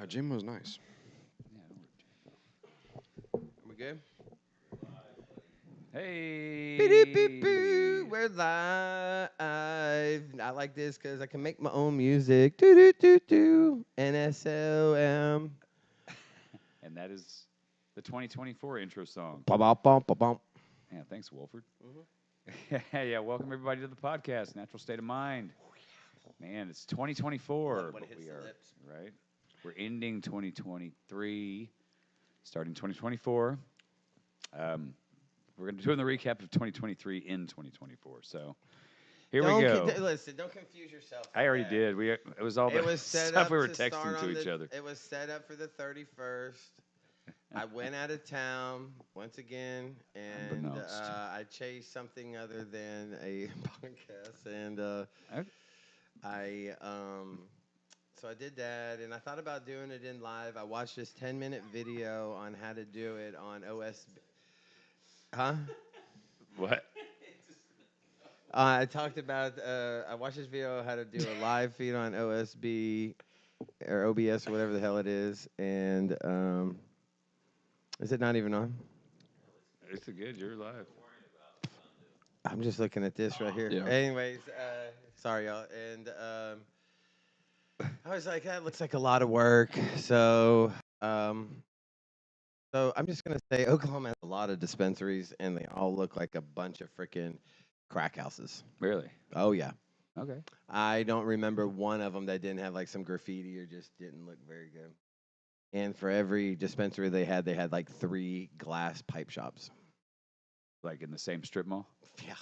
Gym was nice. We good? Hey. We're live. I like this because I can make my own music. Do do do do. NSOM. And that is the 2024 intro song. Bum bum bum bum bum. Yeah, thanks, Wolford. Yeah, welcome everybody to the podcast, Natural State of Mind. Man, it's 2024. When it hits we the are, lips. right? We're ending 2023, starting 2024. We're going to do the recap of 2023 in 2024 . So here we go. Listen, don't confuse yourself. I already did. It was all It the was set stuff up we were to start texting on to each other. It was set up for the 31st. I went out of town once again, and Unbeknownst. I chased something other than a podcast, and so I did that, and I thought about doing it in live. I watched this 10-minute video on how to do it on OSB. Huh? What? I talked about. I watched this video how to do a live feed on OSB or OBS or whatever the hell it is, and is it not even on? It's good. You're live. I'm just looking at this right here. Yeah. Anyways, sorry y'all. And I was like, that looks like a lot of work. So I'm just gonna say Oklahoma has a lot of dispensaries, and they all look like a bunch of freaking crack houses. Really? Oh yeah. Okay. I don't remember one of them that didn't have like some graffiti or just didn't look very good. And for every dispensary they had like 3 glass pipe shops. Like in the same strip mall? Yeah,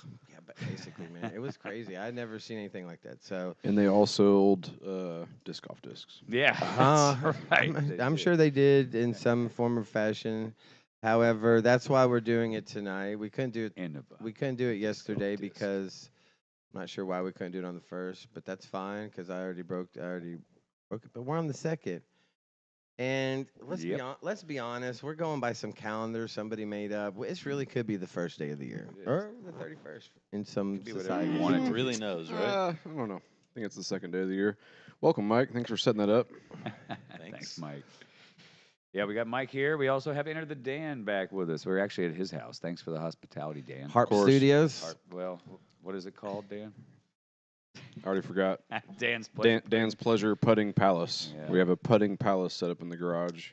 but basically, man, it was crazy. I'd never seen anything like that. So, And they all sold disc golf discs. Yeah, that's right. I'm sure they did in some form or fashion. However, that's why we're doing it tonight. We couldn't do it. We couldn't do it yesterday because I'm not sure why we couldn't do it on the first, but that's fine because I already broke it. But we're on the second. And let's be honest, we're going by some calendar somebody made up. It really could be the first day of the year or the 31st in some society. you want it to really knows, right? I don't know. I think it's the second day of the year. Welcome, Mike. Thanks for setting that up. Thanks, Mike. Yeah, we got Mike here. We also have Enter the Dan back with us. We're actually at his house. Thanks for the hospitality, Dan. Harp Studios. Well, what is it called, Dan? I already forgot. Dan's place. Dan's Pleasure Putting Palace. Yeah. We have a putting palace set up in the garage.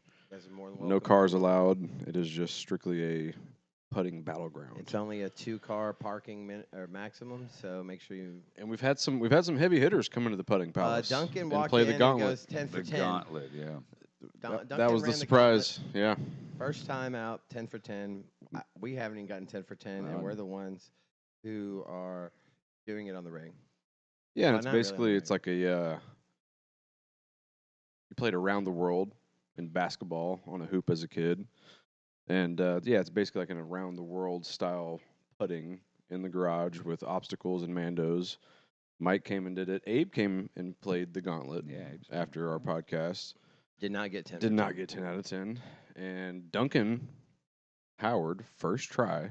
No cars allowed. It is just strictly a putting battleground. It's only a 2-car parking or maximum, so make sure you. And we've had some heavy hitters come into the putting palace. Duncan and walked play in the and gauntlet. goes 10 for The 10. gauntlet, yeah. That was the surprise. Yeah. First time out, 10 for 10. We haven't even gotten 10 for 10, and we're the ones who are doing it on the ring. Yeah, and Well, it's not really basically it's like a you played around the world in basketball on a hoop as a kid, and yeah, it's basically like an around the world style putting in the garage with obstacles and mandos. Mike came and did it. Abe came and played the gauntlet. Yeah. After our podcast, Did not get 10. did not get 10 out of 10, and Duncan Howard first try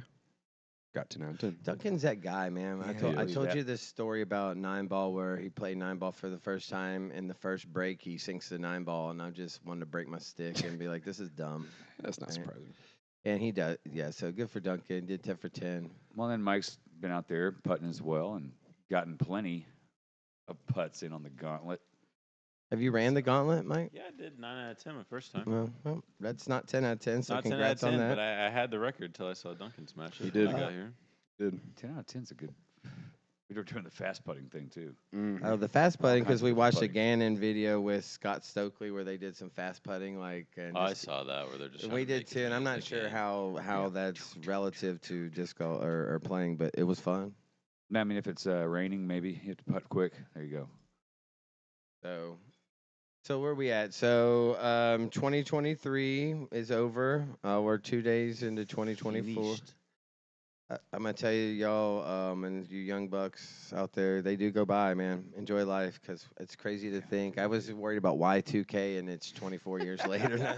got 10 out of 10. Duncan's that guy, man. Yeah, I he told is. you this story about 9-ball where he played 9-ball for the first time. In the first break, he sinks the 9-ball, and I just wanted to break my stick and be like, this is dumb. That's not Right. surprising. And he does. Yeah, so good for Duncan. Did 10 for 10. Well, then Mike's been out there putting as well and gotten plenty of putts in on the gauntlet. Have you ran the gauntlet, Mike? Yeah, I did 9 out of 10 my first time. Well, that's not 10 out of 10, so Not 10 out of congrats 10, on that. but I had the record till I saw Duncan smash it. He did. when I got here. Did 10 out of 10's a good. We were doing the fast putting thing, too. Oh, the fast putting, because kinds of we different watched a putting. Gannon video with Scott Stokely where they did some fast putting. And I just- saw that where they're just. and trying we to did make too, as and I'm many not as they sure can. how that's relative to disc golf or playing, but it was fun. I mean, if it's raining, maybe you have to putt quick. There you go. So where are we at? So 2023 is over. We're 2 days into 2024. Finished. I'm gonna tell you, y'all, and you young bucks out there, they do go by, man. Enjoy life, because it's crazy to think. I was worried about Y2K, and it's 24 years later now.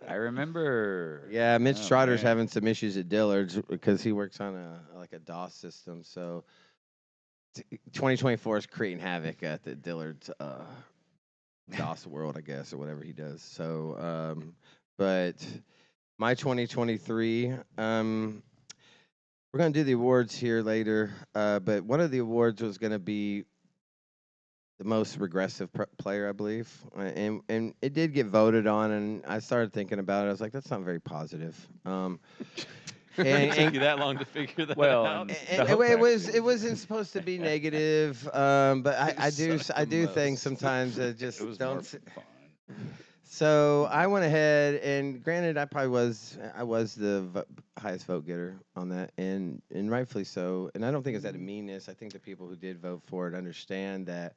I remember. Yeah, Mitch Oh, Trotter's man. having some issues at Dillard's because he works on a DOS system. So 2024 is creating havoc at the Dillard's DOS World, I guess, or whatever he does. So, but my 2023, we're gonna do the awards here later. But one of the awards was gonna be the most regressive player, I believe, and it did get voted on. And I started thinking about it. I was like, that's not very positive. It took you that long to figure that out? It wasn't supposed to be negative, but I do sucked I the do think most. sometimes it just It was don't. more fun. So I went ahead, and granted, I was the highest vote getter on that, and rightfully so. And I don't think it's out of meanness. I think the people who did vote for it understand that.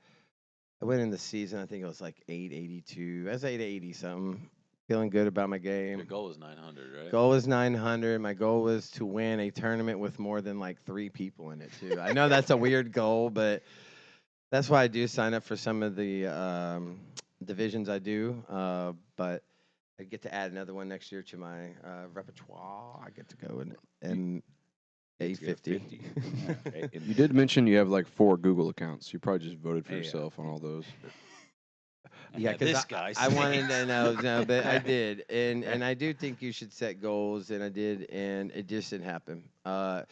I went in the season. I think it was like 882. I was 880 something. Feeling good about my game. Your goal was 900, right? Goal was 900. My goal was to win a tournament with more than like 3 people in it too. I know that's a weird goal, but that's why I do sign up for some of the divisions I do. But I get to add another one next year to my repertoire. I get to go in A50. You did mention you have like 4 Google accounts. You probably just voted for yourself on all those. Yeah, because this guy. I wanted to know, but I did, and I do think you should set goals, and I did, and it just didn't happen. I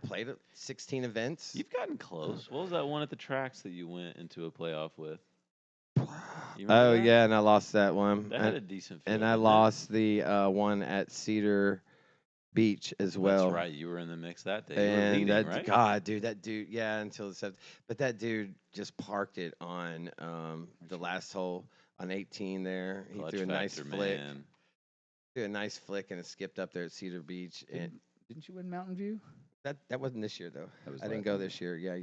played 16 events. You've gotten close. What was that one at the tracks that you went into a playoff with? You remember Oh that? yeah, and I lost that one. That had a decent feel. And I didn't it? lost the one at Cedar Beach as well. That's right. You were in the mix that day. You were And leading, that right? God, dude, yeah, until the 7th. But that dude just parked it on the last hole on 18 there. He Clutch threw a nice factor, flick. man. Threw a nice flick and it skipped up there at Cedar Beach. And Didn't you win Mountain View? that wasn't this year though. That was I didn't last go year. this year. Yeah,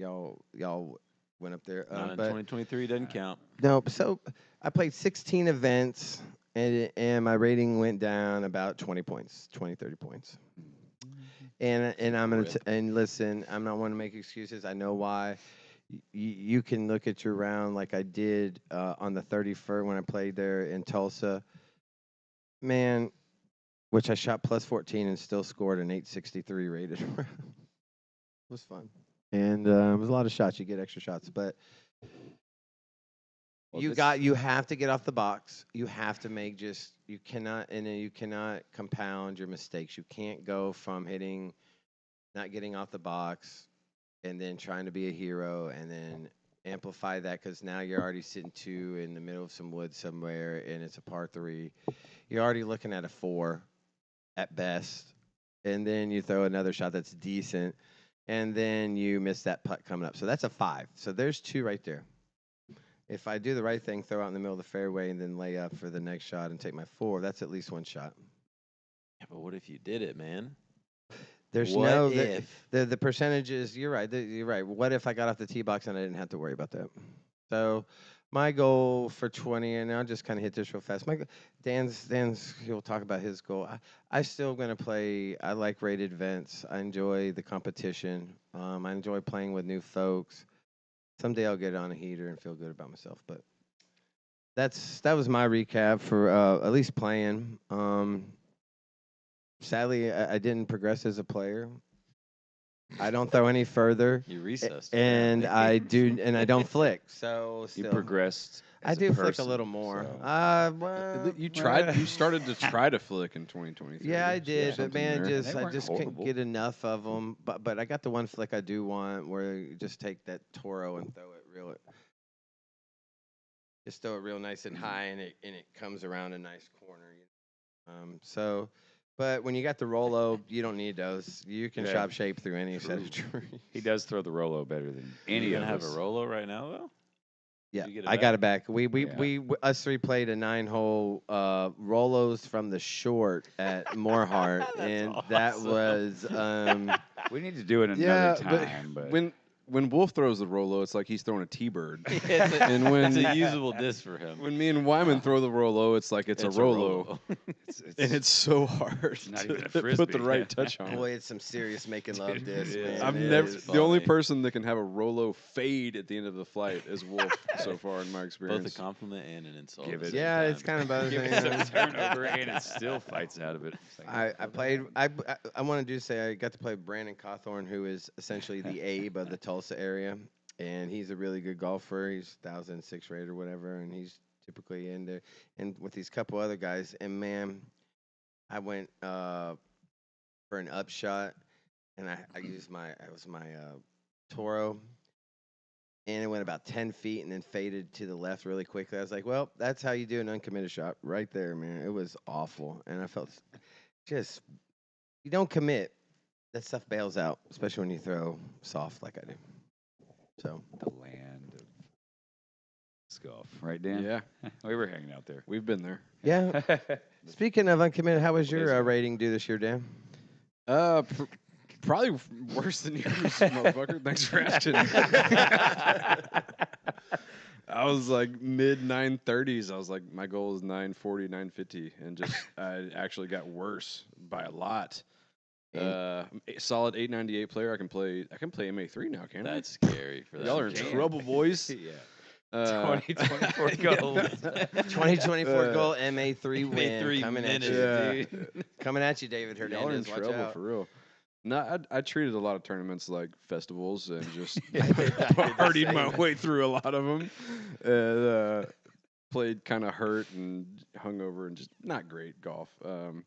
y'all went up there. Not in But 2023 doesn't count. no, so I played 16 events and my rating went down about 20 points, 20, 30 points. And I'm gonna and listen. I'm not want to make excuses. I know why. You can look at your round like I did on the 31st when I played there in Tulsa. Man, which I shot plus 14 and still scored an 863 rated round. It was fun, and it was a lot of shots. You get extra shots, but Well, you have to get off the box. You have to make you cannot compound your mistakes. You can't go from not getting off the box, and then trying to be a hero, and then amplify that because now you're already sitting 2 in the middle of some woods somewhere, and it's a par 3. You're already looking at a 4 at best, and then you throw another shot that's decent, and then you miss that putt coming up. So that's a 5. So there's 2 right there. If I do the right thing, throw out in the middle of the fairway and then lay up for the next shot and take my 4, that's at least 1 shot. Yeah, but what if you did it, man? There's What no if? the percentages. You're right. You're right. What if I got off the tee box and I didn't have to worry about that? So my goal for 20, and I'll just kind of hit this real fast. Dan's he'll talk about his goal. I still gonna play. I like rated events. I enjoy the competition. I enjoy playing with new folks. Someday I'll get on a heater and feel good about myself. But that was my recap for at least playing. Sadly, I didn't progress as a player. I don't throw any further. You recessed. And I don't flick. So You still, progressed. I as a do flick a person, little more. so- Well, You tried. You started to try to flick in 2023. yeah, I did, but something man, there. They I weren't just couldn't horrible. get enough of them. But I got the one flick I do want, where you just take that Toro and throw it just throw it real nice and high, and it comes around a nice corner. So, but when you got the Rolo, you don't need those. You can Yeah. shop shape through any set of trees. He does throw the Rolo better than any you of gonna have us. a Rolo right now though? Yeah, you get it I got it back. We Yeah. us 3 played a 9-hole Rolos from the short at Moorheart, That's and that awesome. was We need to do it another Yeah, time, but when Wolf throws the Rolo, it's like he's throwing a T-bird. And when- it's a usable disc for him. When me and Wyman throw the Rolo, it's like it's a Rolo, it's and it's so hard not to even a put Frisbee. the right touch on. boy, it's some serious making love It disc, is. man. I've It never. is. The only funny. person that can have a Rolo fade at the end of the flight is Wolf so far in my Both experience. a compliment and an insult. Give at it- the Yeah, same it's time. kind of about give the it same. some turnover, and it still fights out of it. It's like, I played. I want to say I got to play with Brandon Cawthorn, who is essentially the Abe of the Tulsa area, and he's a really good golfer. He's 1006 rated or whatever, and he's typically in there, and with these couple other guys. And man, I went for an upshot, and I used my Toro, and it went about 10 feet and then faded to the left really quickly. I was like, well, that's how you do an uncommitted shot right there, man. It was awful, and I felt just you don't commit, that stuff bails out, especially when you throw soft like I do. So The land of disc golf, right, Dan? Yeah, We were hanging out there. we've been there. yeah. Speaking of uncommitted, how was What is your it? rating do this year, Dan? Probably worse than yours, motherfucker. Thanks for asking. I was like mid 930s. I was like, my goal is 940, 950, and just I actually got worse by a lot. Solid 898 player. I can play MA3 now, can't I? That's scary for that. Y'all are in Damn. trouble, boys. Yeah. Uh, 2024 goals. 2024 goal MA3 win MA3 coming at you. yeah. Coming at you, David Y'all are in Hernandez. Watch trouble out. for real. No, I treated a lot of tournaments like festivals and just I did the partied my same. way through a lot of them. And, played kind of hurt and hungover and just not great golf. And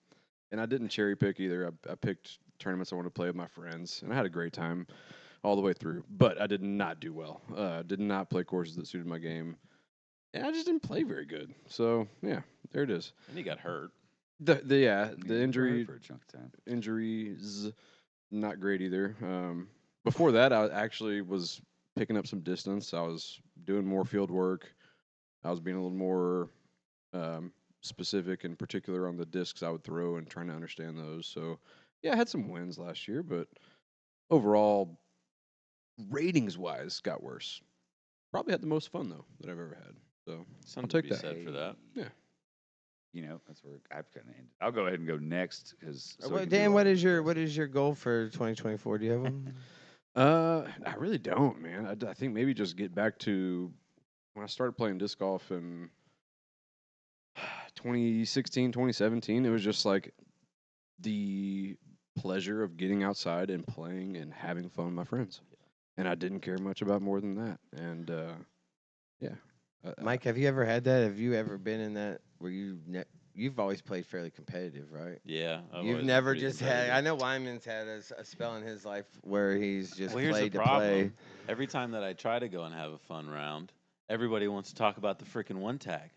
I didn't cherry pick either. I picked tournaments I wanted to play with my friends, and I had a great time all the way through. But I did not do well. Did not play courses that suited my game, and I just didn't play very good. So yeah, there it is. And he got hurt. The You were injury hurt for a chunk of time. injuries not great either. Before that, I actually was picking up some distance. I was doing more field work. I was being a little more specific and particular on the discs I would throw and trying to understand those. So yeah, I had some wins last year, but overall, ratings wise, got worse. Probably had the most fun though that I've ever had. So Something take to be that. said for that. yeah. You know, that's where I've kind of ended. I'll go ahead and go next because Dan, what is your goal for 2024? Do you have one? I really don't, man. I think maybe just get back to when I started playing disc golf in 2016, 2017. It was just like the pleasure of getting outside and playing and having fun with my friends. And I didn't care much about more than that. And yeah. Mike, have you ever had that? Have you ever been in that where you've always played fairly competitive, right? Yeah. I've You've always been never pretty just had. competitive. I know Wyman's had a spell in his life where he's just Well, here's the played to problem. play. Every time that I try to go and have a fun round, everybody wants to talk about the freaking one tag.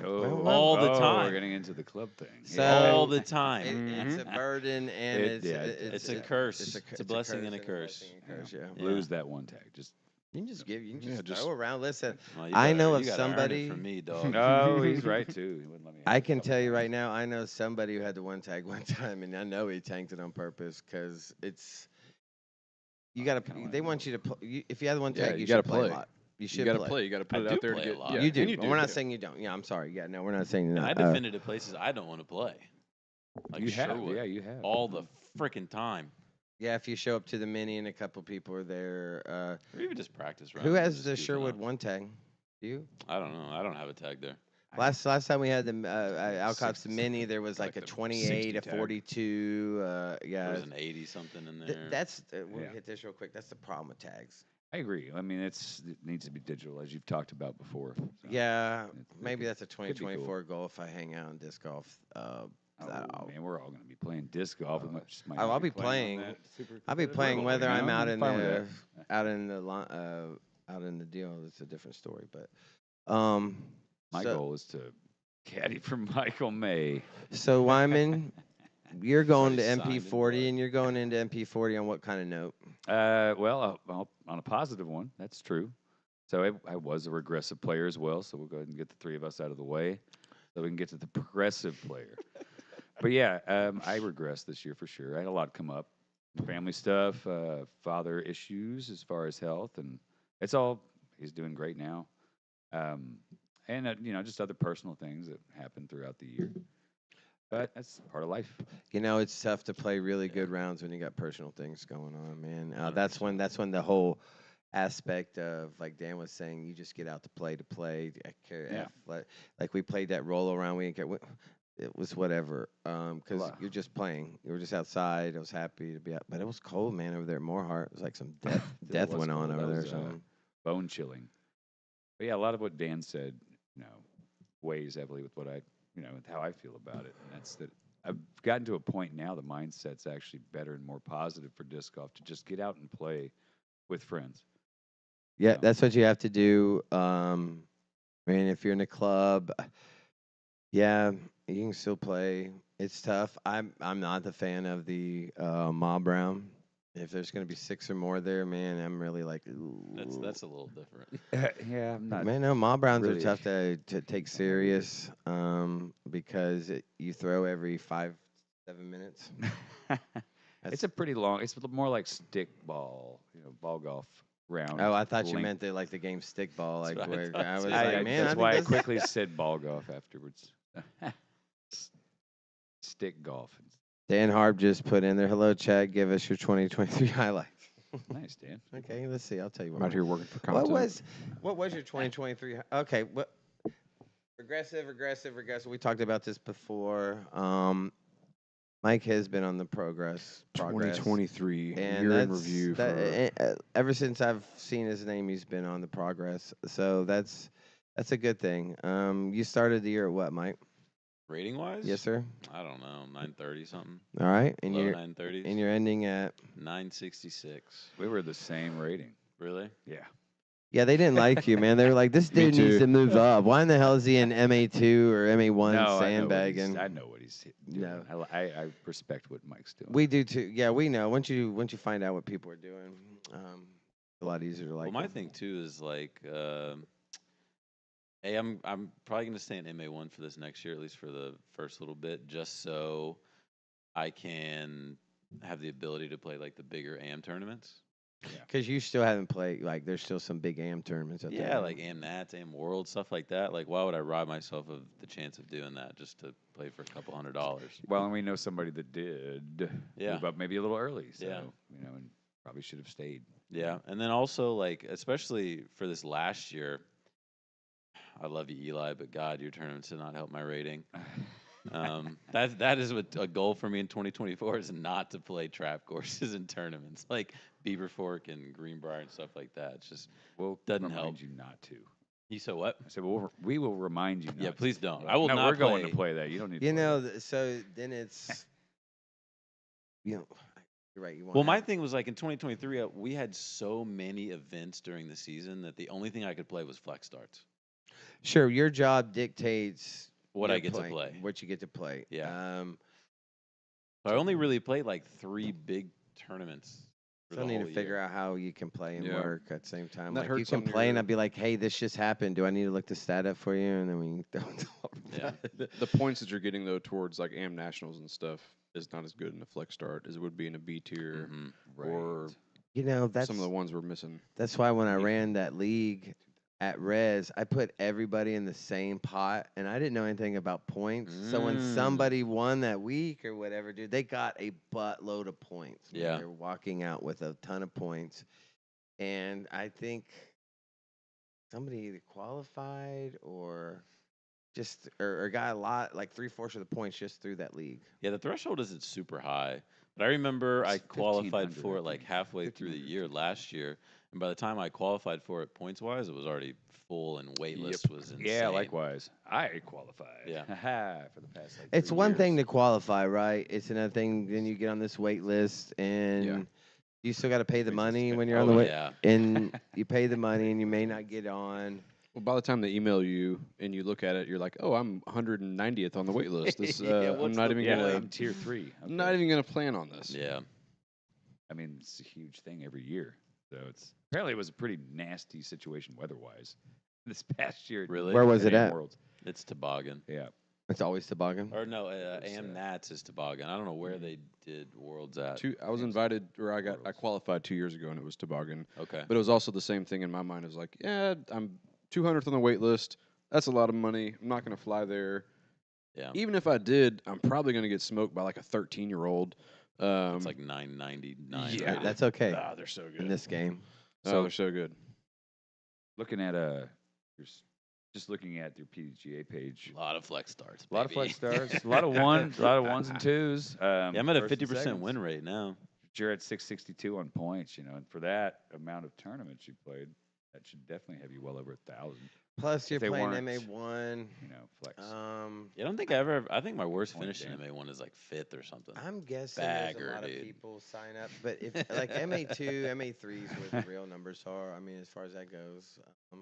All the time. We're getting into the club thing. So- All the time. It's a burden and It's a curse. It's a blessing and a curse. Yeah. Yeah. Lose that one tag. Just You can just Yeah, just- throw around. Listen, Well, you I gotta- know you of gotta earn it somebody- from me, dog. oh, he's right too. He wouldn't let me. have I it a can couple tell you times. right now, I know somebody who had the one tag one time, and I know he tanked it on purpose because it's. You gotta. kinda wanna They want know. you to play. If you have the one Yeah, tag, you you gotta should play a play. lot. You You should got to play. play. You got to put I it do out there play to a get. lot. Yeah, You do. and you But we're not yeah. saying you don't. Yeah, I'm sorry. Yeah, no, we're not saying you're And not. I defended at places I don't want to play. Like You have, Sherwood. yeah, you have. All the freaking time. Yeah, if you show up to the mini and a couple people are there. Or even just practice rounds. Who and has just the goofing Sherwood off. one tag? You? I don't know. I don't have a tag there. Last time we had the Alcott's 60, mini, there was like a the 28, 60 a tag. 42. There Yeah, was an 80 something in there. that's we'll Yeah. hit this real quick. That's the problem with tags. I agree. I mean, it needs to be digital, as you've talked about before. So, Yeah, it maybe could- that's a could be cool. 2024 goal if I hang out in disc golf. Oh, I'll- man, we're all going to be playing disc golf. We just might I'll not be on playing. that super I'll be competitive playing level, whether you I'm know? out in fine with the that. out in the deal. It's a different story, but My so, goal is to caddy for Michael May. So Wyman, you're going to Already signed in MP40, blood. and you're going into MP40 on what kind of note? Well, on a positive one, that's true. So I was a regressive player as well. So we'll go ahead and get the three of us out of the way, so we can get to the progressive player. But yeah, I regressed this year for sure. I had a lot come up, family stuff, father issues as far as health, and it's all. He's doing great now, and just other personal things that happened throughout the year. But that's part of life. You know, it's tough to play really good rounds when you got personal things going on, man. That's when the whole aspect of, like Dan was saying, you just get out to play. I care Yeah. like we played that roll around. We didn't care. It was whatever. Because Wow. you're just playing. You were just outside. I was happy to be out, but it was cold, man, over there at Moorheart. It was like some death was went on cold. over That there. Or was, something. Bone chilling. But yeah, a lot of what Dan said, weighs heavily with what with how I feel about it. And that's that I've gotten to a point now, the mindset's actually better and more positive for disc golf to just get out and play with friends. Yeah, No. that's what you have to do. I mean, if you're in a club, yeah, you can still play. It's tough. I'm not the fan of the mob round. If there's going to be 6 or more there, man, I'm really like, ooh. That's a little different. Yeah, I'm not. Man, no, mob rounds really- are tough to take serious because you throw every 5-7 minutes. It's a pretty long. It's more like stick ball, ball golf round. Oh, I thought you length. meant the game stickball, like That's what I where thought I was too. like, man, that's I why I think that's quickly said ball golf afterwards. Stick golf. Dan Harb just put in there. Hello, Chad. Give us your 2023 highlights. Nice, Dan. Okay, let's see. I'll tell you I'm what. out here working for content. What was your 2023? Okay, what? Regressive. We talked about this before. Mike has been on the progress. 2023 And year in that's review that, for ever since I've seen his name, he's been on the progress. So that's a good thing. You started the year at what, Mike? Rating wise? Yes, sir. I don't know, 930 something. All right, and Low you're 930s. and you're ending at 966. We were the same rating. Really? Yeah. yeah. They didn't like you, man. They were like, this Me dude needs too. to move up. Why in the hell is he in MA2 or MA1 No, sandbagging? I know what he's doing. No. I respect what Mike's doing. We do too. Yeah, we know. Once you find out what people are doing, a lot easier to like. Well, my them. thing too is like, hey, I'm probably gonna stay in MA1 for this next year, at least for the first little bit, just so I can have the ability to play like the bigger AM tournaments. Because you still haven't played, like, there's still some big AM tournaments out there. Yeah, like AM Nats, AM World, stuff like that. Like, why would I rob myself of the chance of doing that just to play for a couple $100s? Well, and we know somebody that did Yeah. move up maybe a little early. So, Yeah. and probably should have stayed. Yeah, and then also like, especially for this last year, I love you, Eli, but God, your tournaments did not help my rating. That is what a goal for me in 2024 is not to play trap courses and tournaments like Beaver Fork and Greenbrier and stuff like that. It's just doesn't remind help. you not to. You said what? I said, we will remind you. Yeah, not please to. don't. I will no, not we're going play. to play that. You don't need. You to play know, that. so then it's, you're right. You want. Well, my thing was like in 2023, we had so many events during the season that the only thing I could play was flex starts. Sure, your job dictates What your I get to play. what you get to play. Yeah. So I only really played like 3 big tournaments. For Still the need to whole figure year. out how you can play and Yeah. work at the same time. That Like you hurts can on play, and your- I'd be like, "Hey, this just happened. Do I need to look the stat up for you?" And then we don't. Yeah. the points that you're getting though towards like AM nationals and stuff is not as good in a flex start as it would be in a B tier Mhm. or You know, that's some of the ones we're missing. That's why when I ran that league at Res, I put everybody in the same pot, and I didn't know anything about points. So when somebody won that week or whatever, dude, they got a buttload of points. Man. Yeah. They're walking out with a ton of points. And I think somebody either qualified or just or got a lot, like 3/4 of the points just through that league. Yeah, the threshold isn't super high, but I remember I It's qualified 1,500, for I it like think. halfway through the 1,500 year something. last year, and by the time I qualified for it points wise, it was already full and waitlist was insane. Yeah, likewise. I qualified. Yeah. For the past. Like, It's 3 one thing years. to qualify, right? It's another thing. Then you get on this wait list, and you still got to pay the Makes it money spend- when you're Oh on the wait. yeah, And you pay the money, and you may not get on. Well, by the time they email you and you look at it, you're like, "Oh, I'm 190th on the wait list. This, Yeah, I'm what's not the even Yeah, gonna, I'm tier 3. I'm not even gonna plan on this." yeah. I mean, it's a huge thing every year. So it's apparently it was a pretty nasty situation weather-wise this past year. Really? Where was it AM at? Worlds. It's toboggan. Yeah. It's always toboggan. Or no, was, AM Nats is toboggan. I don't know where they did Worlds at. I was invited, or I qualified 2 years ago, and it was toboggan. Okay. But it was also the same thing in my mind. It was like, yeah, I'm 200th on the wait list. That's a lot of money. I'm not gonna fly there. Yeah. Even if I did, I'm probably gonna get smoked by like a 13-year-old. It's like 999. yeah. right? That's okay Ah, they're so good. in this game. So they're so good. Looking at just looking at your PGA page. A lot of flex starts. A lot of baby. flex stars, a lot of ones and twos. Yeah, I'm at a first and 50% seconds. win rate now. You're at 662 on points, and for that amount of tournaments you played, that should definitely have you well over 1,000. Plus, you're they playing weren't, MA1. flex. Yeah, I don't think I ever. I think my worst Point finish in down. MA1 is like 5th or something. I'm guessing Bagger, there's a lot dude. of people sign up, but if like MA2, MA3 is where the real numbers are. I mean, as far as that goes.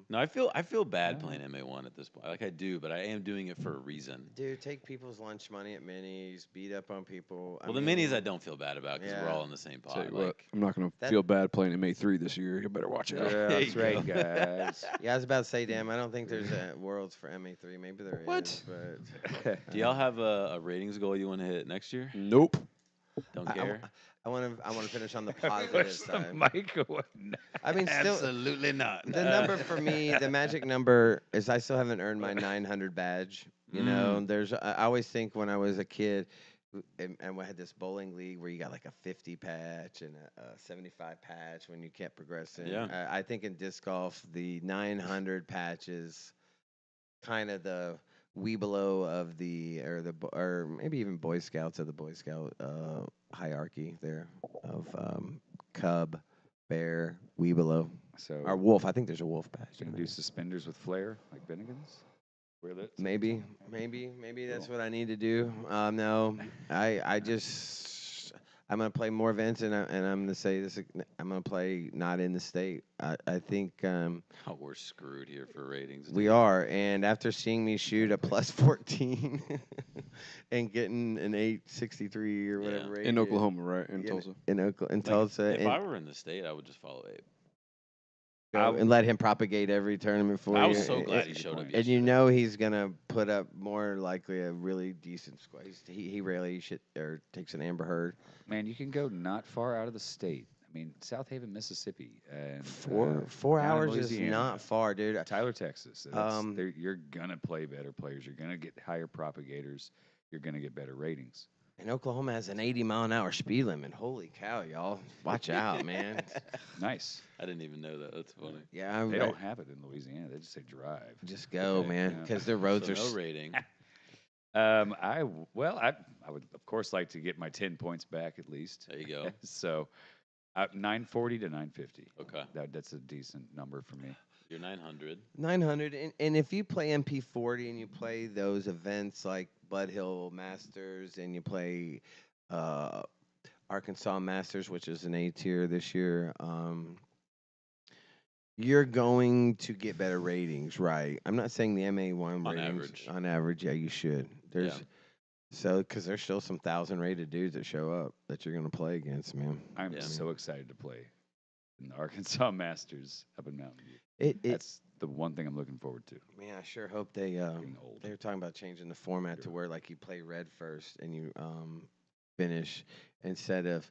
No, I feel bad Yeah. playing MA1 at this point. Like I do, but I am doing it for a reason. Dude, take people's lunch money at minis, beat up on people. Well, the minis I don't feel bad about because we're yeah. all in the same Tell pot. you what, Like, I'm not going to that- feel bad playing MA3 this year. You better watch out. Yeah, There that's you right, go. guys. Yeah, I was about to say, damn, I don't think there's a Worlds for MA3. Maybe there is, What? but do y'all have a ratings goal you want to hit next year? Nope. Don't I care. want to finish on the I positive wish the side. mic would I mean, still, Absolutely not. the number for me, the magic number is I still haven't earned my 900 badge. You know, there's I always think when I was a kid, and we had this bowling league where you got like a 50 patch and a 75 patch when you kept progressing. Yeah. I think in disc golf, the 900 patch is kind of the Weebelo of or maybe even Boy Scouts of the Boy Scout hierarchy there of Cub, Bear, Weebelo, So, or Wolf. I think there's a Wolf patch. can in you there. do suspenders with flare like Bennigan's? Wear that Maybe that's what I need to do. No, I just I'm gonna play more events, and I'm gonna say this. I'm gonna play not in the state. I think Oh, we're screwed here for ratings. we dude. are, and after seeing me shoot a plus 14 and getting an 863 or Yeah. whatever In rated Oklahoma, right? In Tulsa. in Like, Tulsa, if and, I were in the state, I would just follow Abe. and let him propagate every tournament for I you. was so and- glad and- he showed up. And you yesterday. know he's gonna put up more likely a really decent score. He rarely takes an Amber Heard. Man, you can go not far out of the state. I mean, South Haven, Mississippi, and Four down in hours is Louisiana. not far, dude. Tyler, Texas. Um, You're gonna play better players. You're gonna get higher propagators. You're gonna get better ratings. And Oklahoma has an 80-mile-an-hour speed limit. Holy cow, y'all! Watch out, man. Nice. I didn't even know that. That's funny. Yeah, They don't have it in Louisiana. They just say drive. just go, Okay, man, yeah. because their roads So are. no rating. I would of course like to get my 10 points back at least. There you go. So, 940 to 950. Okay. That's a decent number for me. You're 900. 900, and if you play MP40 and you play those events like Bud Hill Masters and you play Arkansas Masters, which is an A tier this year, you're going to get better ratings, right? I'm not saying the MA1 On ratings average. on average, yeah, you should. There's because there's still some 1,000 rated dudes that show up that you're gonna play against, man. I'm Yeah. so excited to play in the Arkansas Masters up in Mountain View. That's the one thing I'm looking forward to. Man, I sure hope they Getting old. they're talking about changing the format to Sure. where like you play red first and you finish instead of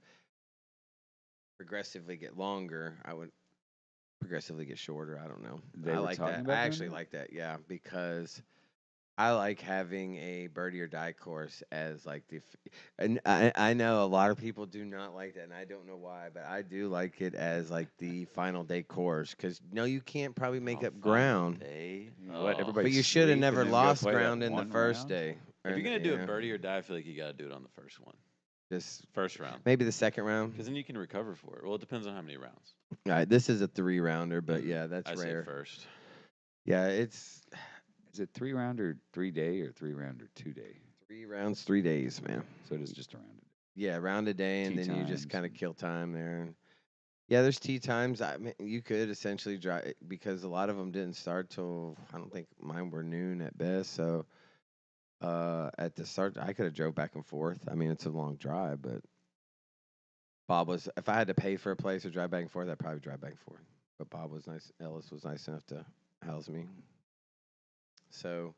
progressively get longer. I would progressively get shorter. I don't know. They I were like talking that. about I doing actually that? like that. Yeah, because I like having a birdie or die course as like and I know a lot of people do not like that, and I don't know why, but I do like it as like the final day course because no, you can't probably make Oh, up final ground, Day. You know what, Oh. everybody but you should have sleep and never then go lost play that ground in the one first round? day. If you're Or, gonna do yeah, a birdie or die, I feel like you gotta do it on the first one, just first round, maybe the second round. because then you can recover for it. Well, it depends on how many rounds. All right, this is a 3-rounder, but yeah, that's I rare. say first. Yeah, it's Is it 3 round or 3 day or 3 round or 2 day? 3 rounds, 3 days, man. So it is just around it. Yeah, round a day, and Tee then you just times kind of and- kill time there. And yeah, there's tee times. I mean, you could essentially drive because a lot of them didn't start till I don't think mine were noon at best. So at the start, I could have drove back and forth. I mean, it's a long drive, but Bob was. If I had to pay for a place or drive back and forth, I'd probably drive back and forth. But Bob was nice. Ellis was nice enough to house me. So,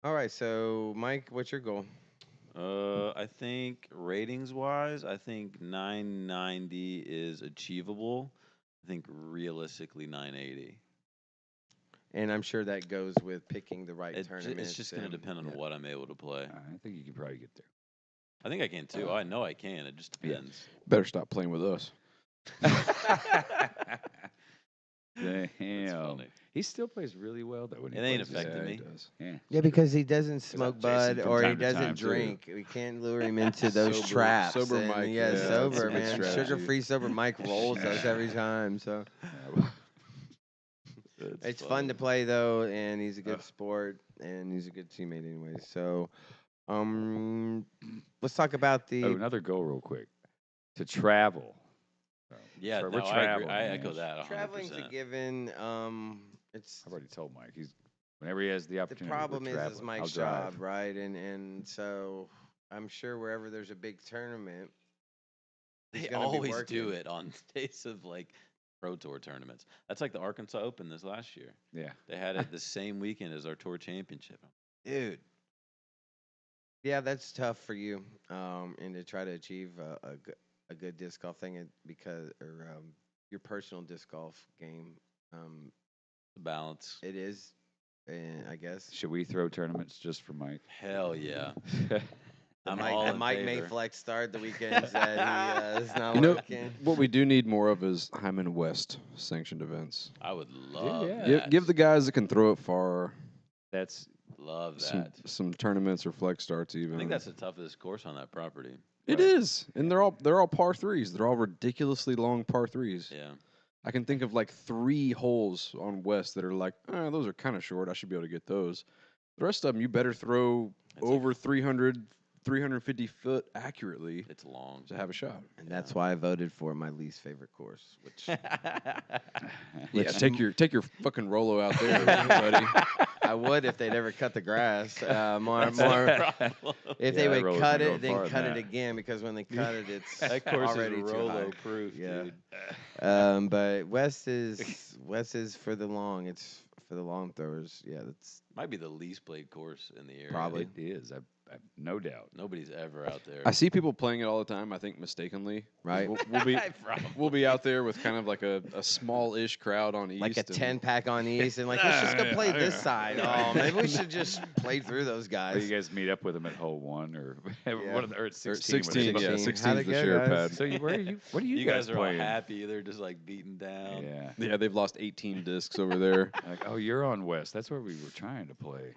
all right. So, Mike, what's your goal? I think ratings wise, I think 990 is achievable. I think realistically 980. And I'm sure that goes with picking the right tournament. It's just gonna depend on what I'm able to play. I think you could probably get there. I think I can too. I know I can. It just Yeah. depends. Better stop playing with us. That's Damn. funny. He still plays really well though when he It ain't plays. affected Yeah, me. he does. Yeah. Yeah, because he doesn't smoke chase him bud from or he time to doesn't time, too. drink. We can't lure him into those Sober- traps. sober and Mike, yeah, yeah, that's a sober good man, strategy. sugar-free sober Mike rolls us every time. So Yeah, It's fun to play though, and he's a good sport, and he's a good teammate anyway. So, let's talk about the. Oh, another goal, real quick, to travel. So, Yeah, we're no, I agree. traveling. I man. echo that 100%. Traveling's a given. It's I've already told Mike. Whenever he has the the opportunity. problem we're is traveling. Mike's I'll drive. job, right? And so I'm sure wherever there's a big tournament, he's They gonna be always do working. it on days of like pro tour tournaments. That's like the Arkansas Open this last year. Yeah. They had it the same weekend as our tour championship. Dude, Yeah, that's tough for you, and to try to achieve a good disc golf thing because or your personal disc golf game. the balance. It is, and I guess Should we throw tournaments just for Mike? Hell yeah. I'm Mike, all in Mike may favor. flex start the weekends that he is not You know, working. what we do need more of is Hyman West sanctioned events. I would love yeah. that. Give the guys that can throw it far That's Love some that. some tournaments or flex starts even. I think that's the toughest course on that property. It is, and they're all par threes. They're all ridiculously long par threes. Yeah. I can think of like 3 holes on West that are like, those are kind of short. I should be able to get those. The rest of them, you better throw It's over 300, 350 foot accurately It's long. to have a shot. And that's why I voted for my least favorite course, which Yeah, take your fucking Rolo out there, buddy. I would if they'd ever cut the grass. More, That's the problem. if Yeah, they that would roller's cut gonna it, go far then in cut it that. again because when they cut it, it's That course already is too Rolo high. proof, Yeah. dude. But West is for the long. It's for the long throwers. Yeah, that's Might be the least played course in the area. Probably. It is. I no doubt. Nobody's ever out there. I see people playing it all the time. I think mistakenly. 'Cause right. We'll be out there with kind of like a small-ish crowd on East. Like a and 10-pack on East, and like let's just go play this Yeah. side. Oh, maybe we should just play through those Or guys. you guys meet up with them at hole 1 or one of the, or at 16. Or when 16, they- yeah, 16. 16 How'd is it the go, share guys? pad. So where are you? What are you, you guys are playing? all happy. They're just like beaten down. Yeah. Yeah, they've lost 18 discs over there. Like, oh, you're on West. That's where we were trying to play.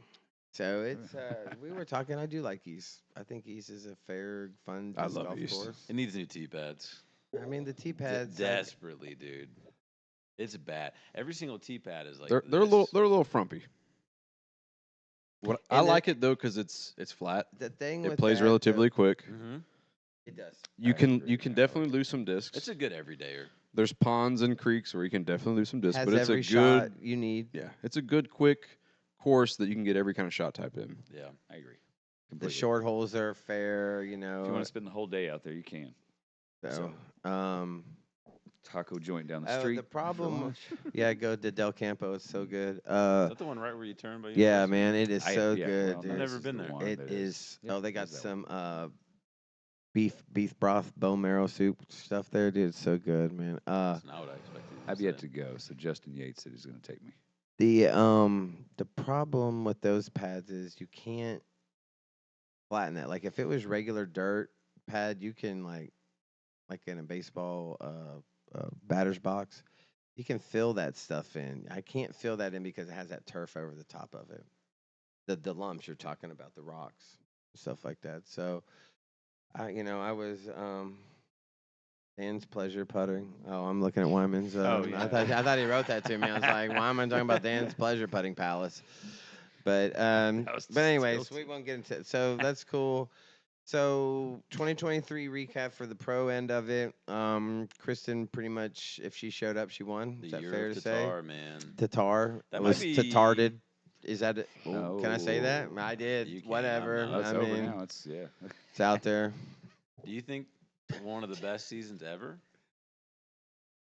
So it's we were talking. I do like East. I think East is a fair, fun I disc love golf East. course. It needs new tee pads. I mean the tee pads. Desperately, dude. It's bad. Every single tee pad is like They're a little frumpy. What I And the- like it though because it's flat. The thing It with plays that, relatively quick. Mm-hmm. It does. You I can agree. you can I definitely like it. lose some discs. It's a good everydayer. There's ponds and creeks where you can definitely lose some discs, Has but it's a every good shot you need. yeah, it's a good quick course that you can get every kind of shot type in. Yeah. I agree. The Completely. short holes are fair. You know. If you want to spend the whole day out there, you can. so, um, Taco joint down the oh, street. the for problem. lunch. Yeah, go to Del Campo. It's so good. Is that the one right where you turn by Yeah, University? man, it is so Yeah, good, well, dude. I've this never is been the there. one It that is. Yep, Oh, they got there's that one. some beef broth, bone marrow soup stuff there, dude. It's so good, man. That's not what I expected. you I've to yet say. to go, so Justin Yates said he's going to take me. The problem with those pads is you can't flatten that. Like if it was regular dirt pad, you can like in a baseball batter's box, you can fill that stuff in. I can't fill that in because it has that turf over the top of it. The lumps you're talking about, the rocks, stuff like that. So I was Dan's pleasure putting. Oh, I'm looking at Wyman's. Oh, yeah. I thought he wrote that to me. I was like, why am I talking about Dan's pleasure putting palace? But was anyways, still we won't get into it. So that's cool. So 2023 recap for the pro end of it. Kristen pretty much, if she showed up, she won. The Is that year fair of to Tatar, man. say? Tatar That was might be- Tatarded. Is that it? Can I say that? No. I did. You can, Whatever. I'm Oh, not. it's I over mean, now. It's it's out there. Do you think one of the best seasons ever?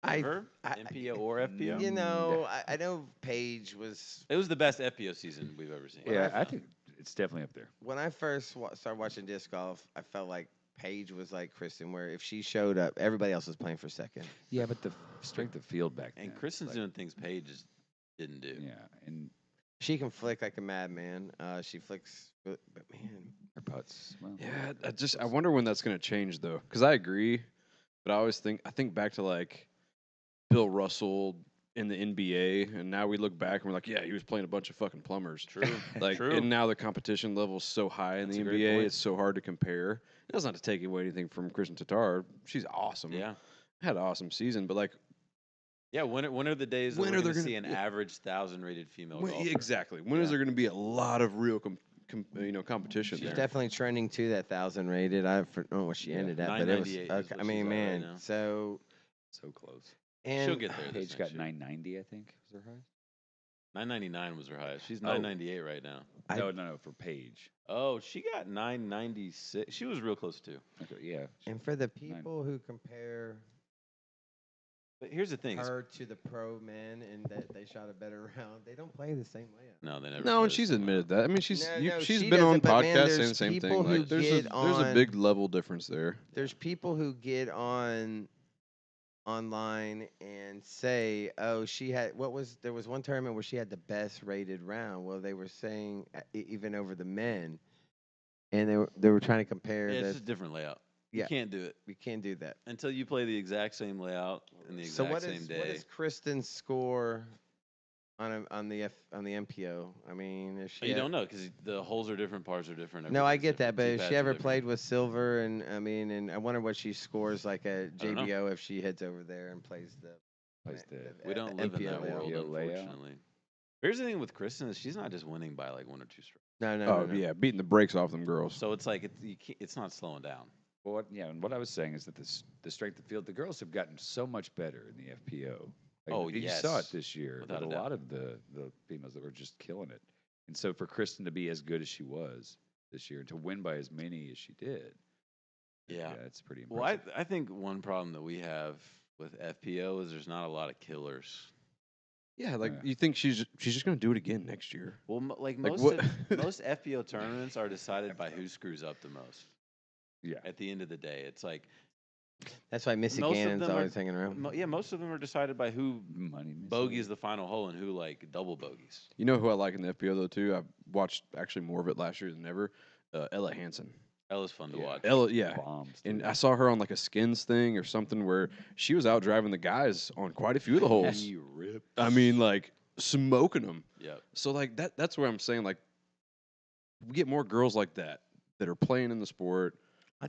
I- Ever? MPO or FPO? You know, I know Paige was It was the best FPO season we've ever seen. Yeah, I think it's definitely up there. when I first started watching disc golf. I felt like Paige was like Kristen, where if she showed up, everybody else was playing for second. Yeah, but the strength of field back then. And Kristen's like, doing things Paige just didn't do. Yeah, and She can flick like a madman. She flicks, but man, her putts. Well, Yeah, I wonder when that's going to change though, because I agree, but I think back to like Bill Russell in the NBA, and now we look back and we're like, yeah, he was playing a bunch of fucking plumbers. True. Like, True. and now the competition level's so high in That's the a great NBA, point. it's so hard to compare. That's not to take away anything from Kristen Tatar. She's awesome. Yeah. Had an awesome season, but like Yeah, when are the days that When we're are going there to gonna see an yeah. average 1,000-rated female When, golfer? exactly. When is there going to be a lot of real competition She's there? definitely trending to that 1,000 rated. I don't know what she Yeah. ended at, but it was. 998 is Okay, what I she's mean, at right man. now. So So close. and She'll get there this Paige next got year. 990, I think, was her highest. 999 was her highest. She's Oh. 998 right now. No, for Paige. Oh, she got 996. She was real close too. Okay, yeah. And for the people who compare But here's the thing. her to the pro men and that they shot a better round, they don't play the same layout. No, they never. No, play and the she's same admitted amount. that. I mean, she's No, she's she been on doesn't, but man, podcasts there's saying the same people thing. who Like, there's get there's a big on- level difference there. There's people who get on online and say, "Oh, she had there was one tournament where she had the best rated round." Well, they were saying even over the men, and they were trying to compare Yeah, it's that just a different layout. Yeah. You can't do it we can't do that. until you play the exact same layout in the So exact same day. what is Kristen's score on the MPO? I mean, if she You had- don't know because the holes are different, pars are different. No, I everything's get that, different, but tee if pads she are ever different. played with silver, and I mean, and I wonder what she scores like at I don't know. JBO if she heads over there and plays the. Plays the- We don't live in MPO that layout. world, MPO layout. unfortunately. Here's the thing with Kristen is she's not just winning by like 1 or 2 strokes. No, no, Oh no, no. yeah, beating the brakes off them girls. So it's like it's not slowing down. Well, and what I was saying is that the strength of field, the girls have gotten so much better in the FPO. Oh, you saw it yes. this year. Without With a a lot doubt. of the females that were just killing it. And so for Kristen to be as good as she was this year and to win by as many as she did, Yeah. it's pretty Well, impressive. I think one problem that we have with FPO is there's not a lot of killers. Yeah, like Yeah. you think she's just gonna do it again next year? Well, Like most what? most FPO tournaments are decided by who screws up the most. Yeah. At the end of the day, it's like That's why Missy Most of Gannon's them are- always hanging around. most of them are decided by who Money missing. bogeys the final hole and who like double bogeys. You know who I like in the FPO though too? I watched actually more of it last year than ever. Ella Hansen. Ella's fun to Yeah. watch. Ella, yeah. Bombs. And dude. I saw her on like a skins thing or something where she was out driving the guys on quite a few of the holes. He ripped. I mean, like smoking them. Yeah. So like that's where I'm saying like we get more girls like that are playing in the sport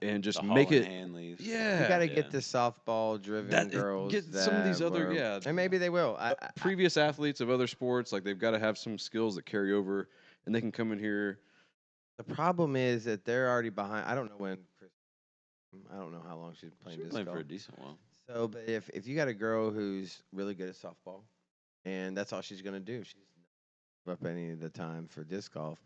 and just The make Holland it. Hanleys. Yeah. You got to Yeah. get the softball-driven That- girls. get some of these that other- were- yeah. and maybe they will. Previous athletes of other sports, like they've got to have some skills that carry over, and they can come in here. The problem is that they're already behind. I don't know when. I don't know how long she's playing She's disc playing golf. for a decent while. So, but if you got a girl who's really good at softball, and that's all she's gonna do, she's not up any of the time for disc golf.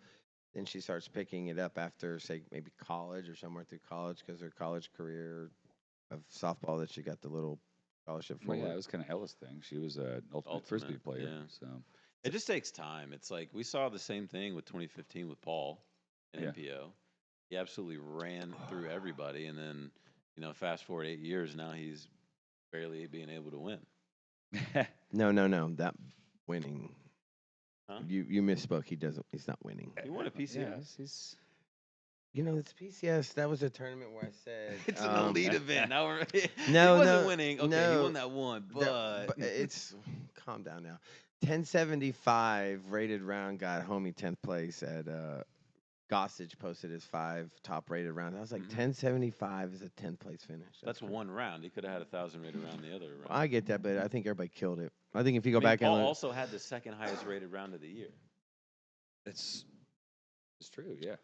Then she starts picking it up after, say, maybe college or somewhere through college because her college career of softball that she got the little scholarship for. Well, yeah, it was kind of Ella's thing. She was an ultimate frisbee Ultimate, player. yeah. So It just takes time. It's like we saw the same thing with 2015 with Paul in Yeah. MPO. He absolutely ran through everybody, and then fast forward 8 years, now he's barely being able to win. No, that winning. Huh? You misspoke. He's not winning. He won a PCS. Yeah, he's You know, it's PCS. That was a tournament where I said It's an um, elite event. Now we're he No, wasn't no, winning. Okay, he no. won that one, No, but it's calm down now. 1075 rated round got homie 10th place at Gossage posted his 5 top rated rounds. I was like, Mhm. 1075 is a 10th place finish. that's crazy. one round. He could have had 1,000 rated round the other round. I get that, but I think everybody killed it. I think if you go I mean, back Paul and look, also had the second highest rated round of the year. it's true. Yeah,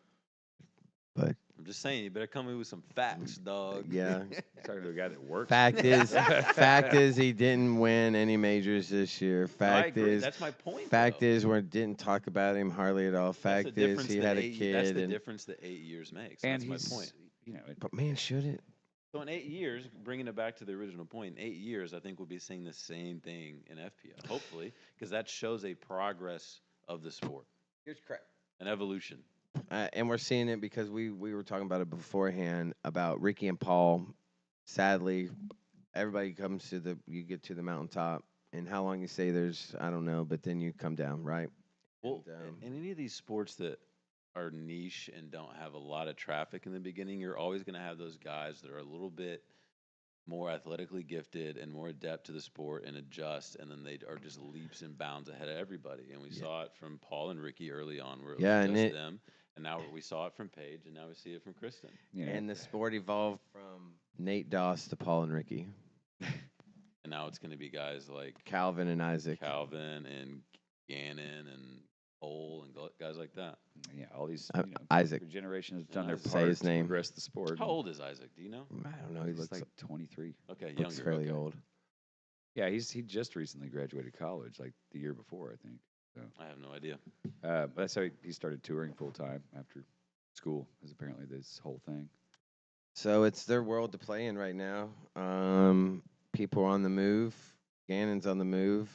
but I'm just saying, you better come in with some facts, dog. yeah. talking to a guy that works. Fact is he didn't win any majors this year. I Fact agree. is That's my point. fact though. is we didn't talk about him hardly at all. That's the Fact is difference he that had a 8 kid. That's the and, difference that 8 years makes. and That's my he's, point. but man, should it? So in 8 years, bringing it back to the original point, in 8 years, I think we'll be seeing the same thing in FPO, hopefully, because that shows a progress of the sport, Here's crap. an evolution. And we're seeing it because we were talking about it beforehand about Ricky and Paul. Sadly, everybody comes to you get to the mountaintop, and how long you say there's, I don't know, but then you come down, right? Well, And, in any of these sports that are niche and don't have a lot of traffic in the beginning, you're always going to have those guys that are a little bit more athletically gifted and more adept to the sport and adjust, and then they are just leaps and bounds ahead of everybody. And we saw it from Paul and Ricky early on, where it Yeah, was and just them. And now we saw it from Paige, and now we see it from Kristen. Yeah. and the sport evolved from Nate Doss to Paul and Ricky. And now it's going to be guys like Calvin and Isaac. Calvin and Gannon and Cole and guys like that. Yeah, all these Isaac. generation has done their Say part his to name. progress the sport. How old is Isaac? Do you know? I don't know. He He's looks like 23. Okay, looks younger. fairly okay. old. Yeah, he just recently graduated college, like the year before, I think. So, I have no idea. but that's how he started touring full time after school. Is apparently this whole thing. So it's their world to play in right now. People are on the move. Gannon's on the move.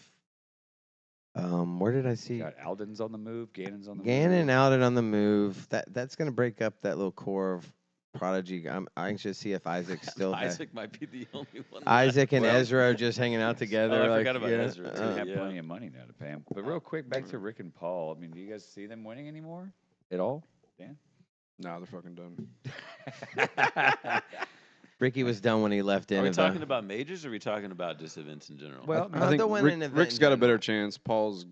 Where did I see Got Alden's on the move. Gannon's on the Gannon move. and Alden on the move? That's going to break up that little core of Prodigy. I'm anxious to see if Isaac still has. Isaac might be the only one. Isaac and Well, Ezra are just hanging out together. I like, forgot about yeah, Ezra, They too. have Yeah. plenty of money now to pay him. But real quick, back to Rick and Paul. I mean, do you guys see them winning anymore at all? Dan? Nah, they're fucking done. Ricky was done when he left Are we Innova. talking about majors or are we talking about just events in general? Well, I think they'll win an event Rick's in got a better general. chance. Paul's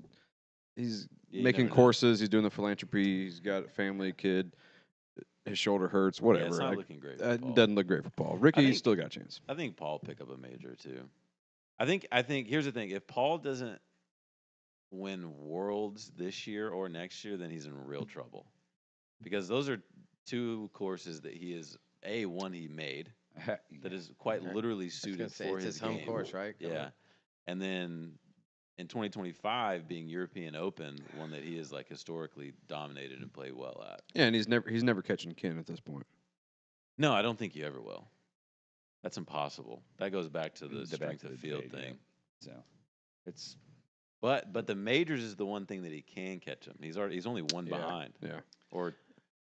he's Yeah, you making never know. courses. He's doing the philanthropy. He's got a family, kid. His shoulder hurts. Yeah, Whatever. it's not Like, looking great. For Paul. doesn't look great for Paul. Ricky think- still got a chance. I think Paul pick up a major too. I think here's the thing: if Paul doesn't win Worlds this year or next year, then he's in real trouble, because those are two courses that he made that is quite Okay. literally I was suited gonna say, for it's his his home game. course, right? Yeah, and then in 2025 being European Open, one that he has like historically dominated and played well at. Yeah, and he's never catching Ken at this point. No, I don't think you ever will. That's impossible. That goes back to the back strength to of the field date, yeah. thing. So it's But the majors is the one thing that he can catch him. He's only one Yeah. behind. Yeah. Or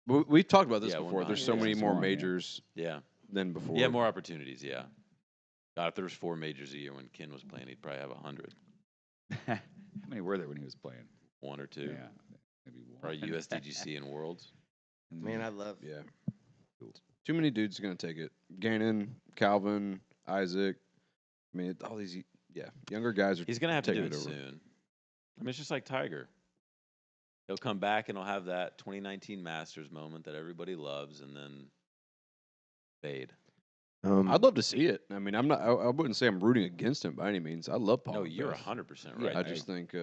We talked about this Yeah, one before. There's behind. so Yeah, many it's more one, yeah. majors yeah. than before. Yeah, more opportunities, yeah. God, if there was 4 majors a year when Ken was playing, he'd probably have 100. how many were there when he was playing? 1 or 2. Yeah, maybe one. Probably USDGC and Worlds. Man, I love. Yeah. Too many dudes are gonna take it. Gannon, Calvin, Isaac. I mean, all these younger guys are. He's going to have to do taking it it over. soon. I mean, it's just like Tiger. He'll come back and he'll have that 2019 Masters moment that everybody loves and then fade. I'd love to see it. I mean, I'm not. I wouldn't say I'm rooting against him by any means. I love Paul. No, to you're death. 100% Yeah, right. I there. just think.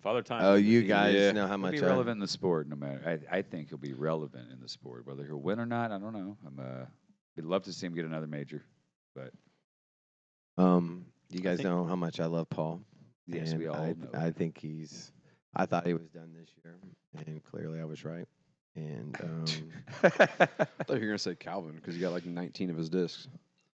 Father Time. Oh, is you defeated. guys Yeah. know how He'll much be relevant in the sport, no matter. I think he'll be relevant in the sport, whether he'll win or not. I don't know. We'd love to see him get another major, but You guys think- know how much I love Paul. yes, we And all know. I think he's. I thought he was done this year, and clearly I was right. And I thought you were gonna say Calvin because he got like 19 of his discs.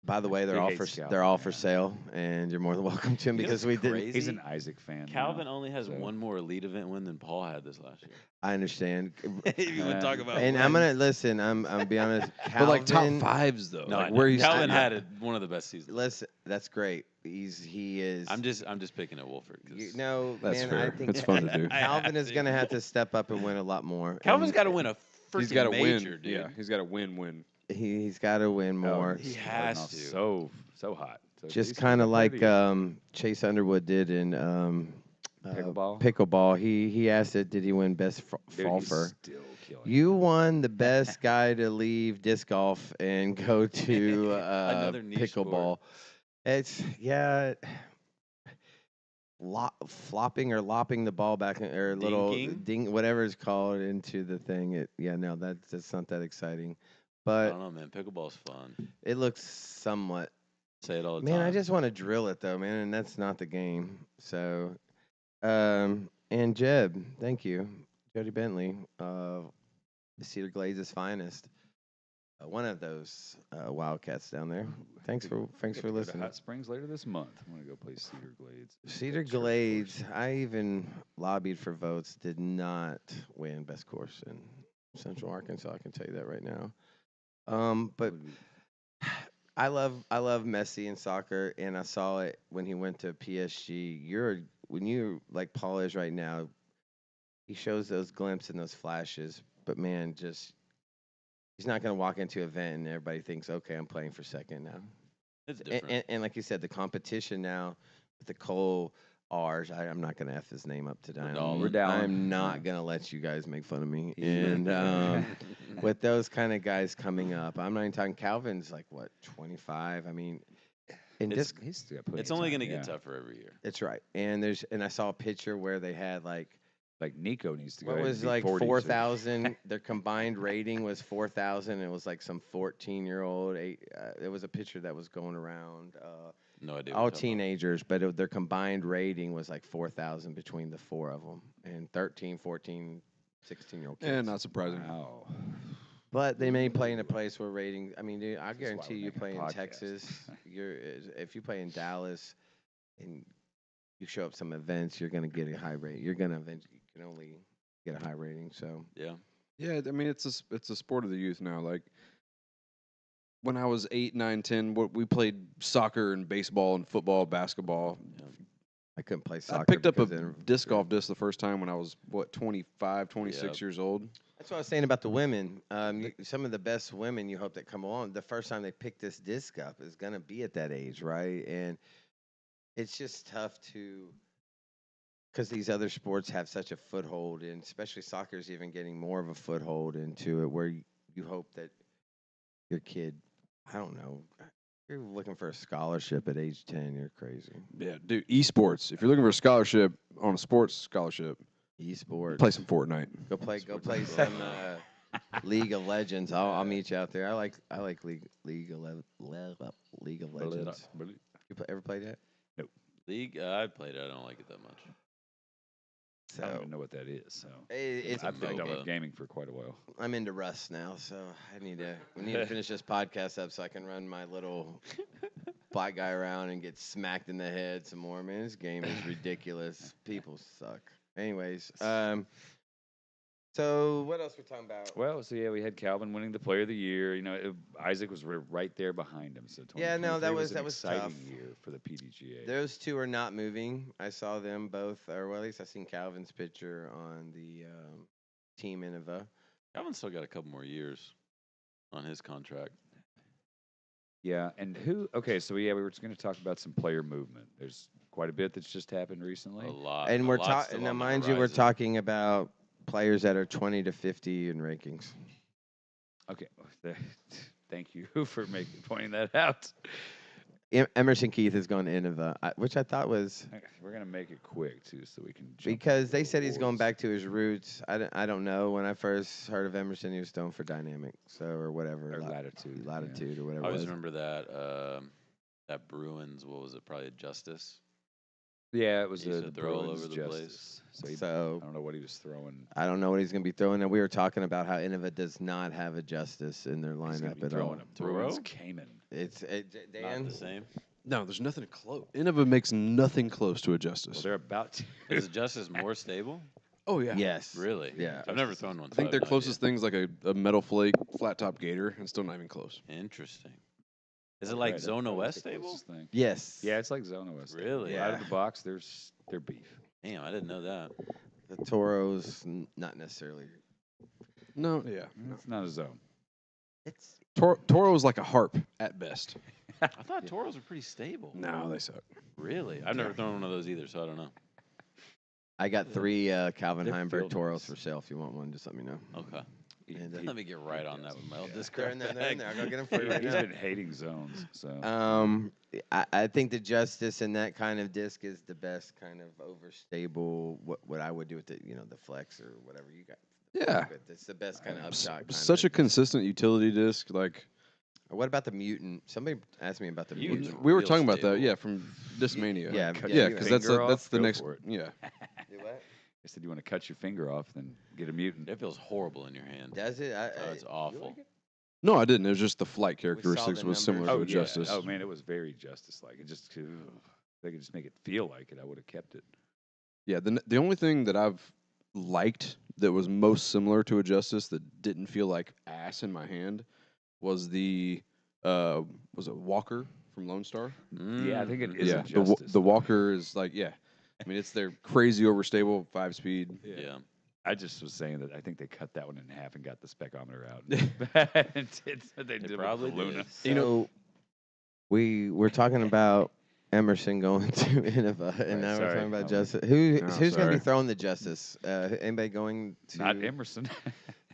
by the way, He they're all hates for Calvin, they're all for yeah. sale, and you're more than welcome to them You know because what's we did. crazy? He's an Isaac fan. Calvin now, only has so- one more elite event win than Paul had this last year. I understand, if you would talk about and I'm wins. gonna listen. I'm be honest. Calvin, But like top fives though. No, like I where know. he's Calvin yeah. had one of the best seasons. Listen, that's great. He is. I'm just picking at Wolford. 'Cause no, That's man. fair. I think It's fun to do. I Calvin have is to. gonna have to step up and win a lot more. Calvin's and got to win a freaking He's got to major, win. dude. Yeah, he's got to win. He's got to win Oh, more. he's He starting has off to. So hot. So Just he's kind of still like competitive. Chase Underwood did in Pickleball? Pickleball. He asked it. Did he win best Dude, he's golfer? still killing You won the best guy to leave disc golf and go to Another niche sport. pickleball. It's flopping or lopping the ball back or little Dinking? ding, whatever it's called, into the thing. No, that's not that exciting, I but don't know, man. Pickleball's fun. it looks somewhat. Say it all the Man, time. I just want to drill it though, man, and that's not the game. So, and Jeb, thank you, Jody Bentley, Cedar Glades' finest, one of those Wildcats down there. Thanks for Get to go to listening. Hot Springs later this month. I'm gonna go play Cedar Glades. Cedar Best course. Glades, I even lobbied for votes, did not win best course in Central Arkansas. I can tell you that right now. But Would be- I love Messi in soccer, and I saw it when he went to PSG. When you like Paul is right now, he shows those glimpses and those flashes, but man, just he's not going to walk into an event and everybody thinks, okay, I'm playing for second now. It's And, different. and like you said, the competition now with the Cole R's, I'm not going to F his name up today. Redallin. I'm not going to let you guys make fun of me. And with those kind of guys coming up, I'm not even talking Calvin's like, what, 25? I mean, In It's- disc, He's still got plenty It's of only time, going to get yeah. tougher every year. it's right. And I saw a picture where they had like Like Nico needs to go. what ahead was and be like 40 4,000. Their combined rating was 4,000. It was like some 14-year-old. There was a picture that was going around. No idea. What All you're talking about. teenagers, but their combined rating was like 4,000 between the four of them, and 13, 14, 16-year-old kids. And not surprising. Wow. But they may play in a place where rating. I mean, dude, I This is why guarantee we're you making a play in podcast. Texas. If you play in Dallas, and you show up some events, you're gonna get a high rate. You're gonna eventually. You can only get a high rating. So Yeah. Yeah, I mean it's a sport of the youth now. Like when I was 8, 9, 10, we played soccer and baseball and football, basketball. I couldn't play soccer. I picked up a because they're- disc golf disc the first time when I was 25, 26 Yep. years old. That's what I was saying about the women. Some of the best women you hope that come along, the first time they pick this disc up is gonna be at that age, right? And it's just tough to, because these other sports have such a foothold, and especially soccer is even getting more of a foothold into it, where you hope that your kid, I don't know, you're looking for a scholarship at age 10, you're crazy. Yeah, dude, esports. If you're looking for a scholarship on a sports scholarship, Esports. play some Fortnite. Go play Sports. some League of Legends. I'll meet you out there. I like League of Legends. Ever played that? League. I played it. I don't like it that much. I don't So even know what that is. So it's I've been done MOBA. with gaming for quite a while. I'm into Rust now, so we need to finish this podcast up so I can run my little black guy around and get smacked in the head some more. Man, this game is ridiculous. People suck. Anyways, so what else we're talking about? Well, so yeah, we had Calvin winning the Player of the Year. You know, Isaac was right there behind him. So Yeah, no, 2023 that an was exciting tough. year for the PDGA. Those two are not moving. I saw them both, or well, at least I seen Calvin's picture on the Team Innova. Calvin's still got a couple more years on his contract. Yeah, and who? Okay, so yeah, we were just going to talk about some player movement. There's quite a bit that's just happened recently. A lot. And a we're lot's talking. still Now, on the mind you, we're horizon. talking about players that are 20 to 50 in rankings. Okay, thank you for pointing that out. Emerson Keith is going to Innova, which I thought was Okay, we're going to make it quick too, so we can. Jump because into they the said he's going awards. back to his roots. I don't know. When I first heard of Emerson, he was going for Dynamic, so or whatever, Or latitude. yeah. latitude or whatever. I it always was. remember that that Bruins. What was it? Probably Justice. Yeah, it was He used the to throw all Bruins over the Justice. place. So he, So I don't know what he was throwing. I don't know what he's going to be throwing. And we were talking about how Innova does not have a Justice in their He's gonna lineup be at throwing all. a Bruins Toro? Cayman. Dan. Not the same. No, there's nothing close. Innova makes nothing close to a Well, Justice. they're about to. Is Justice more stable? Oh yeah. Yes. Really? Yeah. I've never thrown one. I so think have their no closest thing's like a metal flake, flat top gator, and still not even close. idea. Interesting. Is it like Zona West stable? Thing. Yes. Yeah, it's like Zona West. Really? Out of Yeah. the box, they're beef. Damn, I didn't know that. The Toros, not necessarily. No, yeah. It's not a zone. It's Toro is like a harp at best. I thought Toros were pretty stable. No, they suck. Really? I've never thrown one of those either, so I don't know. I got 3 Calvin They're Heimberg field Toros nice. for sale. If you want one, just let me know. Okay. And, Let me get right on that with my old Yeah. disc They're in there. They're in there. I'll go get them for you right He's now. been hating zones. So I think the Justice in that kind of disc is the best kind of overstable. What I would do with the the flex or whatever you got. Yeah. But it's the best kind of upshot. Kind Such a of consistent utility disc. Like What about the Mutant? Somebody asked me about the Mutant's Mutant. we were real talking about that. stable. Yeah, from Discmania. Yeah, Cut yeah, Yeah, your because finger off, that's the go next. for it. Yeah. Do what? I said you want to cut your finger off, then get a mutant. It feels horrible in your hand. Does it? Oh, it's awful. No, I didn't. It was just the flight saw characteristics the was similar numbers. to a Justice. Oh man, it was very Justice-like. It just if they could just make it feel like it, I would have kept it. Yeah, the only thing that I've liked that was most similar to a Justice that didn't feel like ass in my hand was the was it Walker from Lone Star? Yeah, I think it Mhm. is yeah, a Justice. the Walker is like I mean it's their crazy overstable 5-speed. Yeah. I just was saying that I think they cut that one in half and got the specometer out. And did what they did probably with the Luna. did. You know, we're talking about Emerson going to Innova, and Right, now we're sorry. talking about Oh. Justice. No, Who's going to sorry. be throwing the Justice? Anybody going to? Not Emerson.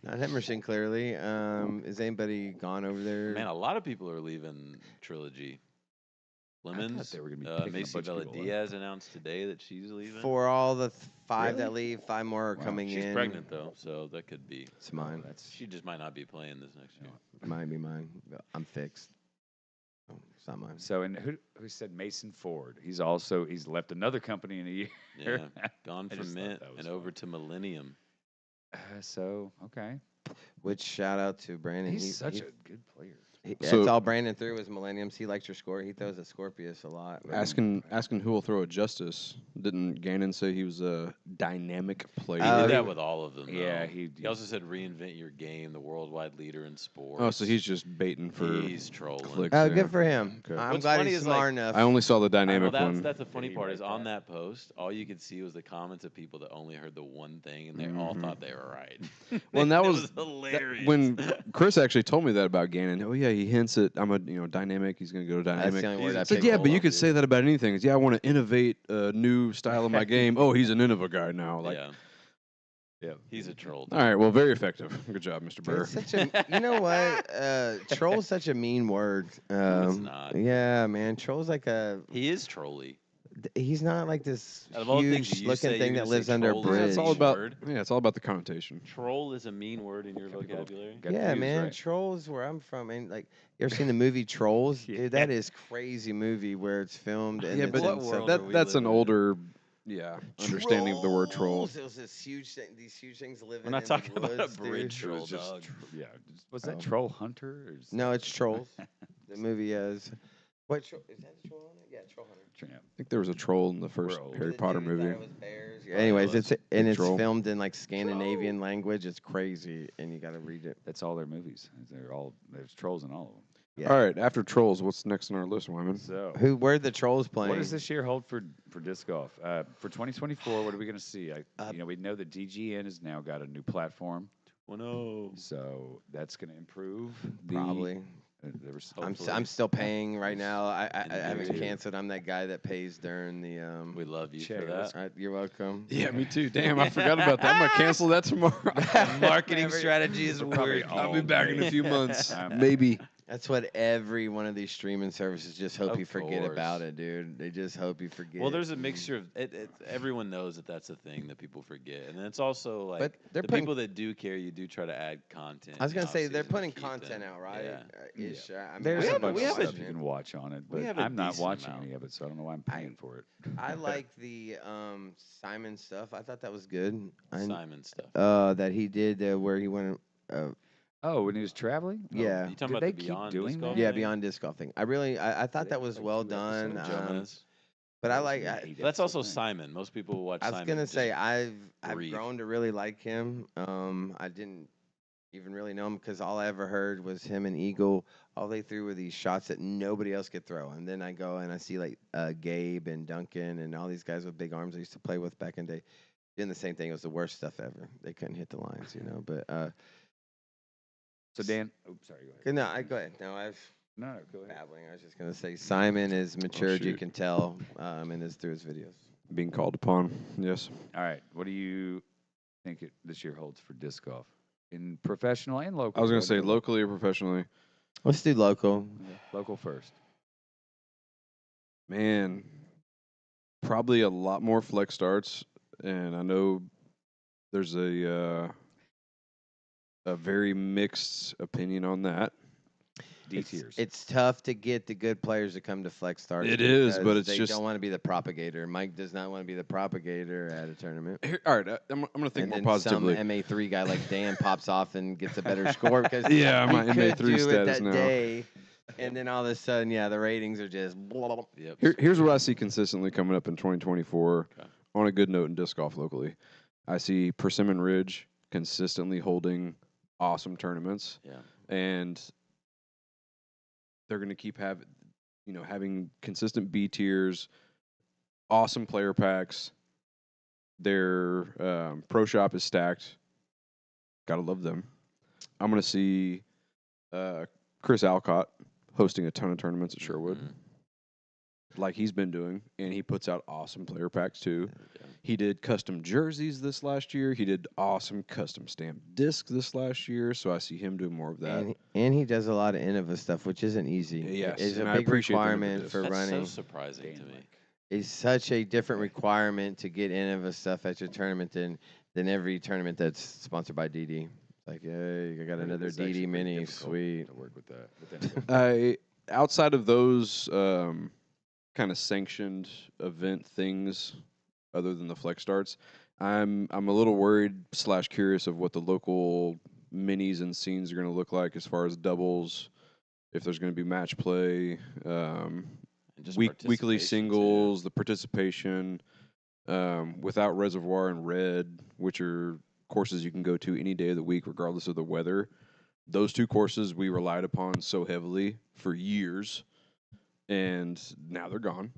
Not Emerson, clearly. Is anybody gone over there? Man, a lot of people are leaving Trilogy. Lemons. they were gonna be picking a Macy bunch of Vela people up. Diaz announced today that she's leaving. For all the 5 that Really? leave, 5 more are Wow. coming She's in. pregnant though, so that could be. It's mine. She just might not be playing this next year. Might be mine. I'm fixed. Oh, it's not mine. So, and who said Mason Ford? He's left another company in a year. Yeah, gone I from just thought Mint that was and fun. over to Millennium. So okay, Which shout out to Brandon. he's such a good player. That's So- all Brandon threw was Millenniums. He likes your score. He throws a Scorpius a lot. man. Asking who will throw a Justice. Didn't Gannon say he was a dynamic player? He Oh, did he- that with all of them. Yeah, though. he also said reinvent your game, the worldwide leader in sports. Oh, so he's just baiting for he's trolling. clicks. Oh, yeah. good for him. Okay. I'm What's glad funny he's is, smart like, enough. I only saw the I know dynamic that's one. the funny Did he part write is on that? that post, all you could see was the comments of people that only heard the one thing and they all Mhm. thought they were right. Well, and that It was hilarious. when Chris actually told me that about Gannon. Oh yeah, he hints at I'm a dynamic. He's going to go to That's dynamic. the only word I I said, picked yeah, up but you on, could dude. say that about anything. It's, yeah, I want to innovate a new style of my game. Oh, he's an Innova guy now. Like, yeah, he's a troll. all right, well, very effective. Good job, Mr. Burr. It's such a, you know what? Troll's such a mean word. No, it's not. Yeah, man. Troll's like a. He is trolly. He's not like this Out of all the things huge you looking say, thing you're that gonna lives say under a troll is a bridge. It's all mean about word. it's all about the connotation. Troll is a mean word in your Got people- vocabulary. got Yeah, views, man. right? Trolls, where I'm from, and like you ever seen the movie Trolls? Yeah. Dude, that is crazy movie where it's filmed. And Yeah, it's but in what some- world are we that's an living in? older, understanding of the word troll. Trolls! It was this huge thing. These huge things living. We're not in talking the about woods, a bridge dude. It troll, was just dog. yeah. Was that Oh. Troll Hunter? Or is No, it's Trolls. The movie is. What is that a troll hunter? Yeah, troll hunter. Yeah. I think there was a troll in the first old. Harry The Potter dude thought movie. it was bears. Probably Anyways, was. it's troll. filmed in like Scandinavian language. It's crazy, and you got to read it. That's all their movies. There's trolls in all of them. Yeah. All right, after trolls, what's next on our list, Wyman? So Where are the trolls playing? what does this year hold for disc golf? For 2024, what are we going to see? Uh, We know that DGN has now got a new platform, Oh no. so that's going to improve. Probably. There was I'm still paying right now. I And haven't you too. canceled. I'm that guy that pays during the. We love you Check for it. that. You're welcome. Yeah, me too. Damn, I forgot about that. I'm gonna cancel that tomorrow. Marketing Every- strategy is We're probably working. I'll be back in a few months, Um, maybe. That's what every one of these streaming services just hope Of you forget course. about it, dude. They just hope you forget. Well, there's a mixture of it. Everyone knows that that's a thing that people forget, and then it's also like But they're the putting- people that do care. You do try to add content. I was in the gonna say they're off-season to putting keep content them. out, right? Yeah. Ish. I mean, There's I a haven't bunch of we have watched stuff you it. can watch on it, we but have a I'm not decent watching amount. any of it, so I don't know why I'm paying for it. I like the Simon stuff. I thought that was good. Simon stuff. That he did where he went. Oh, when he was traveling? Yeah. You talking Did about they the keep Beyond doing Disc Golf that? Yeah, thing? beyond disc golfing. I thought They that have, was like, well 2 done. episodes. Joe Menace. But I That was like. an I, 8 That's also episode thing. Simon. Most people who watch I was Simon. gonna just say I've breathe. grown to really like him. I didn't even really know him because all I ever heard was him and Eagle. All they threw were these shots that nobody else could throw. And then I go and I see like Gabe and Duncan and all these guys with big arms I used to play with back in the day doing the same thing. It was the worst stuff ever. They couldn't hit the lines, But So Dan, sorry, go ahead. no, go ahead. No, I've No, go ahead. babbling. I was just gonna say Simon is matured. You shoot. can tell, and is through his videos. Being called upon. Yes. All right, what do you think this year holds for disc golf in professional and local? I was Go gonna ahead say and go locally or professionally. Let's do local. local. Local first. Man, probably a lot more flex starts, and I know there's a very mixed opinion on that. D tiers. It's tough to get the good players to come to Flex Stars. It is, but because it's they just- don't want to be the propagator. Mike does not want to be the propagator at a tournament. Here, all right, I'm gonna think And more then positively. some MA3 guy like Dan pops off and gets a better score because Yeah, he my could MA3 do it status that now. day, and then all of a sudden, yeah, the ratings are just. Blah, blah. Yep. Here's what I see consistently coming up in 2024 Okay. on a good note in disc golf locally. I see Persimmon Ridge consistently holding awesome tournaments, Yeah. and they're going to keep having consistent B tiers, awesome player packs. Their pro shop is stacked. Gotta love them. I'm going to see Chris Alcott hosting a ton of tournaments at Sherwood. Mhm. like he's been doing, and he puts out awesome player packs too. Yeah. He did custom jerseys this last year. He did awesome custom stamped discs this last year. So I see him doing more of that. And he does a lot of innovative stuff, which isn't easy. Yes, It's a and I big appreciate the requirement innovative. for That's running. so surprising to me. It's such a different requirement to get innovative stuff at your tournament than every tournament that's sponsored by DD. Like, hey, I got another It's actually DD pretty mini, difficult sweet. to work with that. With that. Outside of those kind of sanctioned event things, other than the flex starts, I'm a little worried / curious of what the local minis and scenes are going to look like as far as doubles. If there's going to be match play, And just weekly participation, too. singles, the participation, without Reservoir and Red, which are courses you can go to any day of the week, regardless of the weather. Those two courses we relied upon so heavily for years, and now they're gone.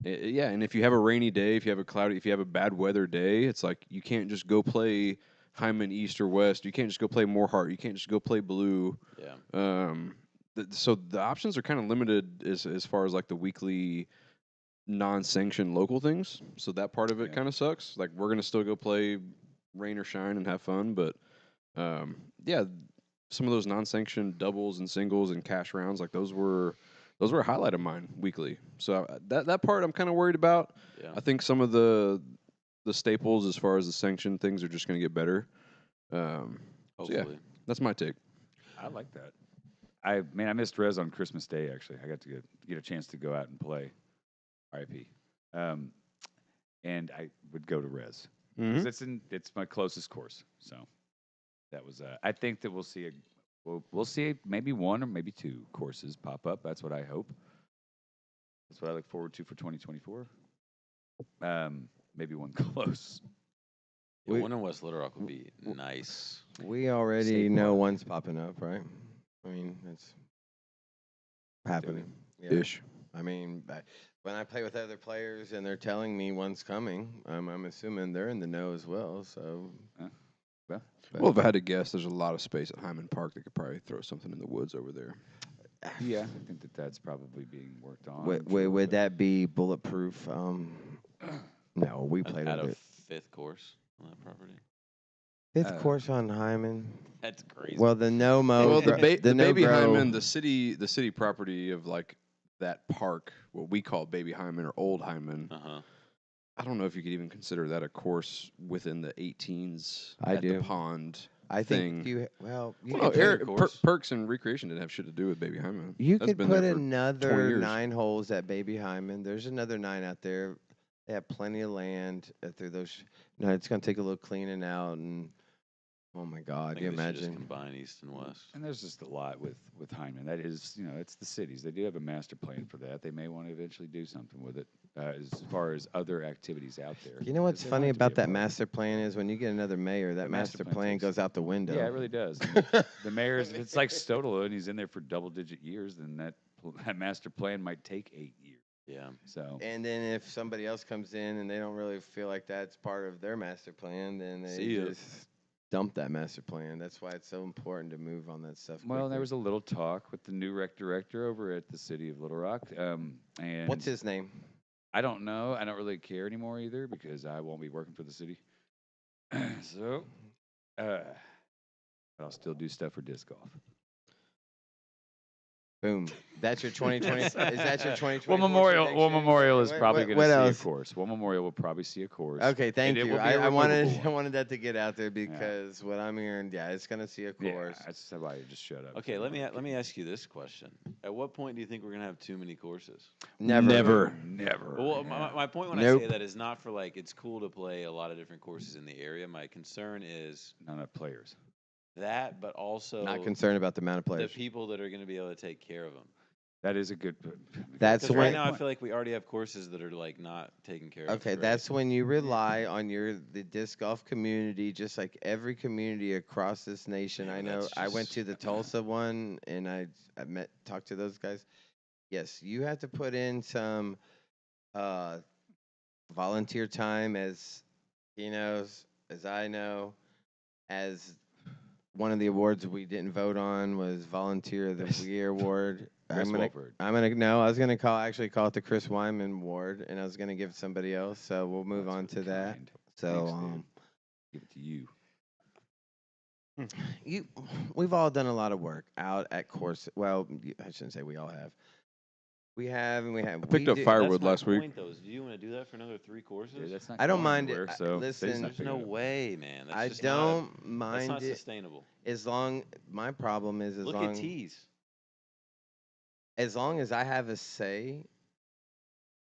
Yeah, and if you have a rainy day, if you have a bad weather day, it's like you can't just go play Hyman East or West. You can't just go play Moorhart. You can't just go play Blue. Yeah. So the options are kind of limited as far as like the weekly non-sanctioned local things. So that part of it Yeah. kind of sucks. Like we're gonna still go play rain or shine and have fun, but yeah, some of those non-sanctioned doubles and singles and cash rounds, like those were a highlight of mine weekly. So that part I'm kind of worried about. Yeah. I think some of the staples as far as the sanctioned things are just going to get better. So yeah, Hopefully. that's my take. I like that. I missed Res on Christmas Day. Actually, I got to get a chance to go out and play RIP, and I would go to Res Mm-hmm. 'cause it's my closest course. So that was. I think that we'll see maybe one or maybe two courses pop up. That's what I hope. That's what I look forward to for 2024. Maybe one close. Yeah, We- one in West Little Rock would be nice. We already State know Park. one's popping up, right? I mean, it's happening. Yeah. Ish. I mean, when I play with other players and they're telling me one's coming, I'm assuming they're in the know as well. So, Well, but- Well, if I had to guess, there's a lot of space at Hyman Park that could probably throw something in the woods over there. yeah, I think that's probably being worked on. would that be bulletproof? No, we played At with a it. fifth course on that property. Fifth course on Hyman. That's crazy. Well, the no mo. Well, the Baby no-grow- Hyman, the city property of like that park, what we call Baby Hyman or Old Hyman. Uh-huh. I don't know if you could even consider that a course within the 18s I at do. the pond. I think thing. you. Well, you Well, could no, put, course. Perks and Recreation didn't have shit to do with Baby Hyman. you That's could been put there for 20 another years. 9 holes at Baby Hyman. There's another 9 out there. They have plenty of land through those. No, it's gonna take a little cleaning out, and oh my I God, think you they should just imagine? combine East and West. And there's just a lot with Hyman. That is, it's the cities. They do have a master plan for that. They may want to eventually do something with it as far as other activities out there. You know what's because they funny want it to be about a that park. master plan is when you get another mayor, that The master master plan plan takes- goes out the window. Yeah, it really does. The mayor's, if it's like Stodolo and he's in there for double-digit years, then that master plan might take 8 years. Yeah. So And then if somebody else comes in and they don't really feel like that's part of their master plan, then they See ya. just dump that master plan. That's why it's so important to move on that stuff. well, there quickly. was a little talk with the new rec director over at the city of Little Rock. And What's his name? I don't know. I don't really care anymore either because I won't be working for the city. So, but I'll still do stuff for disc golf. Boom. That's your 2020. Is that your 2020? Well, Memorial is probably going to what see else? a course. Well, Memorial will probably see a course. Okay, thank And it you. will be a I wanted removable I one. wanted that to get out there because what I'm hearing, yeah, it's gonna see a course. Yeah, that's why just shut up. Okay, let me ask you this question. At what point do you think we're gonna have too many courses? Never. Never. Well, yeah. my point when I Nope. say that is not for like it's cool to play a lot of different courses in the area. My concern is Not enough players. that, but also Not concerned about the amount of the players. people that are going to be able to take care of them. That is a good. That's Because when- right now I feel like we already have courses that are like not taken care of. Okay, right? that's when you rely on the disc golf community, just like every community across this nation. Yeah, I but know that's I went just- to the Tulsa one, and I talked to those guys. Yes, you have to put in some volunteer time, as he knows, as I know, as one of the awards we didn't vote on was Volunteer of the Year award. Chris Walford. No, I was gonna actually call it the Chris Wyman Award, and I was gonna give it to somebody else. So we'll move That's on to really that. kind. So Thanks, dude. Give it to you. we've all done a lot of work out at course. Well, I shouldn't say we all have. We have, and we have. I picked we up do- firewood That's my last week. point, though. Is do you want to do that for another 3 courses? Dude, that's not I don't going mind it. anywhere, so the city's Listen, not There's picking no it up. way, man. That's I just don't That's mind not it sustainable. as long. My problem is Look at tees. as long as I have a say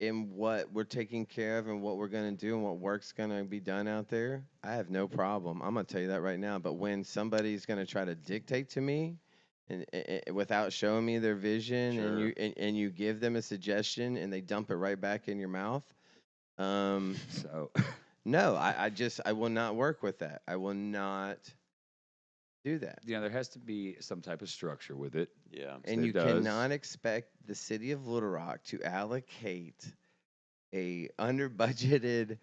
in what we're taking care of and what we're going to do and what work's going to be done out there, I have no problem. I'm going to tell you that right now. But when somebody's going to try to dictate to me and without showing me their vision and Sure. and you give them a suggestion and they dump it right back in your mouth, So no, I will not work with that. I will not do that. there has to be some type of structure with it. Yeah. And It you does. cannot expect the city of Little Rock to allocate a under budgeted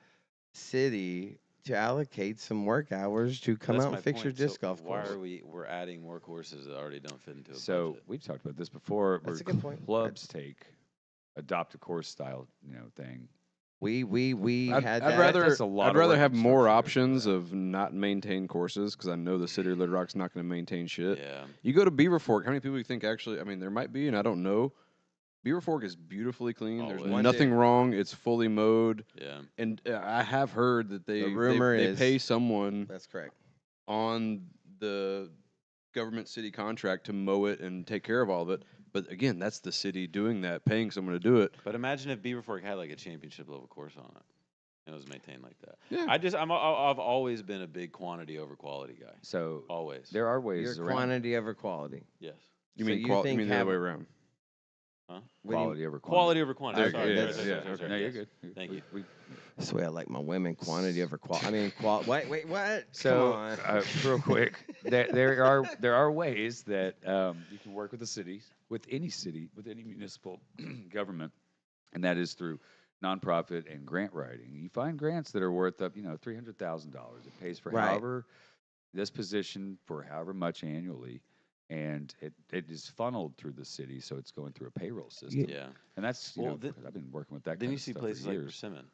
city to allocate some work hours to come That's out my and fix your point. So disc golf why course. are we're adding more courses that already don't fit into a So budget? we've talked about this before. That's where a good point. Clubs adopt a course style, thing. We I'd, had I'd that. rather That's a lot I'd of rather work have and more structure options to that. of not maintained courses because I know the city of Little Rock's not going to maintain shit. Yeah. You go to Beaver Fork. How many people you think actually? I mean, there might be, and I don't know. Beaver Fork is beautifully clean. There's Always. nothing wrong. It's fully mowed, Yeah. and I have heard that they rumor they is- pay someone That's correct. on the government city contract to mow it and take care of all of it. But again, that's the city doing that, paying someone to do it. But imagine if Beaver Fork had like a championship level course on it. And it was maintained like that. Yeah. I've always been a big quantity over quality guy. So Always. there are ways Your around quantity over quality. Yes. You So mean you you think mean the other have- way around? Huh? quality over Quality over quantity. There Sorry, you go. sorry, Yeah, sorry, okay. sorry, No, you're yes. good. Thank you. That's the way I like my women. Quantity over quality. I mean, wait, what? So, Come on. real quick, there are ways that you can work with the cities, with any municipal government, and that is through nonprofit and grant writing. You find grants that are worth up, $300,000. It pays for Right. however this position for however much annually, and it is funneled through the city, so it's going through a payroll system. Yeah. And that's Well, I've been working with that. Then kind you of see stuff places for like years. Persimmon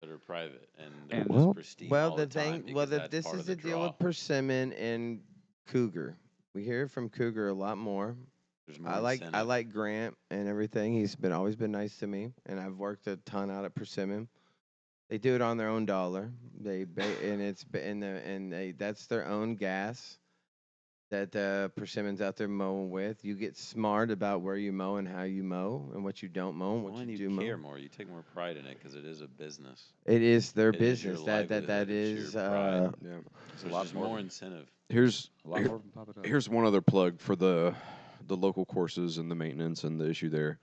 that are private and And- they're just pristine Well, all the the time thing, because that's this part is of the the deal draw. with Persimmon and Cougar. We hear from Cougar a lot more. There's more I incentive. like Grant and everything. He's always been nice to me, and I've worked a ton out at Persimmon. They do it on their own dollar. That's their own gas that Persimmon's out there mowing with. You get smart about where you mow and how you mow and what you don't mow and what When you you do care mow. more, you take more pride in it because it is a business. It is their It is your business. That livelihood, it's is your pride. Yeah. It's There's a lot just more more than- incentive. Here's A lot here- more than pop it up. here's one other plug for the local courses and the maintenance and the issue there.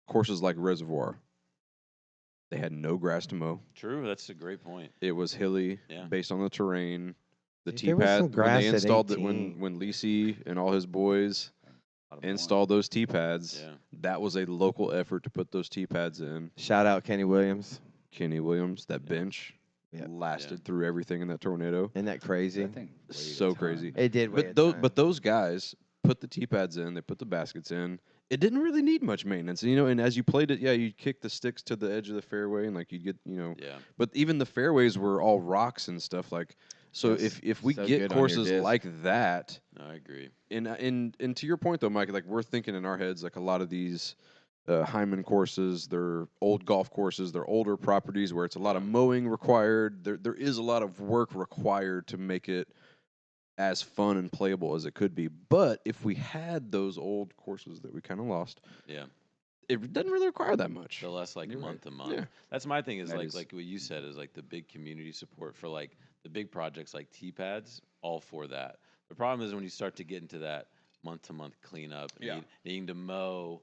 Courses like Reservoir, they had no grass to mow. True, that's a great point. It was hilly, Yeah. based on the terrain. The Dude, tee there was pad some when grass they at installed it 18. when Lisi and all his boys A lot of installed those tee pads. Yeah. That was a local effort to put those tee pads in. Shout out Kenny Williams. Kenny Williams, that Yeah. bench Yep. lasted Yeah. through everything in that tornado. Isn't that crazy? That thing weighed a So ton. crazy. It did. weigh a But ton. those guys put the tee pads in, they put the baskets in. It didn't really need much maintenance, and as you played it, yeah, you'd kick the sticks to the edge of the fairway, and you'd get, Yeah. But even the fairways were all rocks and stuff like. So Yes, if we so get good on your courses disc. like that, No, I agree. and to your point though, Mike, like we're thinking in our heads, like a lot of these Hyman courses, they're old golf courses, they're older properties where it's a lot of mowing required. There is a lot of work required to make it as fun and playable as it could be. But if we had those old courses that we kind of lost, Yeah. it doesn't really require that much. The less like You're right. month to month. Yeah. That's my thing is That like is- like what you said is like the big community support for like the big projects like T pads, all for that. The problem is when you start to get into that month to month cleanup, Yeah. needing to mow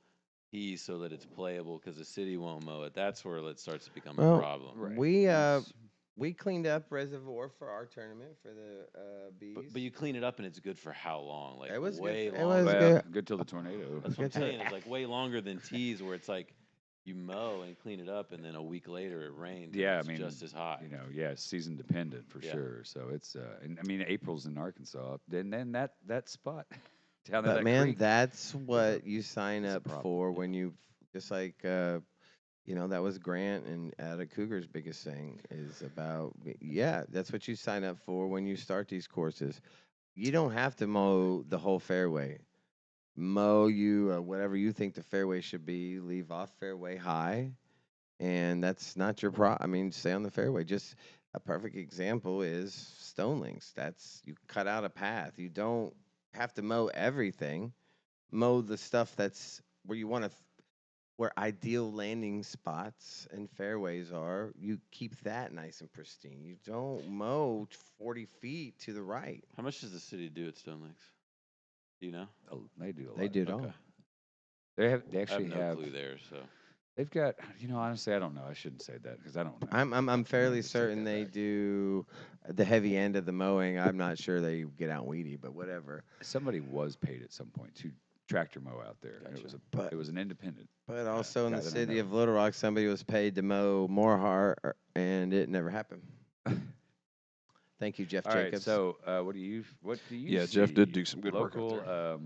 tees so that it's playable because the city won't mow it. That's where it starts to become Well, a problem. Right. We cleaned up Reservoir for our tournament for the bees. But you clean it up and it's good for how long? Like It was good way for- it longer. was Well, good. good till the tornado. That's what I'm Good to- saying. It's like way longer than tees where it's like you mow and clean it up, and then a week later it rains. Yeah, and I mean, it's just as hot. season dependent for Yeah. sure. So it's, and I mean, April's in Arkansas. Then that spot down there, But that man, creek. that's what you sign is a up problem, for yeah. when you just like that was Grant and at a Cougar's biggest thing is about that's what you sign up for when you start these courses. You don't have to mow the whole fairway. Mow you whatever you think the fairway should be. Leave off fairway high, and that's not your I mean, stay on the fairway. Just a perfect example is stone links. That's you cut out a path. You don't have to mow everything. Mow the stuff that's where you want to, where ideal landing spots and fairways are. You keep that nice and pristine. You don't mow 40 feet to the right. How much does the city do at Stone Lakes? Do you know? Oh, they do a lot. They do it all. Okay. They I have actually no clue there. So They've got, honestly, I don't know. I shouldn't say that because I don't know. I'm fairly just take certain that they back. do the heavy end of the mowing. I'm not sure they get out weedy, but whatever. Somebody was paid at some point to tractor mow out there. And Gotcha. But it was an independent. But also in guy the that I city know. of Little Rock, somebody was paid to mow Moorhart, and it never happened. Thank you, Jeff All right. Jacobs. So what do you Yeah, see? Jeff did do some good work out local. there.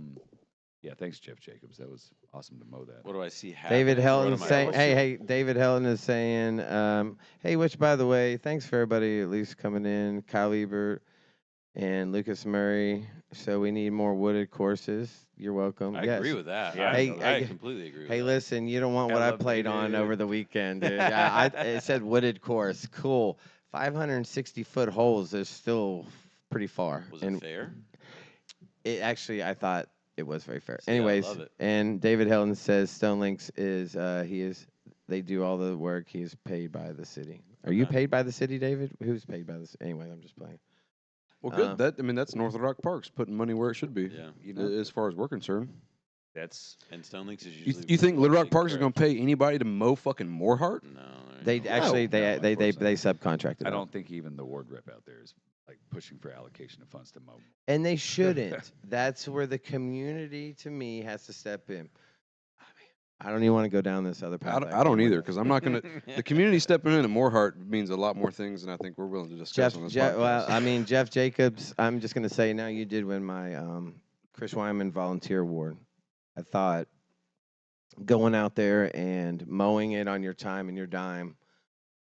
Yeah, thanks, Jeff Jacobs. That was awesome to mow that. what do I see happen? David What Helton am I saying, hoping? hey, David Helton is saying, hey, which, by the way, thanks for everybody at least coming in. Kyle Ebert and Lucas Murray. So we need more wooded courses. You're welcome. I Yes. agree with that. Yeah, I completely agree with Hey, that. listen, you don't want I what I love played on David. over the weekend, dude. It said wooded course. Cool. 560-foot holes is still pretty far. Was and it fair? It actually, I thought it was very fair. See, I Anyways, love it. and David Helton says Stone Links they do all the work. He is paid by the city. Are you Okay. paid by the city, David? Who's paid by the city? Anyway, I'm just playing. Well, good. That's North Rock Parks putting money where it should be. Yeah. As far as we're concerned. That's And Stone Links is You, usually. you think Little Rock taken Parks is care going of. to pay anybody to mow fucking Moorhart? No. They no. actually No, of they course not. subcontracted. I out. don't think even the ward rep out there is like pushing for allocation of funds to mow. And they shouldn't. That's where the community, to me, has to step in. I don't even want to go down this other path. I don't came either with. because I'm not going to. The community stepping into Moorhart means a lot more things than I think we're willing to discuss on this podcast. Well, I mean, Jeff Jacobs, I'm just going to say now you did win my Chris Wyman Volunteer Award. I thought going out there and mowing it on your time and your dime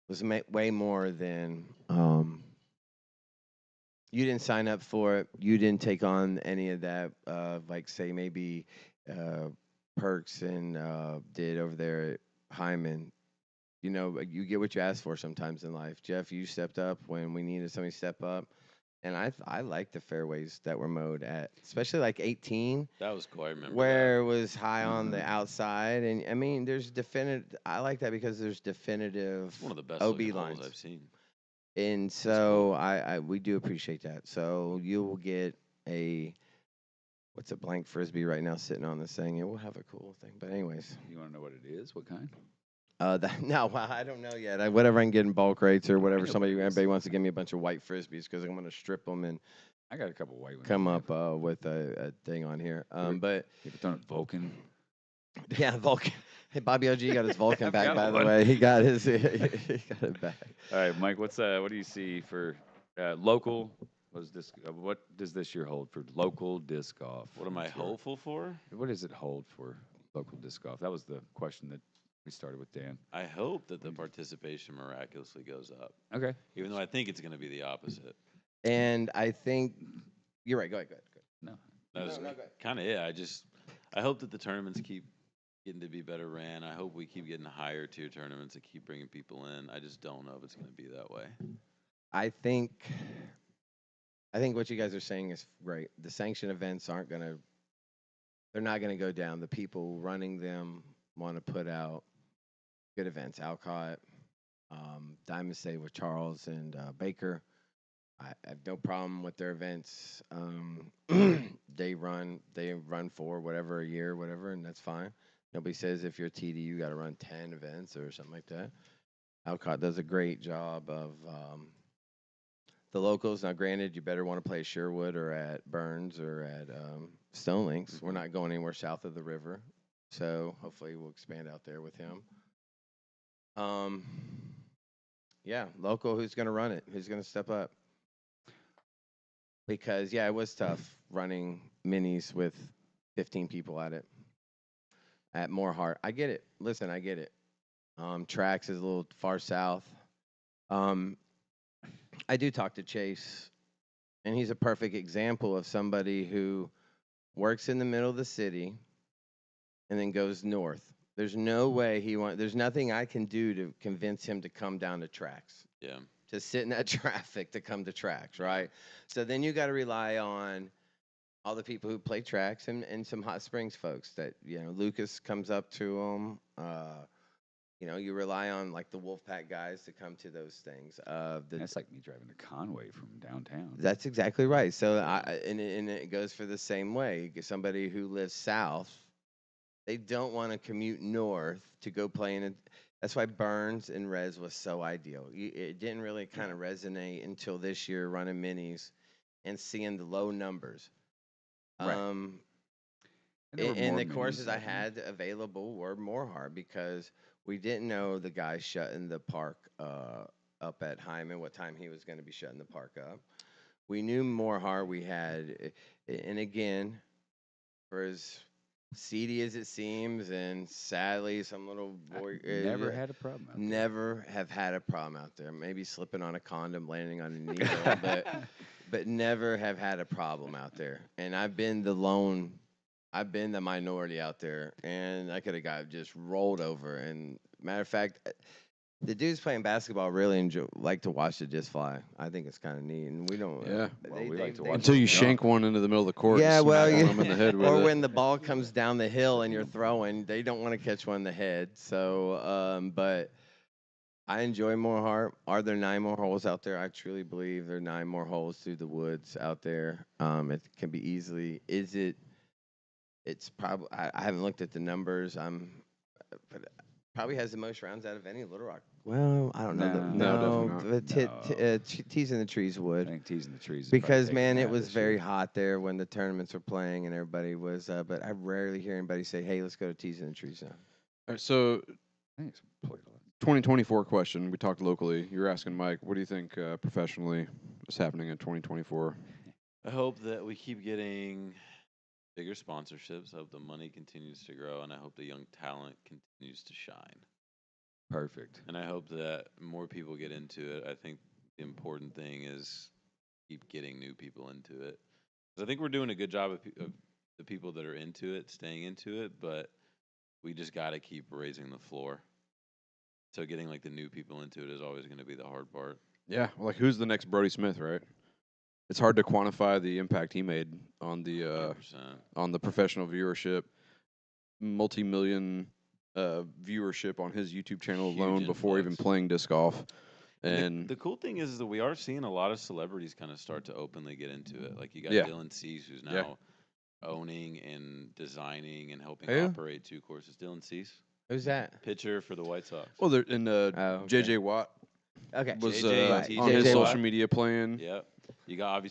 was way more than you didn't sign up for it. You didn't take on any of that, like say maybe Perks and did over there at Hyman. You know, you get what you ask for sometimes in life. Jeff, you stepped up when we needed somebody to step up. And I like the fairways that were mowed at, especially like 18, That was cool. I remember. where it was high on the outside. And I mean, there's definitive. I like that because there's definitive It's one of the best OB looking lines. holes I've seen. And so we do appreciate that. So you will get what's a blank frisbee right now sitting on this thing. It will have a cool thing. But anyways, You want to know what it is? What kind? no, I don't know yet. Whatever I can get in bulk rates or whatever. know what it is. Everybody wants to give me a bunch of white frisbees because I'm going to strip them and I got a couple white ones. come up with a thing on here. But You ever done a Vulcan? yeah, Vulcan. Hey, Bobby OG got his Vulcan I've back, got by the one. way. He got his he got it back. All right, Mike. What do you see for local? What does this year hold for local disc golf? What am I Let's hear it. hopeful for? What does it hold for local disc golf? That was the question that we started with Dan. I hope that the participation miraculously goes up, Okay. even though I think it's going to be the opposite. And I think you're right. Go ahead. No. That's go ahead. kind of it. I hope that the tournaments keep getting to be better ran. I hope we keep getting higher tier tournaments that keep bringing people in. I just don't know if it's going to be that way. I think what you guys are saying is right. The sanctioned events they're not gonna go down. The people running them want to put out good events. Alcott, Diamond State with Charles and Baker. I have no problem with their events. They run for whatever a year, whatever, and that's fine. Nobody says if you're a TD you got to run 10 events or something like that. Alcott does a great job of the locals. Now, granted, you better want to play Sherwood or at Burns or at Stone Links. We're not going anywhere south of the river, so hopefully we'll expand out there with him. Um, yeah, local. Who's going to run it? Who's going to step up? Because yeah, it was tough running minis with 15 people at it at Moorhart. I get it. Listen, I get it. Tracks is a little far south. Um, I do talk to Chase, and he's a perfect example of somebody who works in the middle of the city and then goes north. There's no way there's nothing I can do to convince him to come down to tracks. Yeah. To sit in that traffic to come to tracks, right? So then you got to rely on all the people who play tracks and some Hot Springs folks that, Lucas comes up to them. You rely on like the Wolfpack guys to come to those things. That's like me driving to Conway from downtown. That's exactly right. So and it goes for the same way. Somebody who lives south, they don't want to commute north to go play in it. That's why Burns and Res was so ideal. It didn't really kind of resonate until this year running minis and seeing the low numbers. Right. And the courses I had available were more hard because we didn't know the guy shutting the park up at Hyman, what time he was going to be shutting the park up. We knew more hard we had, and again, for as seedy as it seems, and sadly, some little boy never had a problem. Never have had a problem out there. Maybe slipping on a condom, landing on a needle, but never have had a problem out there. And I've been the minority out there, and I could have got just rolled over. And matter of fact, the dudes playing basketball really like to watch the disc fly. I think it's kind of neat, and we don't. Yeah, we like to watch until you them shank one into the middle of the court. Yeah, and well, smack them in the head with or it. when the ball comes down the hill and you're throwing, they don't want to catch one in the head. So, but I enjoy more heart. Are there 9 more holes out there? I truly believe there are 9 more holes through the woods out there. It can be easily. Is it? It's probably. I haven't looked at the numbers. But probably has the most rounds out of any Little Rock. Well, I don't know. No, definitely The Tees in the Trees would. I think Tees in the Trees. Because man, it was very hot there when the tournaments were playing and everybody was. But I rarely hear anybody say, "Hey, let's go to Tees in the Trees now." All right, so 2024 question. We talked locally. You're asking Mike, what do you think professionally is happening in 2024? I hope that we keep getting bigger sponsorships. I hope the money continues to grow, and I hope the young talent continues to shine. Perfect. And I hope that more people get into it. I think the important thing is keep getting new people into it. 'Cause I think we're doing a good job of the people that are into it, staying into it, but we just got to keep raising the floor. So getting like the new people into it is always going to be the hard part. Yeah, well, like who's the next Brody Smith, right? It's hard to quantify the impact he made on the 100%. professional viewership, multi-million viewership on his YouTube channel Huge alone before even influx. playing disc golf. And the cool thing is that we are seeing a lot of celebrities kind of start to openly get into it. Like you got Dylan Cease, who's now owning and designing and helping operate 2 courses. Dylan Cease. Who's that? Pitcher for the White Sox. Well, JJ Watt was on his social media playing. Yep. You got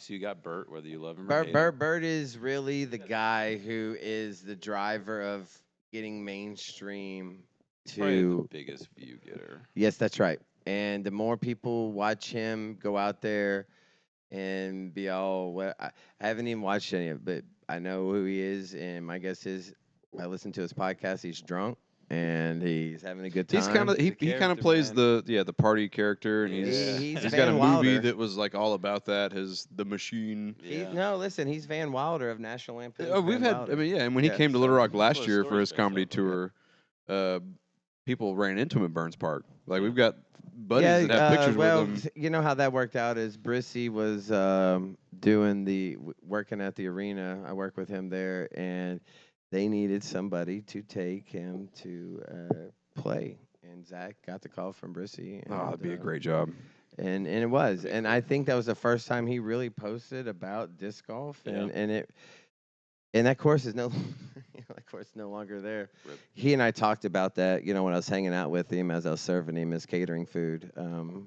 Bert, whether you love him or hate him. Bert is really the guy who is the driver of getting mainstream Probably the biggest view getter. Yes, that's right. And the more people watch him go out there and be all, well, I haven't even watched any of it, but I know who he is. And my guess is I listen to his podcast. He's drunk and he's having a good time. He kind of plays the party character, and he's got a movie that was like all about that. The Machine. No, listen, he's Van Wilder of National Lampoon's. And when he came to Little Rock last year for his comedy tour, people ran into him at Burns Park. Like we've got buddies that have pictures with him. You know how that worked out is Brissy was working at the arena. I work with him there, and they needed somebody to take him to play. And Zach got the call from Brissy. That'd be a great job. And it was. And I think that was the first time he really posted about disc golf. And that course is no longer there. Rip. He and I talked about that, when I was hanging out with him as I was serving him his catering food. No,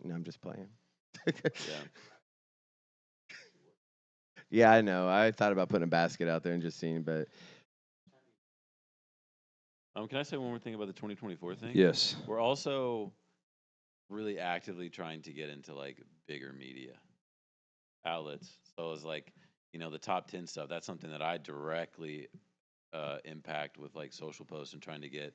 I'm just playing. Yeah, I know. I thought about putting a basket out there and just seeing, but Can I say one more thing about the 2024 thing? Yes. We're also really actively trying to get into like bigger media outlets. So it's like, the top 10 stuff. That's something that I directly impact with like social posts and trying to get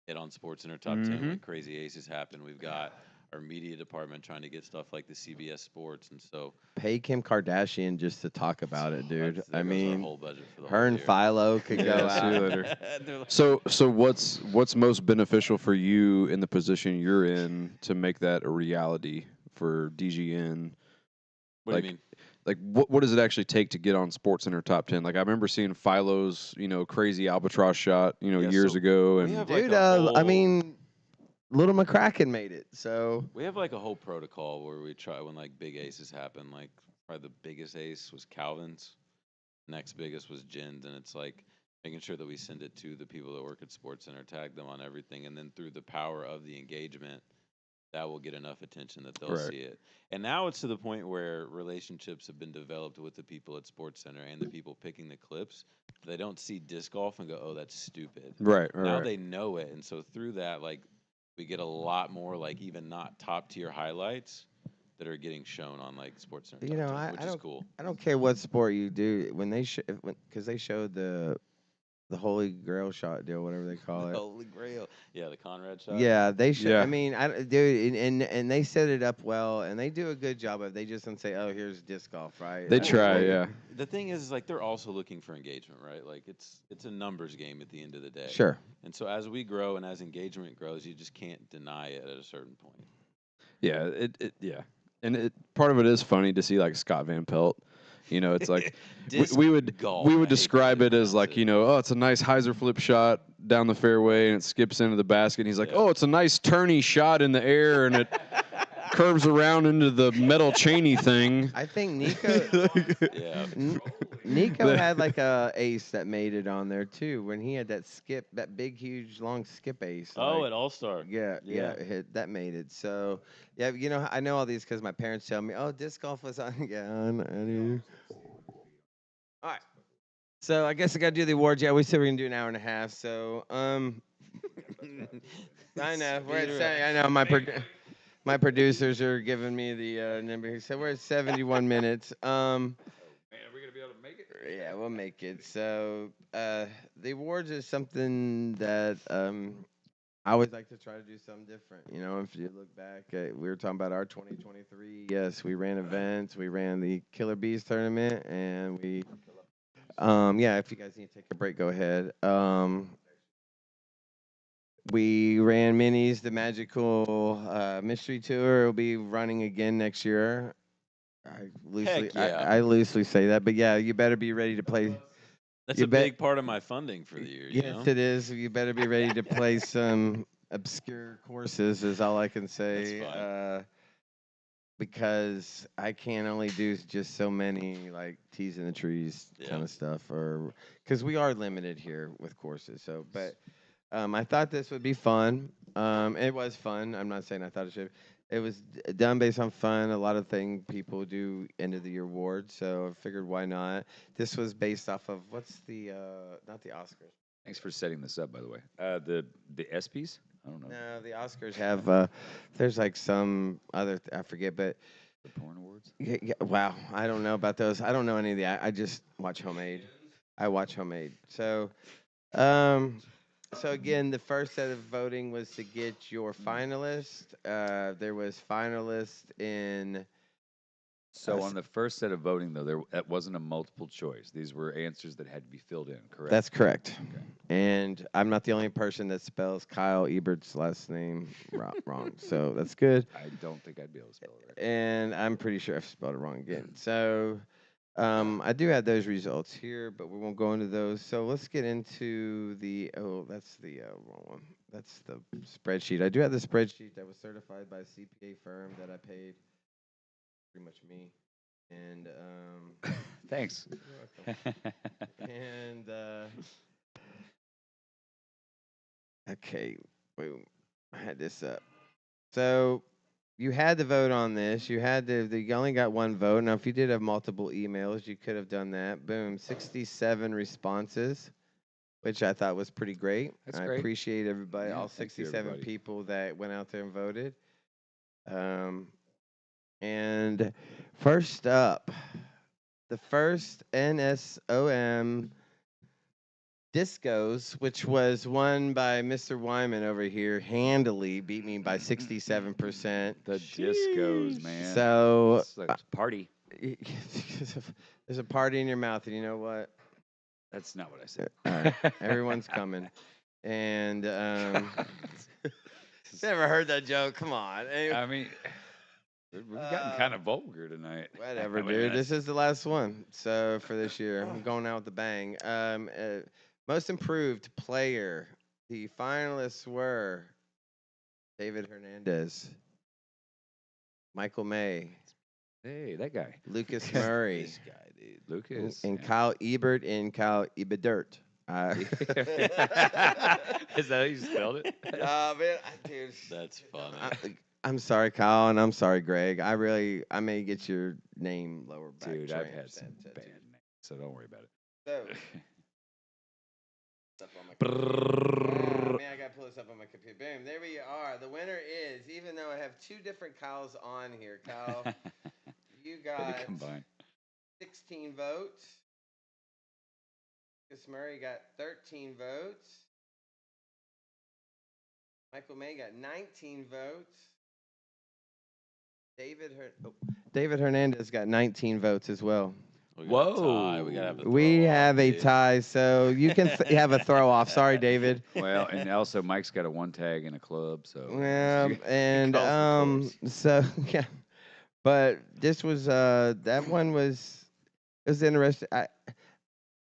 it on Sports Center top 10 when Crazy Aces happen. We've got our media department trying to get stuff like the CBS Sports, and so Pay Kim Kardashian just to talk about it, dude. there I goes our mean, whole budget for the her whole and year. Philo could go Yeah, see you out. later. They're like- So what's most beneficial for you in the position you're in to make that a reality for DGN? what Like, do you mean? Like what does it actually take to get on SportsCenter top 10? Like I remember seeing Philo's, crazy albatross shot, Yeah, years so ago, we and have like Dude, a I whole- mean, Little McCracken made it. So We have like a whole protocol where we try when like big aces happen. Like probably the biggest ace was Calvin's, next biggest was Jen's, and it's like making sure that we send it to the people that work at Sports Center, tag them on everything, and then through the power of the engagement, that will get enough attention that they'll Right. see it. And now it's to the point where relationships have been developed with the people at Sports Center and the people picking the clips. They don't see disc golf and go, "Oh, that's stupid." right. Now they know it, and so through that, like we get a lot more like even not top tier highlights that are getting shown on like Sports Center, You know, Top 10, which I is don't- cool. I don't care what sport you do when they because they showed the Holy Grail shot deal, whatever they call it. Holy Grail, yeah, the Conrad shot. Yeah, they should. Yeah. I mean, dude, and they set it up well, and they do a good job of it. They just don't say, "Oh, here's disc golf," right? They I mean, try, yeah. The thing is, like, they're also looking for engagement, right? Like, it's a numbers game at the end of the day. Sure. And so as we grow and as engagement grows, you just can't deny it at a certain point. Yeah, yeah. And part of it is funny to see like Scott Van Pelt. It's like Disc we would golf, I hate describe the way it they as like, pronounce it. oh, it's a nice hyzer flip shot down the fairway and it skips into the basket. And he's like, Yeah. oh, it's a nice turny shot in the air and it curves around into the metal Cheney thing. I think Nico Yeah. Nico had like a ace that made it on there too when he had that big, huge, long skip ace. Oh, like- at All Star. Yeah, Yeah. that made it. So, yeah, I know all these because my parents tell me, "Oh, disc golf was on." Yeah, I knew. All right. So I guess I got to do the awards. Yeah, we said we're gonna do an hour and a half. So, I know we're at Speed 70. I know my producers are giving me the number. So we're at 71 minutes. Man, are we gonna be able to make it? Yeah, we'll make it. So the awards is something that I always like to try to do something different. If you look back, we were talking about our 2023. Yes, we ran events. We ran the Killer Bees tournament, and we, yeah. If you guys need to take a break, go ahead. We ran minis. The Magical Mystery Tour will be running again next year. Heck yeah. I loosely say that, but yeah, you better be ready to play. That's You a bet- big part of my funding for the year. You Yes, know? it is. You better be ready to play some obscure courses. Is all I can say. That's fine. Because I can only do just so many like teas in the trees kind Yeah. of stuff, or because we are limited here with courses. So, but I thought this would be fun. It was fun. I'm not saying I thought it should. It was done based on fun. A lot of things people do end of the year awards. So I figured why not. This was based off of what's the not the Oscars. Thanks for setting this up, by the way. The ESPYS? I don't know. No, the Oscars have. There's like some other. I forget, but The porn awards? yeah, wow, I don't know about those. I don't know any of the. I just watch Homemade. I watch Homemade. So, so again, the first set of voting was to get your finalist. There was finalists in. So on the first set of voting, though, that wasn't a multiple choice. These were answers that had to be filled in, correct? That's correct. Okay. And I'm not the only person that spells Kyle Ebert's last name wrong. So that's good. I don't think I'd be able to spell it right. And I'm pretty sure I've spelled it wrong again. So I do have those results here, but we won't go into those. So let's get into that's the wrong one. That's the spreadsheet. I do have the spreadsheet that was certified by a CPA firm that I paid. Pretty much me. And Thanks. you're welcome. And okay, wait, I had this up. So you had to vote on this. You only got one vote. Now, if you did have multiple emails, you could have done that. Boom, 67 responses. which I thought was pretty great. That's I great. appreciate everybody, Yeah, all thank you, 67 everybody. people that went out there and voted. And first up, the first NSOM Discos, which was won by Mr. Wyman over here, handily beat me by 67%. The discos, man. So It's like a party. there's a party in your mouth, and you know what? That's not what I said. All right, everyone's coming. And never heard that joke. Come on. Anyway, I mean, we've gotten kind of vulgar tonight. whatever, Wait a dude. minute. This is the last one. So for this year, I'm going out with a bang. Most improved player. The finalists were David Hernandez, Michael May, Hey, that guy. Lucas Murray, This guy, dude. Lucas. and yeah. Kyle Ebert and Kyle Ebert. Is that how you spelled it? Man, dude. That's funny. I'm sorry, Kyle, and I'm sorry, Greg. I may get your name lower back. Dude, I've had trans some tattooed. bad names, so don't worry about it. So, up on my computer. Man, I gotta pull this up on my computer. Boom, there we are. The winner is, even though I have two different Kyles on here, Kyle, you Way got to combine. 16 votes. Lucas Murray got 13 votes. Michael May got 19 votes. David Hernandez got 19 votes as well. We got a tie. Whoa. We gotta have a We throw-off, have a dude. tie, so you can have a throw off. Sorry, David. Well, and also Mike's got a one tag in a club, so Well, and calls the course. so yeah, but this was that one was it was interesting.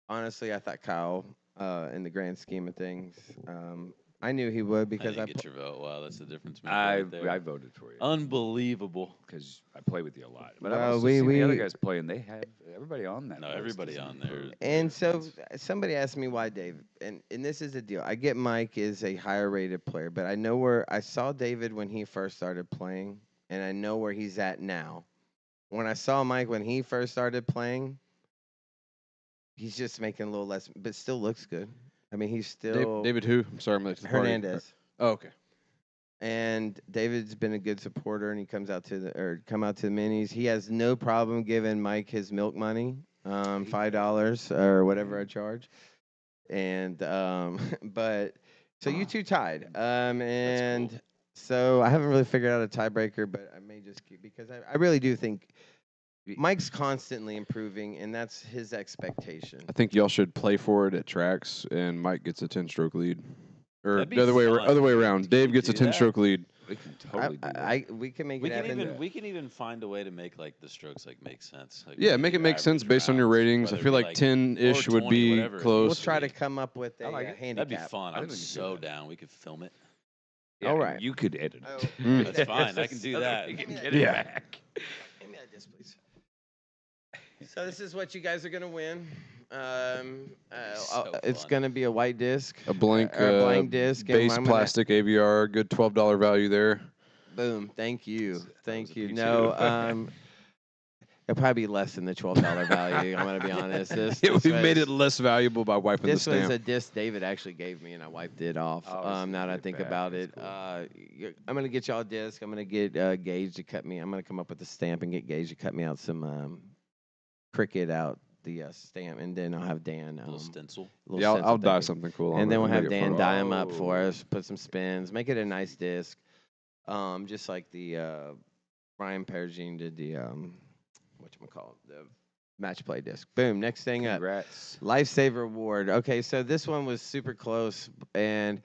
Honestly, I thought Kyle, in the grand scheme of things, I knew he would I because didn't get your vote. Wow, that's the difference maker I right there. voted for you Unbelievable. because I play with you a lot. But Well, I've also we- seen the other we- guys playing. They have everybody on that. No, list everybody is on there. And so That's- somebody asked me why Dave, and this is the deal. I get Mike is a higher rated player, but I know where I saw David when he first started playing, and I know where he's at now. When I saw Mike when he first started playing, he's just making a little less, but still looks good. I mean, he's still David who? I'm sorry, I'm late to the party. Hernandez. Oh, okay. And David's been a good supporter, and he come out to the minis. He has no problem giving Mike his milk money, $5 or whatever I charge. And but so you two tied, and cool. so I haven't really figured out a tiebreaker, but I may just keep because I really do think Mike's constantly improving, and that's his expectation. I think y'all should play for it at tracks, and Mike gets a 10-stroke lead. Or That'd be the other way, fun. other way around. Can Dave we gets a do that? 10-stroke lead. We can totally do that. We can make We it can happen. even we can even find a way to make like the strokes like make sense. Like Yeah, maybe make it your make sense average based on your rounds, ratings. I whether it feel be like 10-ish or would 20, be whatever it close. We'll needs to try to be. come up with a I like it. handicap. That'd be fun. I I'm think we can do so that. down. We could film it. Yeah, All right. You could edit Oh. it. Mm. That's fine. I can do So that. we can Yeah. get it Yeah. back. Give me that disc, please. So this is what you guys are gonna win. So It's fun. gonna be a white disc, A blank, or a blank disc, and base I'm gonna- plastic AVR, good $12 value there. Boom. Thank you. That Thank was you. me No, too. it'll probably be less than the $12 value. I'm gonna be honest. Yeah, This we made was- it less valuable by wiping the This was stamp. a disc David actually gave me, and I wiped it off. Oh, this is Now that I way think back. about That's it, cool. I'm gonna get y'all a disc. I'm gonna get Gage to cut me. I'm gonna come up with a stamp and get Gage to cut me out some Cricut out the stamp, and then I'll have Dan. little stencil. little Yeah, stencil I'll dye thing. something cool on And it. then we'll I'll have make it Dan fun. dye them up for Whoa. us, put some spins, make it a nice disc. Just like the Ryan Perugine did the whatchamacallit, the match play disc. Boom. Next thing up. Congrats. Lifesaver Award. Okay, so this one was super close, and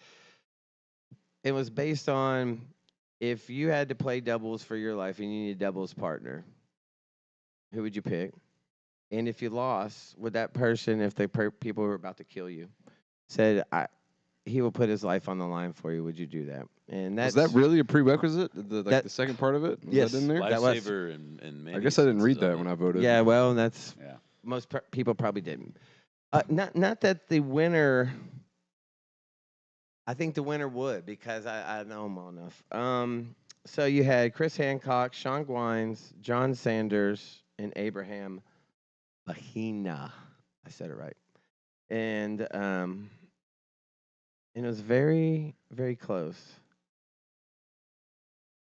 it was based on if you had to play doubles for your life and you need a doubles partner, who would you pick? And if you lost, would that person, if the people were about to kill you, said he will put his life on the line for you, would you do that? And Was that's that really a prerequisite? The That- second part of it? Was Yes. that in there? That was- Lifesaver and I guess I didn't read that when I voted. yeah. Well, that's Yeah. most people probably didn't. Not that the winner. I think the winner would because I know him well enough. So you had Chris Hancock, Sean Gwines, John Sanders, and Abraham Bahina. I said it right. And And it was very, very close.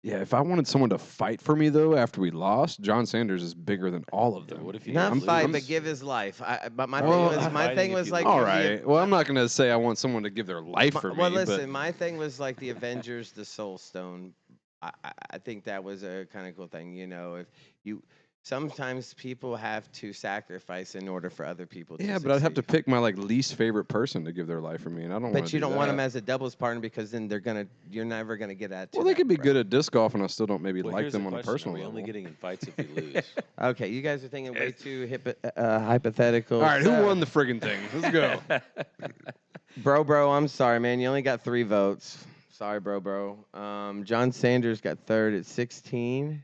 Yeah, if I wanted someone to fight for me though after we lost, John Sanders is bigger than all of Yeah, them. what if you Not didn't fight, lose? but give his life. But my Well, thing was, my fighting thing if was you like, lose. All the, right. Well, I'm not gonna say I want someone to give their life for well, me, but listen, my thing was like the Avengers, the Soul Stone. I think that was a kind of cool thing. You know, if you sometimes people have to sacrifice in order for other people to yeah, but I'd have to succeed. pick my like least favorite person to give their life for me, and I don't want But to you do don't want that. them as a doubles partner because then you're never gonna get at. Well, they could be good at disc golf, and I still don't maybe Well, like here's them the on a question: Are personal we level. only getting in fights if we lose? Okay, you guys are thinking way too hypothetical. All right, who So- won the friggin' thing? Let's go. Bro, I'm sorry, man. You only got 3 votes. Sorry, bro. John Sanders got third at 16,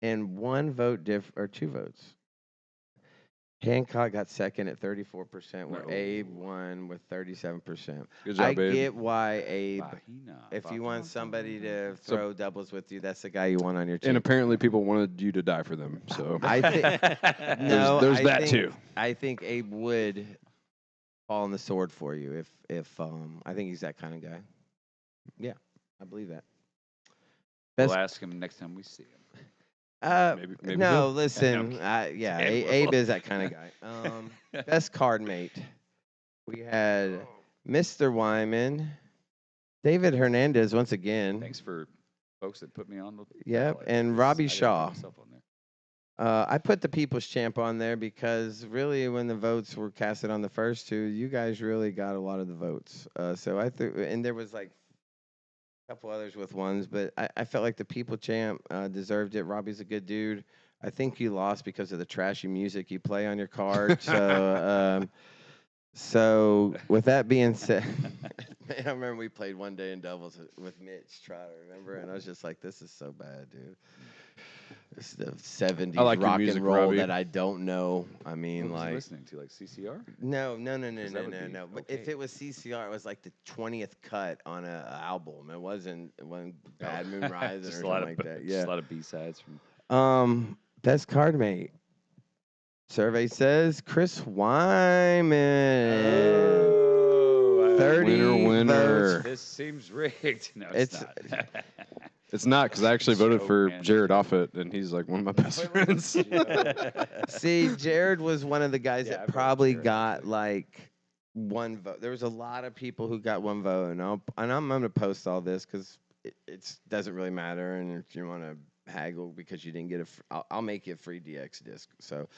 and 1 vote or 2 votes. Hancock got second at 34%, where No. Abe won with 37%. Good I job, babe. get why Abe. Vagina, If you want somebody to So- throw doubles with you, that's the guy you want on your team. And apparently, people wanted you to die for them. So I think no. there's I that think, too. I think Abe would fall on the sword for you if I think he's that kind of guy. Yeah, I believe that. We'll Best, ask him next time we see him. Maybe no, he'll- listen, Yeah, yeah, Okay, well. Abe is that kind of guy. Best card mate. We had Mr. Wyman, David Hernandez once again. Thanks for folks that put me on the Yep, ballot, and 'cause Robbie I didn't put Shaw. myself on there. I put the People's Champ on there because really, when the votes were casted on the first 2, you guys really got a lot of the votes. So I threw, and there was like a couple others with ones, but I felt like the People Champ deserved it. Robbie's a good dude. I think you lost because of the trashy music you play on your card. So with that being said, man, I remember we played one day in doubles with Mitch Trotter, remember? And I was just like, this is so bad, dude. It's the 70s I like your rock music, and roll Robbie. that I don't know. I mean, What was he like, listening to, like CCR? no. Because that would be But if okay. it was CCR, it was like the 20th cut on a album. It wasn't Bad Moon Rising or Just a something lot of like that. just Yeah. a lot of B-sides from. Best card mate. Survey says Chris Wyman. Oh, 30 Winner. votes. This seems rigged. No, it's, It's- not. It's not because I actually voted Joke, for man. Jared Offit, and he's like one of my best friends. See, Jared was one of the guys Yeah, I that voted probably Jared, got actually. like 1 vote. There was a lot of people who got 1 vote, and I'm going to post all this because it doesn't really matter. And if you want to haggle because you didn't get I'll make you a free DX disc. So,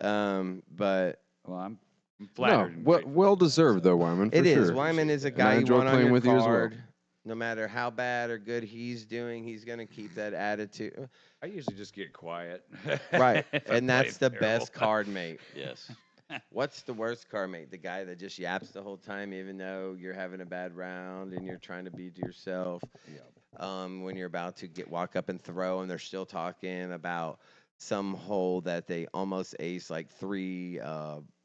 but Well, I'm No, flattered. and well, grateful well for that, deserved so. though, Wyman. For it is. sure. Wyman is a Appreciate that. And I guy you enjoyed want on playing your with you as well. card. No matter how bad or good he's doing, he's going to keep that attitude. I usually just get quiet. Right. if I'm And that's the playing best terrible. card mate. Yes. What's the worst card mate? The guy that just yaps the whole time, even though you're having a bad round and you're trying to beat yourself. When you're about to walk up and throw, and they're still talking about some hole that they almost aced like 3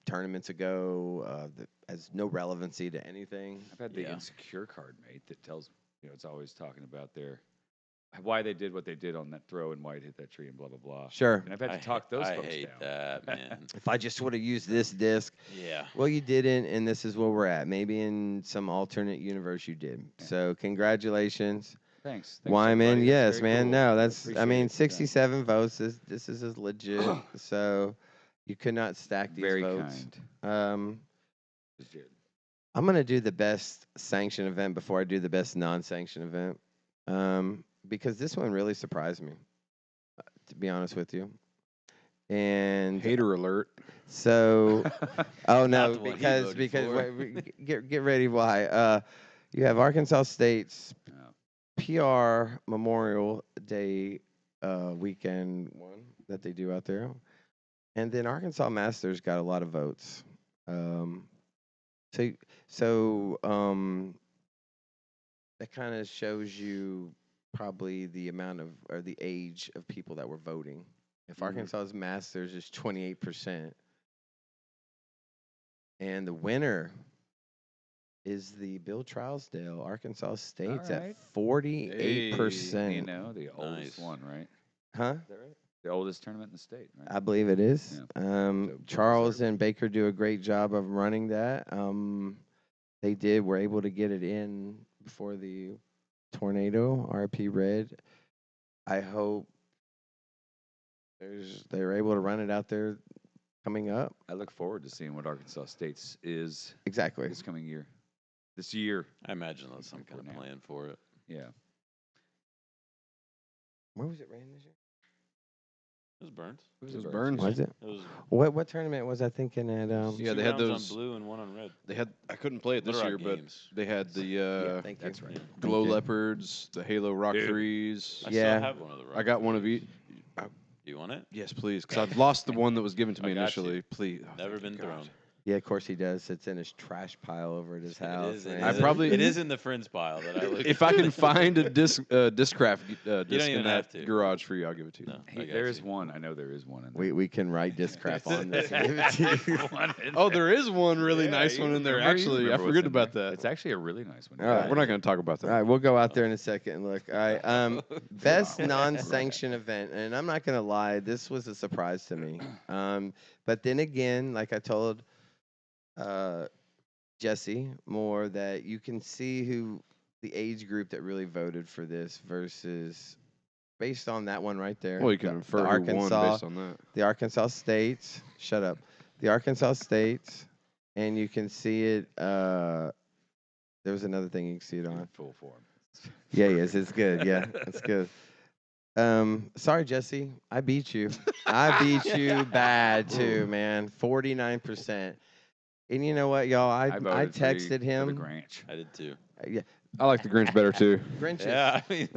tournaments ago that has no relevancy to anything. I've had the Yeah. insecure card mate that tells it's always talking about why they did what they did on that throw and why it hit that tree and blah blah blah. Sure. And I've had to talk those folks hate down. that, man. If I just would have used this disc, Yeah. well, you didn't, and this is where we're at. Maybe in some alternate universe you did. Yeah. So congratulations. Thanks Wyman, everybody. That's yes, very man. cool. No, that's. I Appreciate mean, it. 67 votes. This is as legit. So you could not stack these Very votes. kind. Just Jared. I'm gonna do the best sanctioned event before I do the best non-sanctioned event, because this one really surprised me, to be honest with you. And Hater alert. so, oh Not no, the one he because voted for. get ready. Why? You have Arkansas State's PR Memorial Day weekend one that they do out there, and then Arkansas Masters got a lot of votes. So that kind of shows you probably the amount of or the age of people that were voting. If Arkansas's Masters is 28%, and the winner is the Bill Trousdale, Arkansas State's right. at 48%. You know, the oldest Nice. one, right? Huh? Is that right? The oldest tournament in the state, right? I believe it is. Yeah. So Charles deserved. and Baker do a great job of running that. were able to get it in before the tornado. RP Red. I hope they're able to run it out there coming up. I look forward to seeing what Arkansas State's is Exactly. this coming year. This year. I imagine there's some Looking kind of for now. plan for it. Yeah. Where was it ran this year? It was Burns. It was Burns. Was it? It was What tournament was I thinking at? Yeah, two they had rounds those- on blue and one on red. They had. I couldn't play it this Little year, Rock but games. they had the yeah, thank you. That's right. Glow Okay. Leopards, the Halo Rock Dude. Threes. I Yeah. still have one of the. I got one of each. each. You want it? Yes, please, because I've lost the one that was given to me I got you. initially. Please, oh, Never thank you, been God. thrown. Yeah, of course he does. It's in his trash pile over at his house. It is. It man. I is probably- It is in the friends pile that I look. If I can find a Discraft disc even in have that to. garage for you, I'll give it to you. No, I got There is you. one. I know there is one in there. We can write Discraft on this and give it to you. One in Oh, there. there is one really Yeah, nice you one in there. remember- you Actually, I remember what's forget in about there. that. It's actually a really nice one. All right. We're not going to talk about that. All right, we'll go out there in a second and look. All right, best non-sanctioned event, and I'm not gonna lie, this was a surprise to me. But then again, like I told Jesse Moore, that you can see who the age group that really voted for this versus based on that one right there. Well, you can the infer who won Arkansas, based on that. the Arkansas States. Shut up. The Arkansas States, and you can see it. There was another thing you can see it In on. full form. Yeah, yes, it's good. Yeah, it's good. Sorry, Jesse, I beat you. I beat you bad too, man. 49%. And you know what, y'all? I voted texted for the him. Granch. I did too. Yeah, I like the Grinch better too. Grinches. Yeah, I mean,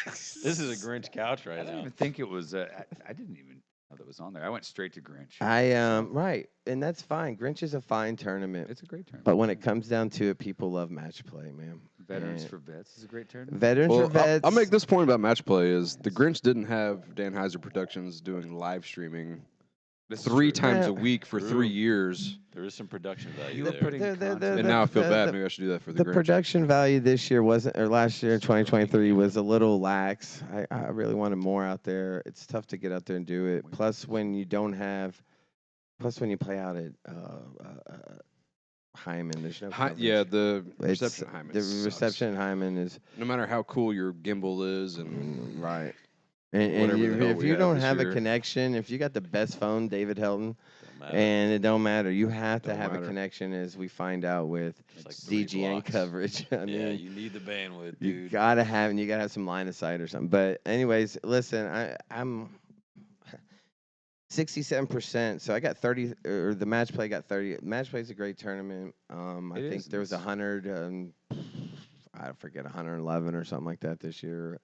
this is a Grinch couch I right don't now. even think it was. I didn't even know that was on there. I went straight to Grinch. Right, and that's fine. Grinch is a fine tournament, It's a great tournament. but when it comes down to it, people love match play, man. Veterans And for Vets is a great tournament. Veterans Well, for Vets. I'll make this point about match play: is the Grinch didn't have Dan Heiser Productions doing live streaming This is 3 true. times Yeah. a week for True. 3 years, There is some production value You were there. putting The- the- content- and now I feel the- bad. the- Maybe I should do that for the The Grinch. production value this year wasn't, or last year, 2023, was a little lax. I really wanted more out there. It's tough to get out there and do it. Plus, when you don't have, when you play out at Hyman, there's no coverage. Yeah, the It's- reception. Hyman the sucks. reception at Hyman is No matter how cool your gimbal is, and right. And Whatever you, the hell if we you had don't this have year. a connection, if you got the best phone, David Helton, Don't matter. and it don't matter, you have to Don't have matter. a connection, as we find out with It's like 3 DGN blocks. coverage. I Yeah, mean, you need the bandwidth, you dude. gotta have, and you gotta have some line of sight or something. But anyways, listen, I'm 67%. So I got 30, or the match play got 30. Match play is a great tournament. I It think is, there was it's- 100. I forget 111 or something like that this year.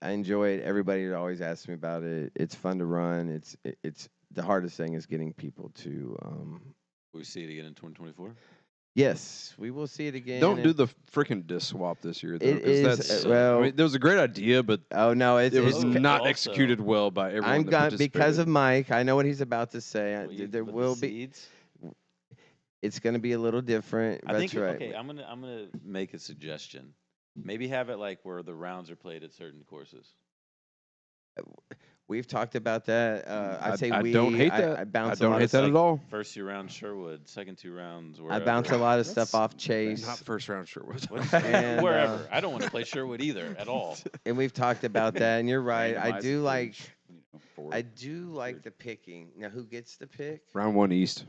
I enjoy it. Everybody always asks me about it. It's fun to run. It's the hardest thing is getting people to. Will we see it again in 2024? Yes, we will see it again. don't do and- the freaking disc swap this year. Though, It 'cause is, that's, well- I mean, there was a great idea, but Oh no, it was it's not also- executed well by everyone. I'm that gone because of participated. Mike. I know what he's about to say. Will you There put the will be. seeds? It's going to be a little different. I That's think right. okay. I'm gonna make a suggestion. Maybe have it like where the rounds are played at certain courses. We've talked about that. I'd say I we. don't hate that. I bounce I don't a lot hate of that stuff. at all. First 2 rounds Sherwood, second 2 rounds I wherever. bounce a lot of stuff That's- off Chase, Not first round Sherwood. And, wherever. I don't want to play Sherwood either at all. and we've talked about that. And you're right. I Randomize do it for like. each, for I do like the picking. Now, who gets the pick? Round 1 East.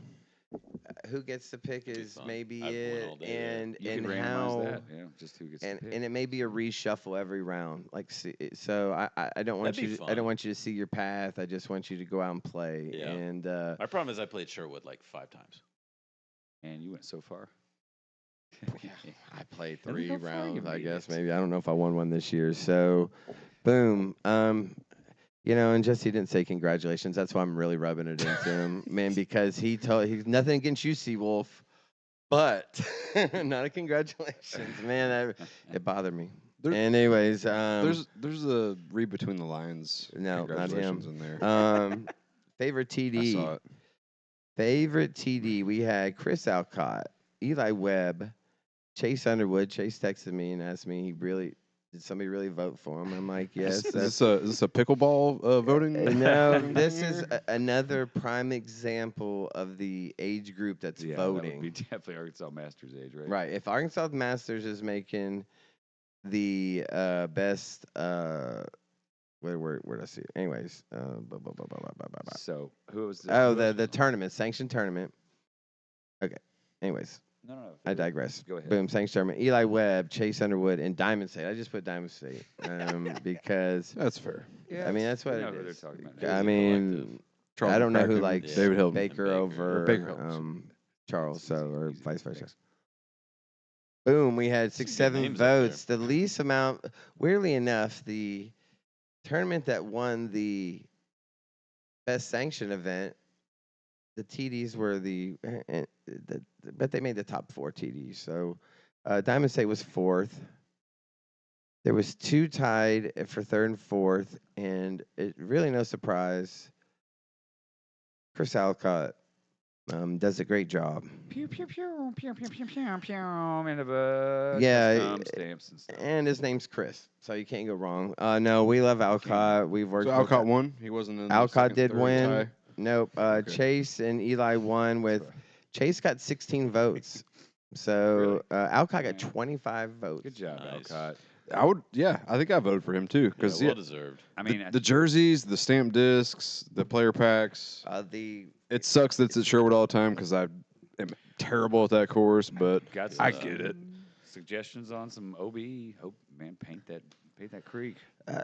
Who gets the pick Could be is fun. maybe I'd win it, all day there. and You and could randomize how. that. Yeah, just who gets And, to pick. and it may be a reshuffle every round. Like so, I don't want That'd you. be I don't fun. want you to see your path. I just want you to go out and play. Yeah. And My problem is I played Sherwood like 5 times. And you went so far. I played Look 3 how far you rounds. I made guess it. maybe I don't know if I won one this year. So, boom. And Jesse didn't say congratulations. That's why I'm really rubbing it into him, man, because he's nothing against you, Seawolf, but not a congratulations, man. It bothered me. There- Anyways, There's a read between the lines. No, not him. Congratulations in there. favorite I TD. saw it. Favorite TD. We had Chris Alcott, Eli Webb, Chase Underwood. Chase texted me and asked me he really did somebody really vote for him? I'm like, yes. Is this a pickleball voting? No, thing this is here? another prime example of the age group that's Yeah, voting. that would be definitely Arkansas Masters age, right? Right. If Arkansas Masters is making the best, where did I see it? Anyways, So who was oh, who else the was on? tournament, sanctioned tournament. Okay. Anyways, No. I digress. Go ahead. Boom, sanctioned tournament. Eli Webb, Chase Underwood, and Diamond State. I just put Diamond State because That's fair. Yeah, I mean that's we what know it who they're is. talking about. It was I a mean, collective. Charles I don't know who McCracken, likes David Hilton. Baker Baker. over Baker Holmes. Charles, Easy, so or easy, vice easy versa. picks. Boom, we had Some six, good 7 names up there. votes. The least amount, weirdly enough, the tournament that won the best sanctioned event, the TDs were but they made the top 4 TDs. So Diamond State was 4th. There was 2 tied for 3rd and 4th, and it really no surprise. Chris Alcott does a great job. Pew pew pew pew pew pew pew pew and a bunch Yeah, of stamps and stuff. And his name's Chris, so you can't go wrong. No, we love Alcott. We've worked So with Alcott won. He wasn't in the Alcott second, did third win. tie? Nope. Okay. Chase and Eli won with Chase got 16 votes. So Alcott got 25 votes. Good job, Nice. Alcott. I think I voted for him too because Well deserved. I mean, the jerseys, the stamp discs, the player packs. It sucks that it's at Sherwood all the time because I am terrible at that course, but got I some get it. Suggestions on some OB. Hope man, paint that creek. You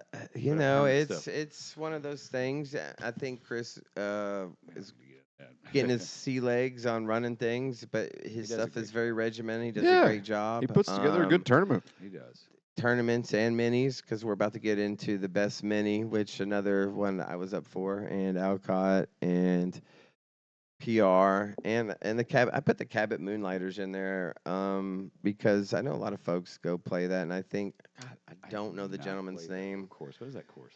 But know, permanent it's stuff. it's one of those things. I think Chris is Yeah. getting his sea legs on running things, but his does a stuff great is very regimented. He does Yeah, a great job. He puts together a good tournament. He does. Tournaments and minis because we're about to get into the best mini, which another one I was up for, and Alcott and PR and the cab. I put the Cabot Moonlighters in there because I know a lot of folks go play that, and I think God, I don't know the Not gentleman's played that name course. What is that course?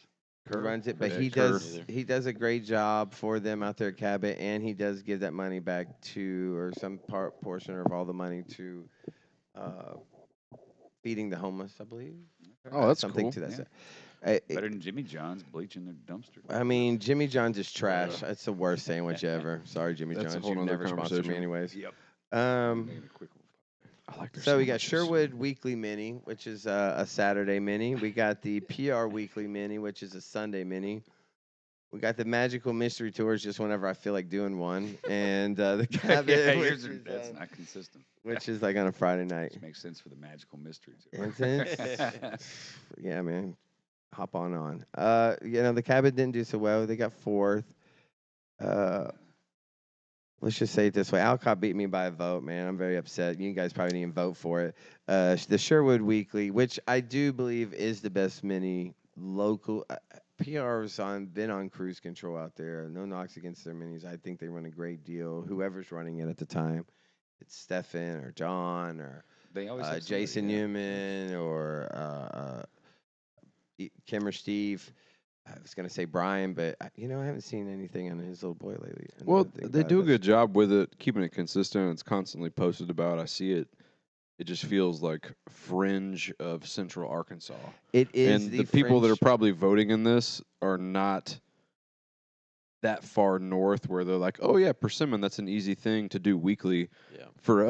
who runs it, but Yeah, he Kerr. does a great job for them out there at Cabot, and he does give that money back to or some portion of all the money to feeding the homeless, I believe. Oh, that's Something cool. to that. Yeah. Set. Better than Jimmy John's bleaching their dumpster. I mean, Jimmy John's is trash. That's the worst sandwich ever. Sorry, Jimmy That's a John's. whole You've nother never sponsored me, conversation. anyways. Yep. Um, I like their so we got sandwiches. Sherwood Weekly Mini, which is a Saturday mini. We got the PR Weekly Mini, which is a Sunday mini. We got the Magical Mystery Tours just whenever I feel like doing one, and the Cabot, yeah, which, yours are, is, that's not consistent. which is like on a Friday night. Which makes sense for the magical mysteries. And yeah, man, hop on. You know, the Cabot didn't do so well. They got 4th. Let's just say it this way: Alcott beat me by a vote, man. I'm very upset. You guys probably didn't even vote for it. The Sherwood Weekly, which I do believe is the best mini local. PR's been on cruise control out there. No knocks against their minis. I think they run a great deal. Whoever's running it at the time, it's Stefan or John or They always have somebody, Jason yeah. Newman or Kim or Steve. I was gonna say Brian, but I haven't seen anything on his little boy lately. Well, Another thing they about do a it, good job with it, keeping it consistent. It's constantly posted about. I see it. It just feels like fringe of Central Arkansas. It is And the people that are fringe- probably voting in this are not that far north where they're like, oh yeah, Persimmon, that's an easy thing to do weekly. Yeah.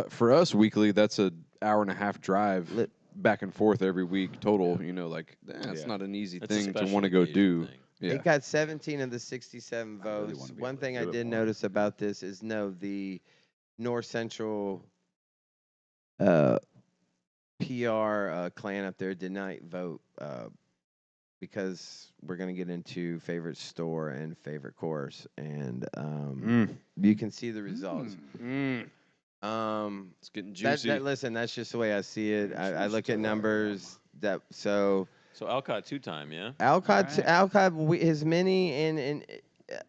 For us weekly, that's an hour and a half drive Lit- back and forth every week total. You know, like that's Yeah. not an easy It's a thing to special want to go occasion do. thing. Yeah. It got 17 of the 67 I really votes. wanna be One able to thing I do it did more. notice about this is the North Central PR clan up there did not vote because we're going to get into favorite store and favorite course, and you can see the results. It's getting juicy. Listen, that's just the way I see it. I Juice look at to numbers So Alcott 2-time, yeah. Alcott, Alright. his mini and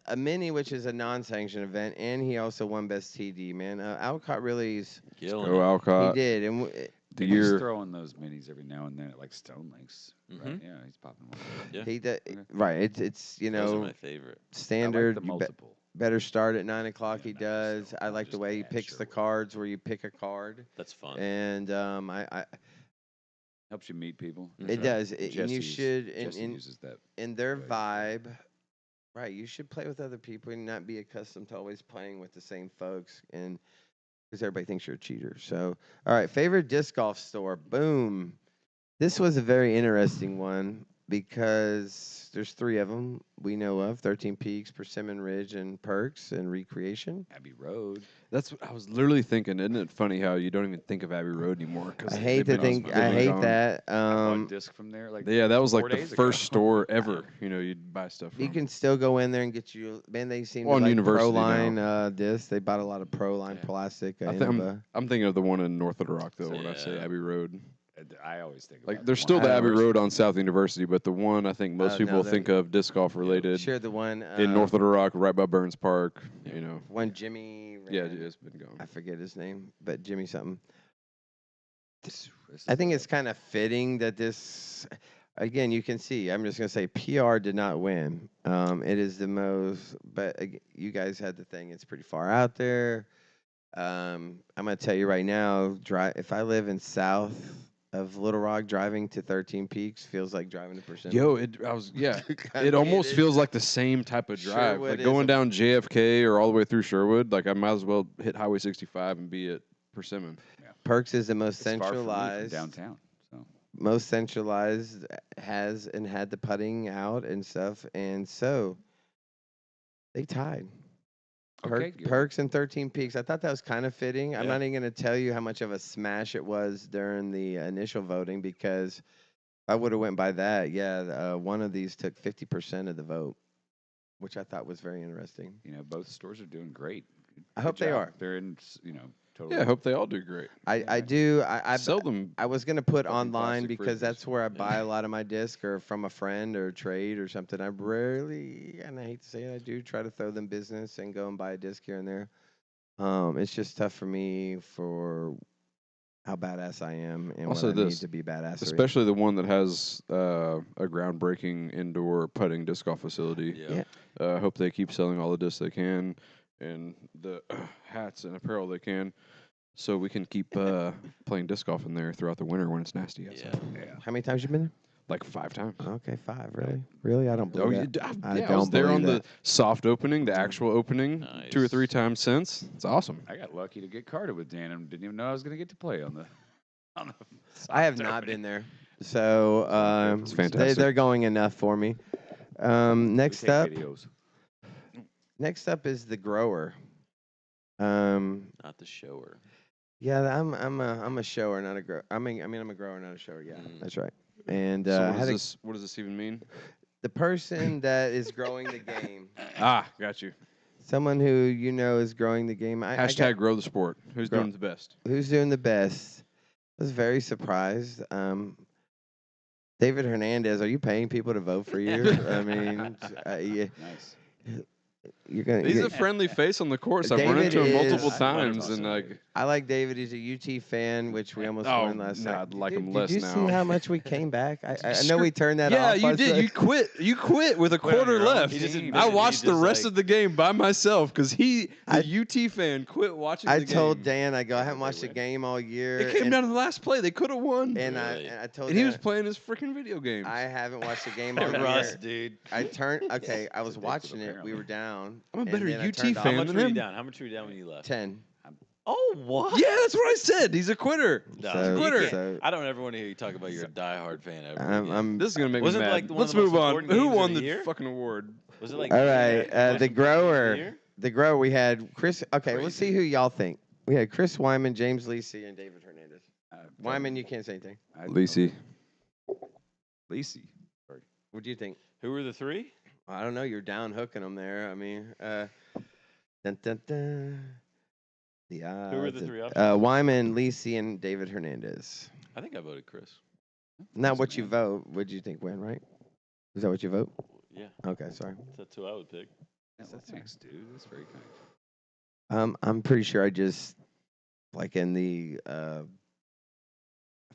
a mini, which is a non-sanctioned event, and he also won best TD. Man, Alcott really is. Killing Go it. Alcott. He did, and The He's year. throwing those minis every now and then at like Stone Lakes. Right? Mhm. Yeah, he's popping one. Yeah. he did Okay. right. It's Those are my favorite. standard. I like the you multiple. better start at 9:00. Yeah, He nice. does. So I I'm like the just way he mad picks the Sherwood. cards, where you pick a card, That's fun. and Helps you meet people. It That's right. does, and Jesse you should Jesse uses that. in their way. vibe. Right, you should play with other people and not be accustomed to always playing with the same folks, and because everybody thinks you're a cheater. So, all right, favorite disc golf store. Boom. This was a very interesting one because there's 3 of them we know of: 13 Peaks, Persimmon Ridge, and Perks and Recreation. Abbey Road. That's what I was literally thinking. Isn't it funny how you don't even think of Abbey Road anymore? I hate to think. I hate that. I bought a disc from there. Like Yeah, that was 4 like the days first ago. store ever. You'd buy stuff from. You can still go in there and get you. Man, they seem Well, to on like University Proline discs. They bought a lot of Proline Yeah. plastic. I'm thinking of the one in North Little Rock though. So, when I say yeah. Abbey Road, I always think like about there's the still one the at Abbey University. Road on South University, but the one I think most no, people the- think of disc golf related Sure, the one in North Little Rock, right by Burns Park. When Jimmy. Yeah, ran- it's been gone. I forget his name, but Jimmy something. This I is think the- it's kind of fitting that this. Again, you can see. I'm just gonna say PR did not win. It is the most, but you guys had the thing. It's pretty far out there. I'm gonna tell you right now. If I live in south of Little Rock, driving to 13 Peaks feels like driving to Persimmon. It mean, almost it feels is- like the same type of drive. Sherwood Like is going a- down JFK or all the way through Sherwood. Like I might as well hit Highway 65 and be at Persimmon. Perks is the most it's far from me from centralized. downtown. So Most centralized has and had the putting out and stuff, and so they tied. Okay, good. Perks and 13 Peaks. I thought that was kind of fitting. I'm Yeah. not even going to tell you how much of a smash it was during the initial voting because I would have went by that. Yeah, one of these took 50% of the vote, which I thought was very interesting. both stores are doing great. I hope they job. are. They're in, totally. Yeah, I hope they all do great. I do. I Seldom. I was gonna put Fucking online plastic because fridges. that's where I buy a lot of my disc or from a friend or trade or something. I rarely, and I hate to say it, I do try to throw them business and go and buy a disc here and there. It's just tough for me for how badass I am and Also what I need this, to be badass. Especially the one that has a groundbreaking indoor putting disc golf facility. Yeah. Yeah. I hope they keep selling all the discs they can and the hats and apparel they can, so we can keep playing disc golf in there throughout the winter when it's nasty outside. Yeah. How many times you been Like 5 times. there? Okay, 5. Really? Really? I don't Oh, believe that. I I was don't there on believe the soft opening, the actual opening, 2 or 3 Nice. times since. It's awesome. I got lucky to get carded with Dan and didn't even know I was going to get to play on the. I have not been there. So It's fantastic. they're going enough for me. Next up, Videos. next up is the grower. Not the shower. Yeah, I'm a shower, not a grower. I'm a grower, not a shower. Yeah, that's right. And So had what does this even mean? the person that is growing the game, Got you. someone who you know is growing the game. I got- Hashtag grow the sport. Who's Grow- doing the best? who's doing the best? I was very surprised. David Hernandez, are you paying people to vote for you? I mean, Nice. you're gonna. He's you- a friendly face on the course. I've run David into him is- multiple I love times, talking and to like, David. I like David. He's a UT fan, which we almost Oh, won last no, night. I'd like Did- him less Did you now. see how much we came back? I know we turned that yeah, off. you I did. said- You quit. You quit with a Quit on quarter your own. left. He just admitted I he watched the just, rest like- of the game by myself because the I- UT fan, quit watching. I the told game. Dan, I go, I Did haven't they watched a win? game all year. It came and, down to the last play. They could have won. and Really? I told And he Dan, was playing his freaking video games. I haven't watched a game all Russ, year. dude. I turned. Okay, I was addictive, watching it. We apparently. were down. I'm a and better then I UT turned off. fan How much than were you him. down? How much were you down when you left? 10. Oh, what? Yeah, that's what I said. He's a quitter. No, So- you Quitter. can't- so- I don't ever want to hear you talk about you're a diehard fan ever. I'm, again. I'm This is gonna make Wasn't me it mad. like one of Let's the most move on. important Who games of won the the year? fucking award? Was it like? all yeah, right. most The important game of grower. year? The grower. We had Chris. Okay, let's see Crazy. who y'all think. We had Chris Wyman, James Lisi, and David Hernandez. Wyman, you can't say anything. Lacey. Lacey. What do you think? Who were the 3? I don't know. You're down hooking them there. I mean, dun, dun, dun. The odds. Who were the 3 options? Wyman, Lisi, and David Hernandez. I think I voted Chris. Not Doesn't what you matter. vote. What do you think win, right? Is that what you vote? Yeah, Okay, sorry. that's who I would pick. Yeah, well, thanks, dude. That's very kind. I'm pretty sure I just like in the I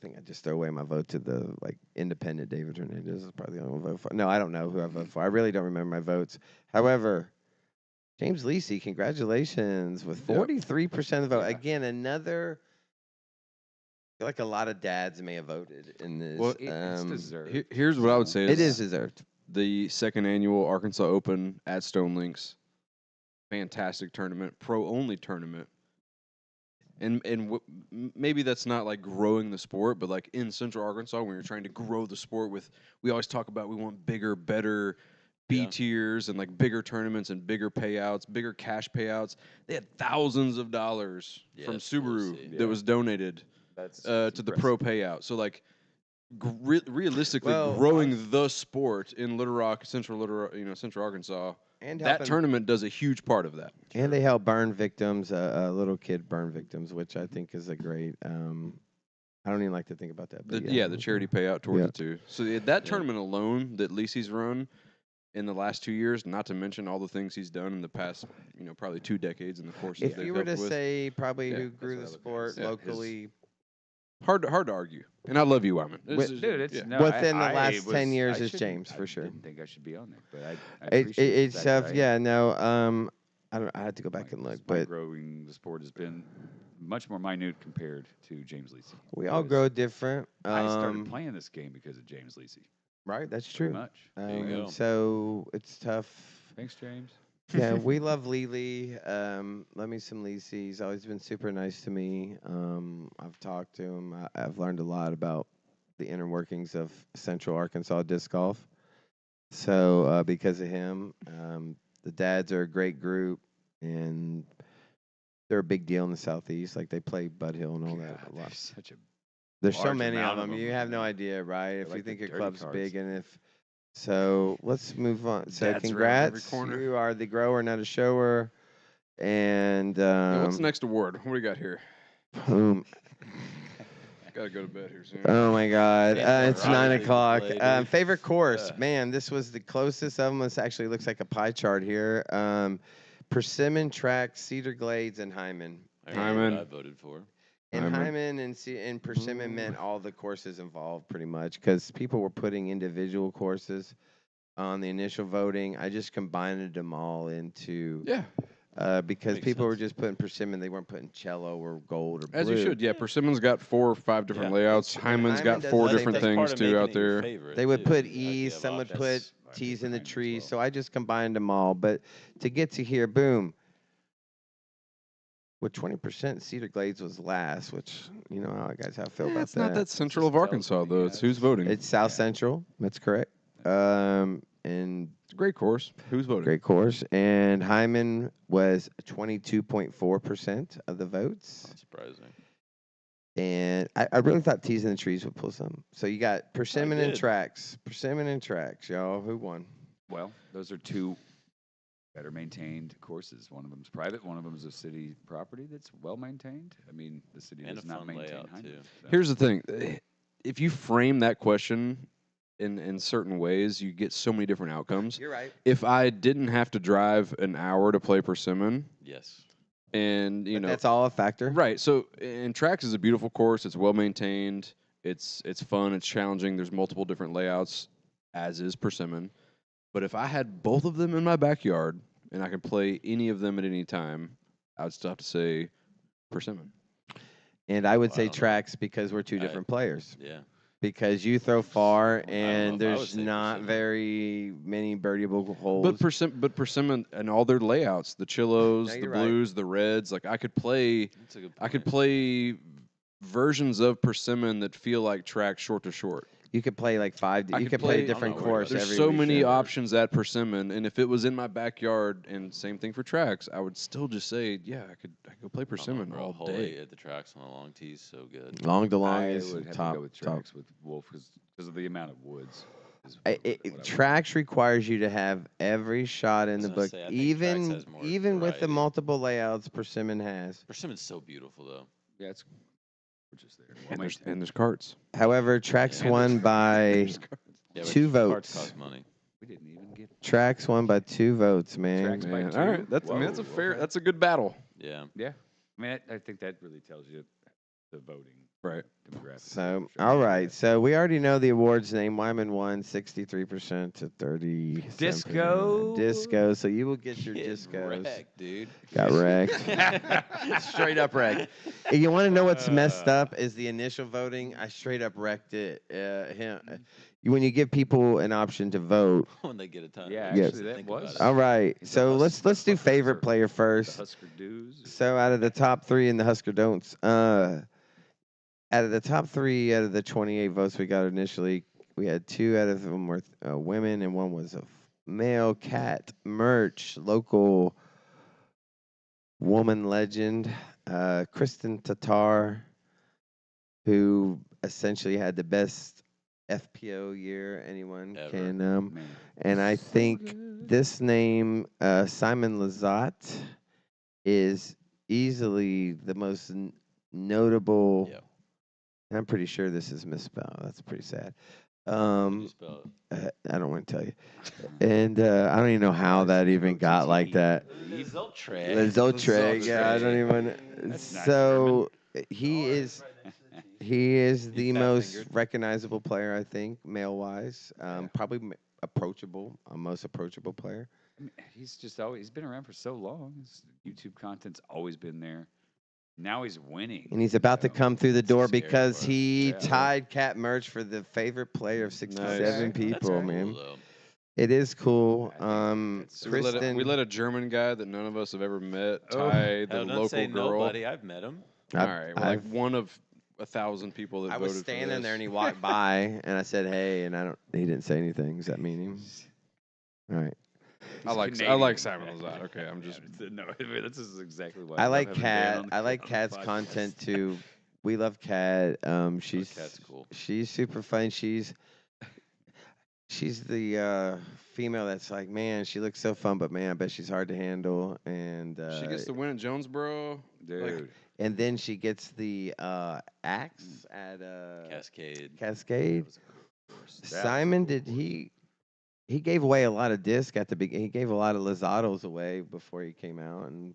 think I just throw away my vote to the like independent David Hernandez is probably the only one I vote for. No, I don't know who I vote for. I really don't remember my votes. However, James Lisi, congratulations with Yep. 43% of the vote. Yeah. Again, another feel like a lot of dads may have voted in this. Well, It's deserved. Here's what I would So, say It is deserved. the second annual Arkansas Open at Stone Links. Fantastic tournament, pro only tournament. And maybe that's not like growing the sport, but like in Central Arkansas, when you're trying to grow the sport, we always talk about we want bigger, better B Yeah. tiers and like bigger tournaments and bigger payouts, bigger cash payouts. They had thousands of dollars Yeah, from it's cool to Subaru see. that Yeah. was donated That's to the pro payout. So like realistically, Well, growing the sport in Little Rock, Central Arkansas, And that helping, tournament does a huge part of that. and they help burn victims, little kid burn victims, which I think is a great. I don't even like to think about that. But The charity payout towards Yeah. it too. So that tournament alone that Lisi's run in the last 2 years, not to mention all the things he's done in the past, probably 2 decades in the courses If they've you were to helped with. say probably Yeah, who grew the what I look at. sport Yeah, locally hard to argue. And I love you, Wyman. With- Dude, it's yeah. no, Within the I last 10 was- years I is shouldn't- James, for I sure. didn't think I should be on there, but I It, appreciate the it's fact that I am. yeah, no. I don't. I had to go back My- and look, my but growing the sport has been much more minute compared to James Lisi. we all Because grow different. I started playing this game because of James Lisi. Right, that's Pretty true. much. There you go. So it's tough. Thanks, James. Yeah, we love Lily. Love me some Lisi. He's always been super nice to me. I've talked to him. I've learned a lot about the inner workings of Central Arkansas disc golf. So because of him, the dads are a great group, and they're a big deal in the southeast. Like they play Bud Hill and all that a lot. There's such a There's so large many of amount of them. You them, have no man. idea, right? If you like the think a dirty club's cards. big, and if so, let's move on. So Dads around every congrats, corner. you are the grower, not a shower. And Yeah, what's the next award? What do we got here? boom. Gotta go to bed here soon. Oh my God! Yeah, It's Roger 9 o'clock. played. Favorite course, Yeah. man. This was the closest of them. This actually looks like a pie chart here. Persimmon Track, Cedar Glades, and Hyman. I know Hyman. what I voted for. And Hyman. Hyman and Persimmon meant all the courses involved, pretty much, because people were putting individual courses on the initial voting. I just combined them all into Yeah, because Makes people were sense. just putting Persimmon. They weren't putting cello or gold or as blue. you should. Yeah, Persimmon's got 4 or 5 different Yeah. layouts. And Hyman's Hyman got does 4 the same different thing. things too out there. They would put E's. E's, some would put I T's think in the Hyman as trees. well. So I just combined them all. But to get to here, boom. With 20%, Cedar Glades was last, which you know how guys how I feel about It's not that central of Just tells Arkansas me, though. yeah, It's who's it's- voting. It's South Central. That's correct. And It's a great course. Who's voting? great course. And Hyman was 22.4% of the votes. Not surprising. And I really thought T's in the trees would pull some. So you got Persimmon and did. Tracks. Persimmon and Tracks, y'all. Who won? Well, those are 2 better maintained courses. One of them's private. One of them is a city property that's well maintained. I mean, the city And does a not fun maintain layout, Hyman, too. so. Here's the thing: if you frame that question in certain ways, you get so many different outcomes. You're right. If I didn't have to drive an hour to play Persimmon, Yes. and That's all a factor. right? So, and Tracks is a beautiful course. It's well maintained. It's fun. It's challenging. There's multiple different layouts, as is Persimmon. But if I had both of them in my backyard and I could play any of them at any time, I would still have to say Persimmon. And I would Well, I say don't know. Tracks because we're 2 I- different players. Yeah. Because you throw far know and if I would there's say not Persimmon. very many birdieable holes. But Persimmon and all their layouts, the Chillos, No, the you're right. Blues, the Reds, like I could play That's a good I could point. play versions of Persimmon that feel like Tracks short to short. You could play like 5. I You could could play play- a different I'm not worried course about There's every so weekend. many weekend. options at Persimmon, and if it was in my backyard, and same thing for Tracks, I would still just say, yeah, I could go play I don't know, Persimmon bro. all Hole day. 8 at the tracks on the long tees, so good. Long to long I is would have top. to go with top. Tracks with Wolf because of the amount of woods. is I- what I would- Tracks requires you to have every shot in was the gonna book, say, I think Tracks even has more even with the variety. multiple layouts Persimmon has. Persimmon's so beautiful, though. Yeah, it's gorgeous there. And there's carts. However, Tracks Yeah. won by Yeah, but 2 carts votes. cost money. We didn't even get Tracks won by 2 votes, man. Tracks by Man, 2. all right, that's I mean, that's a Whoa, fair, okay. that's a good battle. Yeah. Yeah, I mean, I think that really tells you the voting Right. demographics. So, For all men, right. yes. So we already know the awards name. Wyman won 63% to 30. Disco. Disco. So you will get your Get discos. wrecked, dude. Got wrecked. Straight up wrecked. And you want to know what's messed up is the initial voting. I straight up wrecked it. When you give people an option to vote. When they get a time. Yeah, Yeah. actually, that Think was. about it. All right. The So let's do Huskers favorite or player The first. Husker Doos. So out of the top 3 in the Husker Don'ts, out of the top 3 out of the 28 votes we got initially, we had 2 out of them were women and 1 was a male. Cat Merch, local woman legend, Kristen Tatar, who essentially had the best FPO year anyone Ever. can. Man. And I think this name, Simon Lazat, is easily the most notable. Yep. I'm pretty sure this is misspelled. That's pretty sad. How do you spell it? I don't want to tell you. And I don't even know how that even got like that. Zoltrek. The Zoltrek. Yeah, I don't even. That's not So he is He's the fat most fingered. recognizable player, I think, male wise. Probably approachable, most approachable player. He's just always he's been around for so long. His YouTube content's always been there. Now he's winning. And he's about to come through the That's the door scary because part. he Yeah. tied Cat Merch for the favorite player of 67 Nice. people, That's cool, man. though. It is cool. I think that's So we let Kristen, a German guy that none of us have ever met Oh, tie the Hell, don't local say girl. nobody. I've met him. All right, well, like I've- one of 1,000 people that I voted was for standing this. there and he walked by and I said, "Hey," and he didn't say anything. Does that mean him? All right. I like Canadian. Simon Lazat. Okay, I'm just no. This is exactly why I love like having Dan Cat. on the- I like on the Cat's podcast. content too. We love Cat. She's Cat's cool. She's super fun. She's the female that's like, man, she looks so fun, but man, I bet she's hard to handle. And she gets the win at Jonesboro. Dude. and then she gets the axe at Cascade. Cascade. That was a cool course. That was a Simon, cool did course. he gave away a lot of disc at the beginning. He gave a lot of Lizados away before he came out and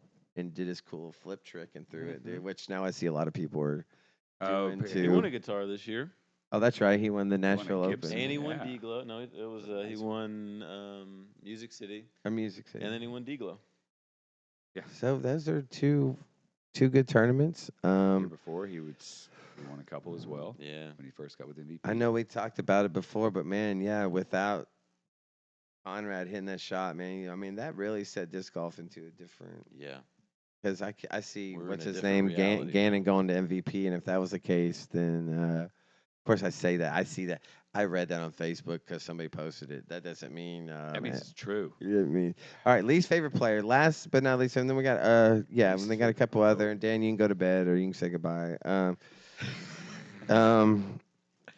did his cool flip trick and threw it, dude. Which now I see a lot of people are Oh, doing but too. He won a guitar this year. Oh, that's right. He won the won a Nashville Open. Gibson. And he won Yeah. D-Glow. No, it was he won Music City, Or Music City. and then he won D-Glow. So those are two good tournaments. The year before, he won a couple as well Yeah. when he first got with MVP. I know we talked about it before, but man, yeah, without Conrad hitting that shot, man, I mean that really set disc golf into a different. Yeah. Because I see We're in what's a his different name, reality Gannon going to MVP, and if that was the case, then of course I say that I see that I read that on Facebook because somebody posted it. That doesn't mean That means man, it's true. you know what I mean. All right, least favorite player. Last but not least, and then we got Least we got a favorite couple player. other. Dan, you can go to bed or you can say goodbye.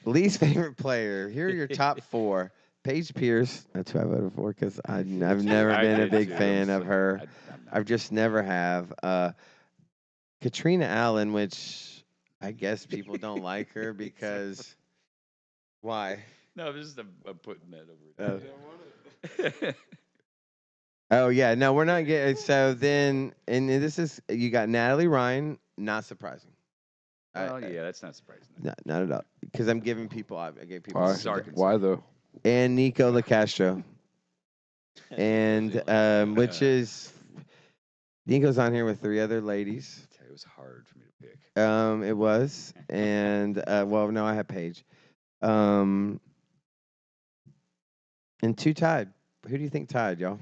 Least favorite player. Here are your top 4. Paige Pierce. That's who I voted for because I've never I been a did big too. fan of her. I'm not. I've just never have. Katrina Allen, which I guess people don't like her because why? No, this is I'm putting that over. Oh yeah, no, we're not getting. So then, and this is you got Natalie Ryan. Not surprising. Well, yeah, that's not surprising. Not at all. Because I'm giving people. I gave people. why? Sarkin. Why though? And Nico LaCastro, and which is Nico's on here with 3 other ladies. It was hard for me to pick. It was, and well, no, I had Paige. And 2 tied. Who do you think tied, y'all?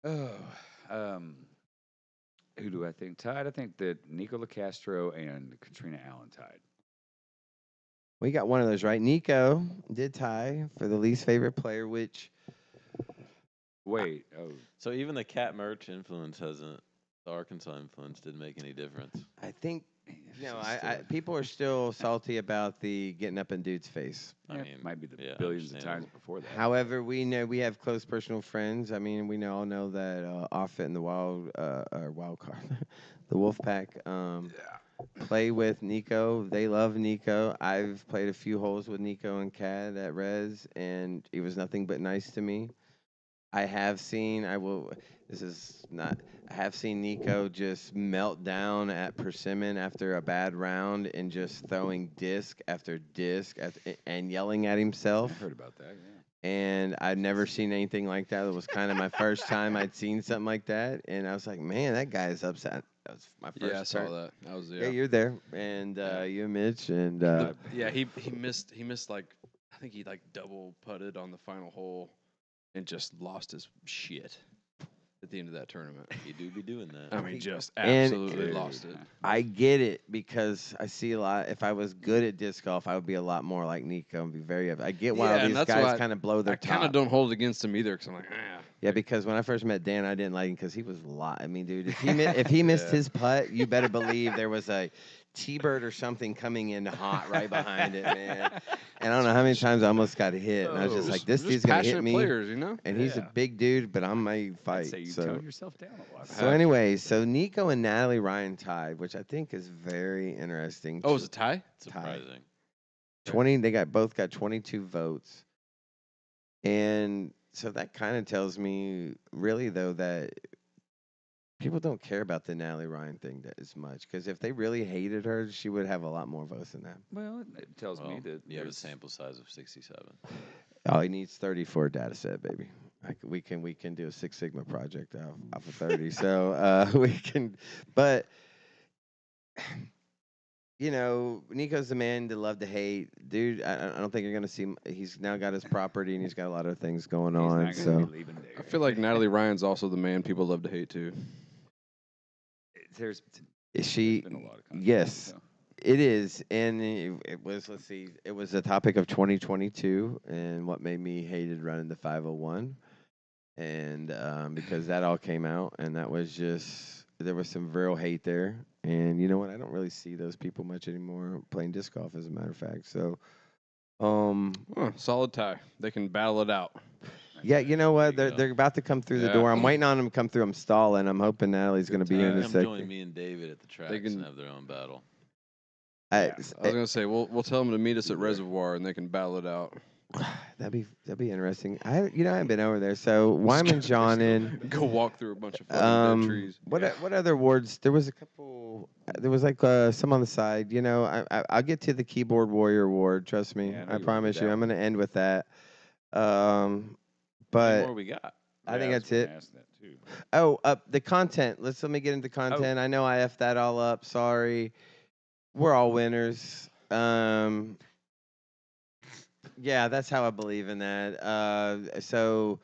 Oh, who do I think tied? I think that Nicola Castro and Katrina Allen tied. We got one of those right. Nico did tie for the least favorite player, which Wait, So even the Cat Merch influence hasn't. The Arkansas influence didn't make any difference. I think no, people are still salty about the getting up in dude's face. I mean, might be the yeah, billions of times understandable. before that. However, we know we have close personal friends. I mean, we all know that Offit and the wild card, the Wolfpack, play with Nico. They love Nico. I've played a few holes with Nico and Cad at Res, and he was nothing but nice to me. I have seen. I will. This is not. I have seen Nico just melt down at Persimmon after a bad round and just throwing disc after, and yelling at I himself. heard about that. Yeah. And I'd never seen anything like that. It was kind of my first time I'd seen something like that, and I was like, "Man, that guy is upset." That was my first. Yeah, I saw that. That was Yeah, you're there, and you and Mitch, and yeah, he missed like I think he like double putted on the final hole and just lost his shit at the end of that tournament. You do be doing that. I mean, just And- absolutely lost it. I get it because I see a lot. If I was good at disc golf, I would be a lot more like Nico and be very. I get why Yeah, all and these that's guys why kind of blow their I kind of top. don't hold it against him either because I'm like, Yeah, because when I first met Dan, I didn't like him because he was I mean, dude, if he missed Yeah. his putt, you better believe there was a T-bird or something coming in hot right behind it, man. And I don't know how many times I almost got hit, and I was just like, this dude's gonna hit passionate me. players, you know. And he's a Yeah. big dude, but I'm a I'd fight. say you So, tone yourself down a lot. so anyway, so Nico and Natalie Ryan tied, which I think is very interesting. Oh, is it tie? Surprising. 20. They both got 22 votes, and so that kind of tells me, really though, that people don't care about the Natalie Ryan thing that as much. Because if they really hated her, she would have a lot more votes than that. Well, it tells me Well, that you have a there's- sample size of 67. Oh, he needs 30 for a data set, baby. We can do a Six Sigma project off of 30. So we can, but you know, Nico's the man to love to hate, dude. I don't think you're gonna see. He's now got his property and he's got a lot of things going he's on. not gonna So be leaving there. I feel like Natalie Ryan's also the man people love to hate too. There's is she? been a lot of controversy, Yes, so. it is, and it was. Let's see, it was the topic of 2022 and what made me hated running the 501, and because that all came out, and that was just there was some real hate there, and you know what? I don't really see those people much anymore playing disc golf, as a matter of fact. So, Solid tie. They can battle it out. yeah, you know what? There you They're go. about to come through the Yeah. door. I'm waiting on them to come through. I'm stalling. I'm hoping Natalie's going to be here in a Come second. join me and David at the tracks can- and have their own battle. I- Yeah. I was gonna say we'll tell them to meet us at Reservoir and they can battle it out. that'd be interesting. I haven't been over there. So Wyman John in. Go walk through a bunch of fucking dead trees. What other awards? There was a couple. There was like some on the side. You know, I'll get to the Keyboard Warrior Award. Trust me. Yeah, I know I you promise wanted you. that I'm one. going to end with that. How many But more we got? I think Yeah, that's was it. gonna ask that too. Oh, the content. Let me get into content. I know I effed that all up. Sorry. We're all winners. Yeah, that's how I believe in that. So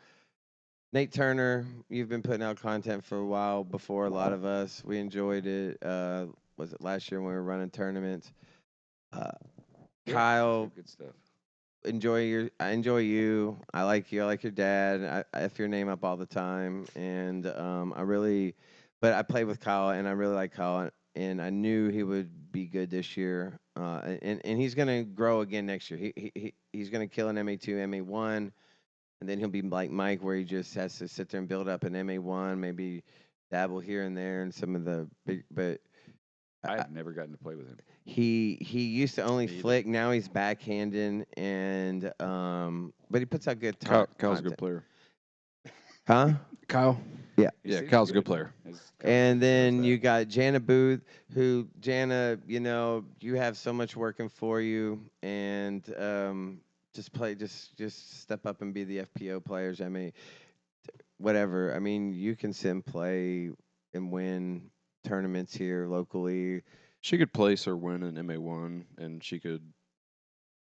Nate Turner, you've been putting out content for a while before a lot of us. We enjoyed it. Was it last year when we were running tournaments? Yeah, Kyle, good stuff. I enjoy you. I like you. I like your dad. I F your name up all the time, and but I played with Kyle, and I really like Kyle, and I knew he would be good this year, and he's gonna grow again next year. He's gonna kill an MA2, MA1, and then he'll be like Mike, where he just has to sit there and build up an MA1, maybe dabble here and there, and some of the big, but. I've never gotten to play with him. He used to only Me either. flick. Now he's backhanding, and but he puts out good Kyle's a content. good player. Huh? Kyle? Yeah. Yeah, Kyle's a good player. And then you got Jana Booth, who Jana, you know, you have so much working for you, and just step up and be the FPO players. I mean, whatever. I mean, you can sit and play and win tournaments here locally. She could place or win an MA1, and she could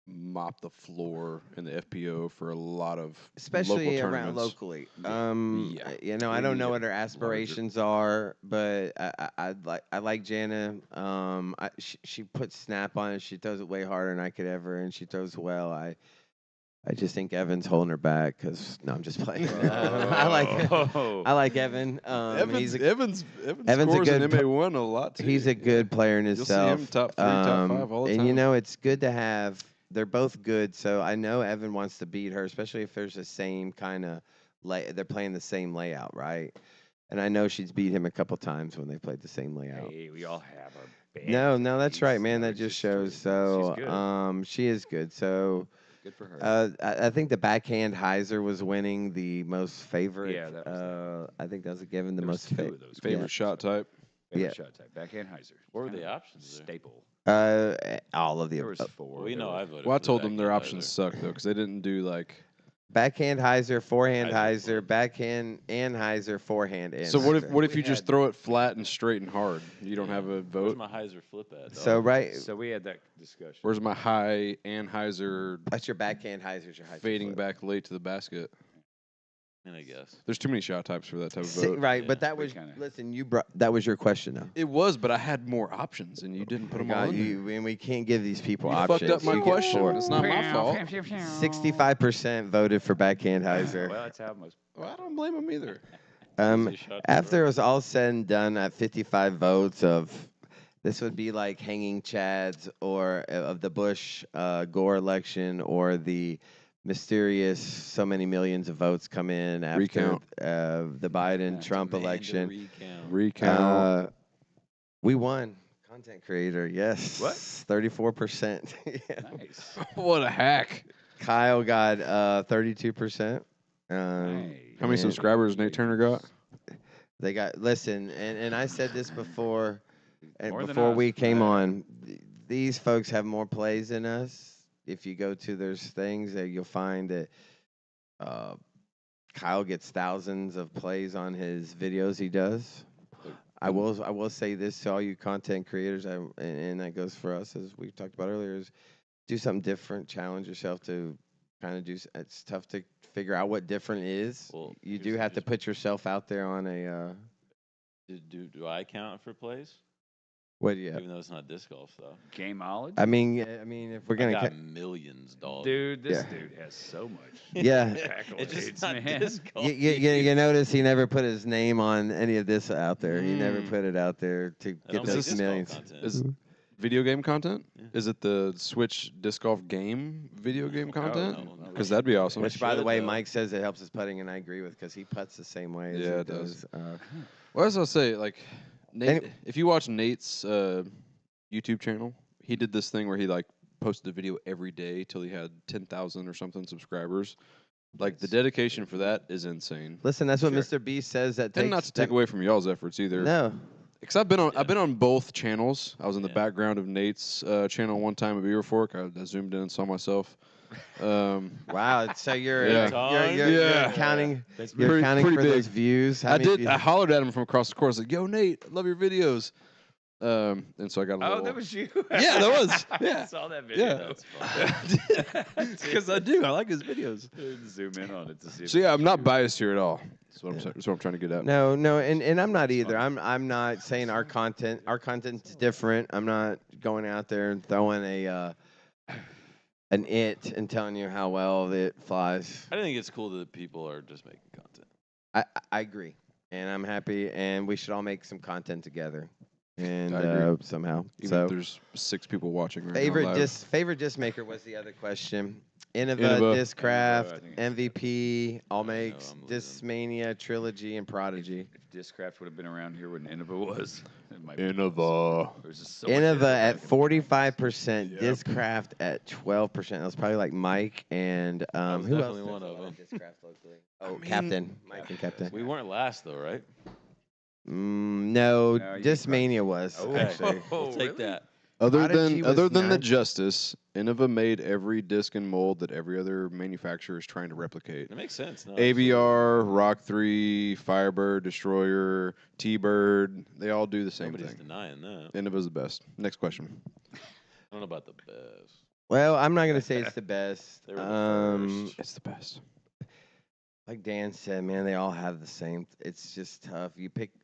mop the floor in the FPO for a lot of Especially local around tournaments. locally. Yeah. You know, I We don't need know it what her larger. aspirations are, but I like Jana. She puts snap on it. She throws it way harder than I could ever, and she throws well. I just think Evan's holding her back because no, I'm just playing. I like Evan. Evans Evan's scores a in good MA1 a lot too. He's a good player in You'll see himself. him top 3, top 5 all the and time. you know, it's good to have. They're both good, so I know Evan wants to beat her, especially if there's the same kind of they're playing the same layout, right? And I know she's beat him a couple times when they played the same layout. Hey, we all have our bad No, that's right, days. man. You know, That it's just just shows. she's So, good. she is good. So, Good for her. I think the backhand hyzer was winning the most favorite. Yeah, that was that. I think that was given the There was most two of those. Favorite shot type. Favorite Yeah. shot type. Backhand hyzer. What were Kinda the options there? Staple. All of the There was above. four. Well, you There know, were- I voted. Well, I for the told them their backhand options hyzer. suck though, because they didn't do like. Backhand hyzer, forehand Hyzer hyzer, flip. backhand and hyzer, forehand and. So what if hyzer. you just throw it flat and straight and hard? You don't have a Where's vote. my hyzer flip at? So dog? right, So we had that discussion. Where's my high Anheuser that's your backhand hyzer's your hyzer. fading flip. back late to the basket? I guess. There's too many shot types for that type of Si- vote. right, Yeah, but that we was kinda- listen. You brought that was your question though. It was, but I had more options, and you didn't put them all God, in there. you, and we can't give these people You options. fucked up my You get question. four. It's not my fault. 65% voted for backhand hyzer. Well, that's how most. Well, I don't blame them either. Say shot After it number. was all said and done, at 55 votes of this would be like hanging chads or of the Bush Gore election or the mysterious so many millions of votes come in after Recount. The Biden Trump Demand a election. recount. Recount. We won. Content creator, yes. What? 34%. Yeah. Nice. What a hack! Kyle got 32%. Nice. How many and subscribers Nate Turner got? They got listen, and I said this before, and More than before us. we came on. These folks have more plays than us. If you go to their things, you'll find that Kyle gets thousands of plays on his videos he does. I will say this to all you content creators, and that goes for us as we talked about earlier: is do something different, challenge yourself to kind of do. It's tough to figure out what different is. Well, You here's do the- have to here's- put yourself out there on a. Do I count for plays? What do you have? Even though it's not disc golf, though. Gameology. I mean, if we're I gonna, got millions, dog. Dude, this Yeah. dude has so much. yeah, It's just accolades, not man. disc golf. you notice he never put his name on any of this out there. He never Mm. put it out there to I get don't those like disc golf millions. content. Is video game content? Yeah. Is it the Switch disc golf game video game content? no. Because that'd be awesome. Which, by the should, way, though. Mike says it helps his putting, and I agree with because he puts the same way. As Yeah, he it does. does. Well, as I'll say, like Nate, Any- if you watch Nate's YouTube channel, he did this thing where he like posted a video every day till he had 10,000 or something subscribers. Like the dedication for that is insane. Listen, that's what Sure. Mr. B says. That And takes not to take away from y'all's efforts either. No, Because I've been on both channels. I was in the Yeah. background of Nate's channel one time at Beaver Fork. I zoomed in and saw myself. wow. So you're Yeah. you're Yeah. counting. That's You're Pretty- counting pretty for those views. How I many did. views- I hollered at him from across the course, like, "Yo, Nate, I love your videos." And so I got a Oh, little. that was you. Yeah, that was. I Yeah. saw that video. Yeah. Because I do. I like his videos. Zoom in on it to see. if So yeah, it's I'm not you. biased here at all. That's what I'm trying to get at. No, and I'm not either. I'm not saying our content's different. I'm not going out there and throwing an it and telling you how well it flies. I think it's cool that people are just making content. I agree, and I'm happy, and we should all make some content together, and I agree. somehow. Even So if there's 6 people watching right favorite now. live. favorite disc maker was the other question. Innova, Innova. Discraft, Innova, I think it's MVP, All I know, Makes, I'm losing. Discmania, Trilogy, and Prodigy. If Discraft would have been around here when Innova was, it might be Innova. There's just so much Innova back at in- 45%, Yep. Discraft at 12%. That was probably like Mike and was who else? definitely does one a of lot them. Discraft locally? Oh, mean- Captain, Mike and Captain. We weren't last though, right? No, No, you Discmania was Oh, actually. Oh, We'll take really? that. Prodigy was Other than the ninth. Justice, Innova made every disc and mold that every other manufacturer is trying to replicate. It makes sense. No, AVR, Rock 3, Firebird, Destroyer, T-Bird, they all do the same Nobody's thing. denying that. Innova's the best. Next question. I don't know about the best. Well, I'm not gonna say it's the best. They were the first. It's the best. Like Dan said, man, they all have the same. It's just tough.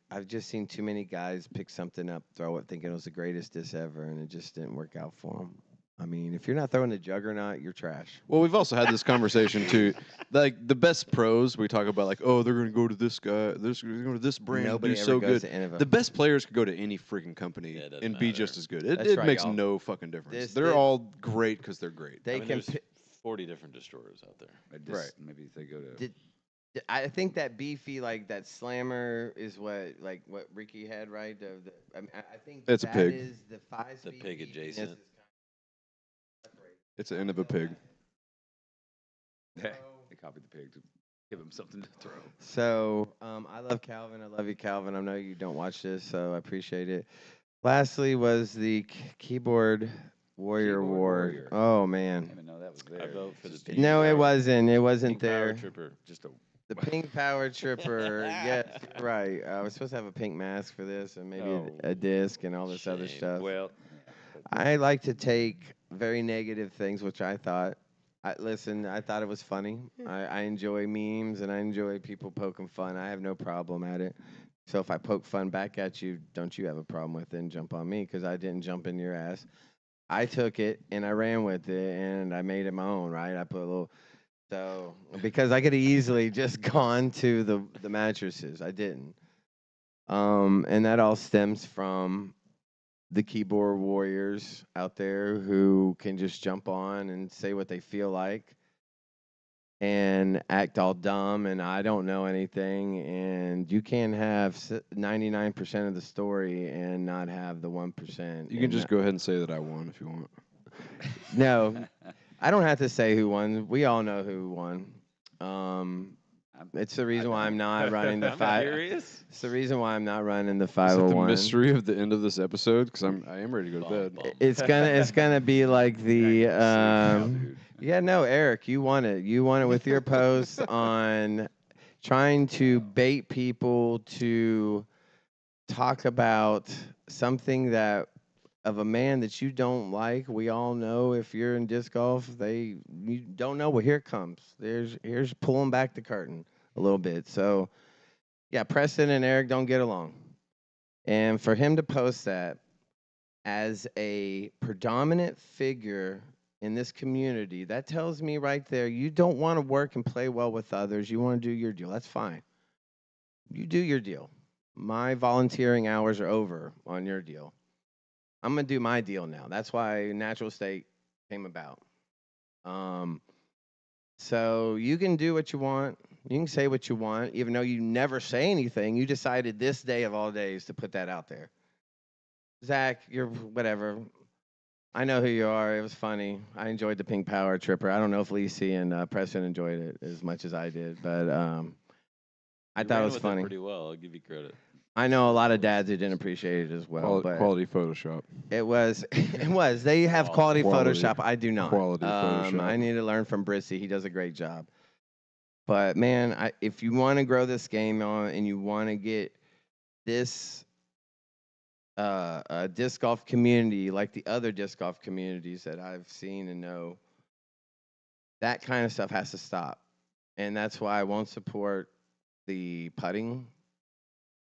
I've just seen too many guys pick something up, throw it, thinking it was the greatest diss ever, and it just didn't work out for them. I mean, if you're not throwing the juggernaut, you're trash. Well, we've also had this conversation too. Like the best pros, we talk about like, oh, they're going to go to this guy, they're going to go to this brand, Nobody do ever so goes good. to Innova. The best players could go to any freaking company Yeah, it doesn't and be matter. just as good. It, That's it right, makes y'all. no fucking difference. This- They're this- all great because they're great. They I mean, can. there's 40 different destroyers out there. Right. Maybe if they go to. Did- I think that beefy, like that slammer, is what Ricky had, right? I mean, I think It's a that pig. is the 5-speed The pig beefiness adjacent. is It's an Innova pig. They copied the pig to give him something to throw. So I love Calvin. I love you, Calvin. I know you don't watch this, so I appreciate it. Lastly was the keyboard warrior Keyboard war. warrior. Oh I man. didn't even know that was I there. vote for the Just pink No, it power- wasn't. It wasn't Pink Power there. Tripper. Just a The pink power tripper. Yes, you're right. I was supposed to have a pink mask for this, and maybe Oh, a disc and all this other shame. stuff. well. I like to take very negative things, which I thought. Listen, I thought it was funny. I enjoy memes and I enjoy people poking fun. I have no problem at it. So if I poke fun back at you, don't you have a problem with it and jump on me because I didn't jump in your ass. I took it and I ran with it and I made it my own, right? I put a little so because I could have easily just gone to the mattresses. I didn't. And that all stems from the keyboard warriors out there who can just jump on and say what they feel like and act all dumb and I don't know anything and you can have 99% of the story and not have the 1%. You can just go ahead and say that I won if you want. No, I don't have to say who won. We all know who won. It's the reason why I'm not running the I'm five. curious. It's the reason why I'm not running the Is it 501. the mystery of the end of this episode? Because I am ready to go to Bum, bed. bum. It's gonna be like the You're not gonna sleep now, dude. yeah, no, Eric, you won it. You won it with your post on trying to bait people to talk about something that of a man that you don't like. We all know if you're in disc golf, you don't know. Well, here it comes. Here's pulling back the curtain a little bit. So yeah, Preston and Eric don't get along, and for him to post that as a predominant figure in this community, that tells me right there you don't want to work and play well with others. You want to do your deal. That's fine. You do your deal. My volunteering hours are over on your deal. I'm going to do my deal now. That's why Natural State came about. So you can do what you want. You can say what you want, even though you never say anything. You decided this day of all days to put that out there. Zach, you're whatever. I know who you are. It was funny. I enjoyed the Pink Power Tripper. I don't know if Lacey and Preston enjoyed it as much as I did, but I You thought ran it was with funny. pretty well. I'll give you credit. I know a lot of dads that didn't appreciate it as well, but Quality Photoshop. it was it was. They have quality Quality. Photoshop. I do not. Quality Photoshop. I need to learn from Brissy. He does a great job. But man, if you want to grow this game on and you want to get this disc golf community like the other disc golf communities that I've seen and know, that kind of stuff has to stop. And that's why I won't support the putting,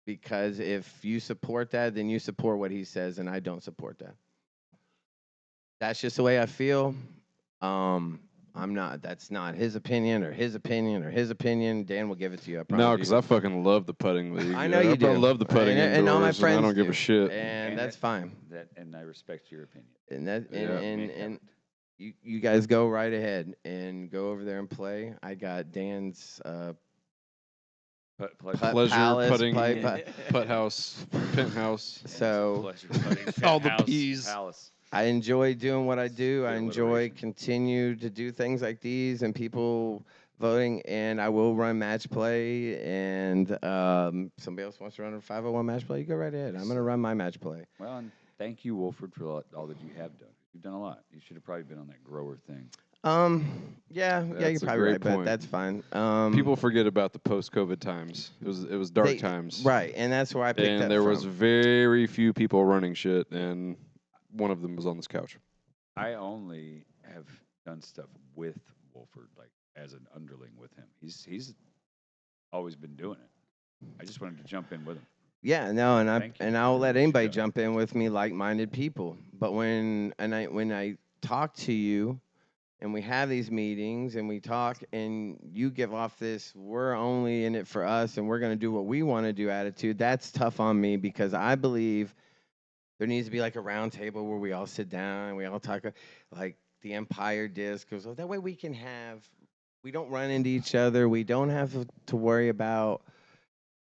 because if you support that, then you support what he says, and I don't support that. That's just the way I feel. I'm not. That's not his opinion or his opinion or his opinion. Dan will give it to you. I promise No, you. because I fucking love the putting league. I know you do. I love the putting and all my indoors, friends I don't give do. a shit. And that's fine. And I respect your opinion. And that Yeah. and you guys go right ahead and go over there and play. I got Dan's Pleasure palace, putting, play- putt house, penthouse. So All the Penthouse, P's. Palace. I enjoy doing what I do. I Good enjoy alliteration. continue to do things like these and people voting. And I will run match play. And somebody else wants to run a 501 match play, you go right ahead. I'm going to run my match play. Well, and thank you, Wolford, for all that you have done. You've done a lot. You should have probably been on that grower thing. Yeah, you're That's a probably great right, but point. that's fine. People forget about the post-COVID times. It was dark times, right? And that's where I picked and up there from. was very few people running shit, and one of them was on this couch. I only have done stuff with Wolford, like as an underling with him. He's always been doing it. I just wanted to jump in with him. Yeah, no, Thank you I'll for let what you've anybody done. jump in with me, like-minded people. But when I talk to you, and we have these meetings, and we talk, and you give off this, we're only in it for us, and we're going to do what we want to do attitude, that's tough on me because I believe there needs to be like a round table where we all sit down and we all talk like the Empire disc. Because that way we don't run into each other. We don't have to worry about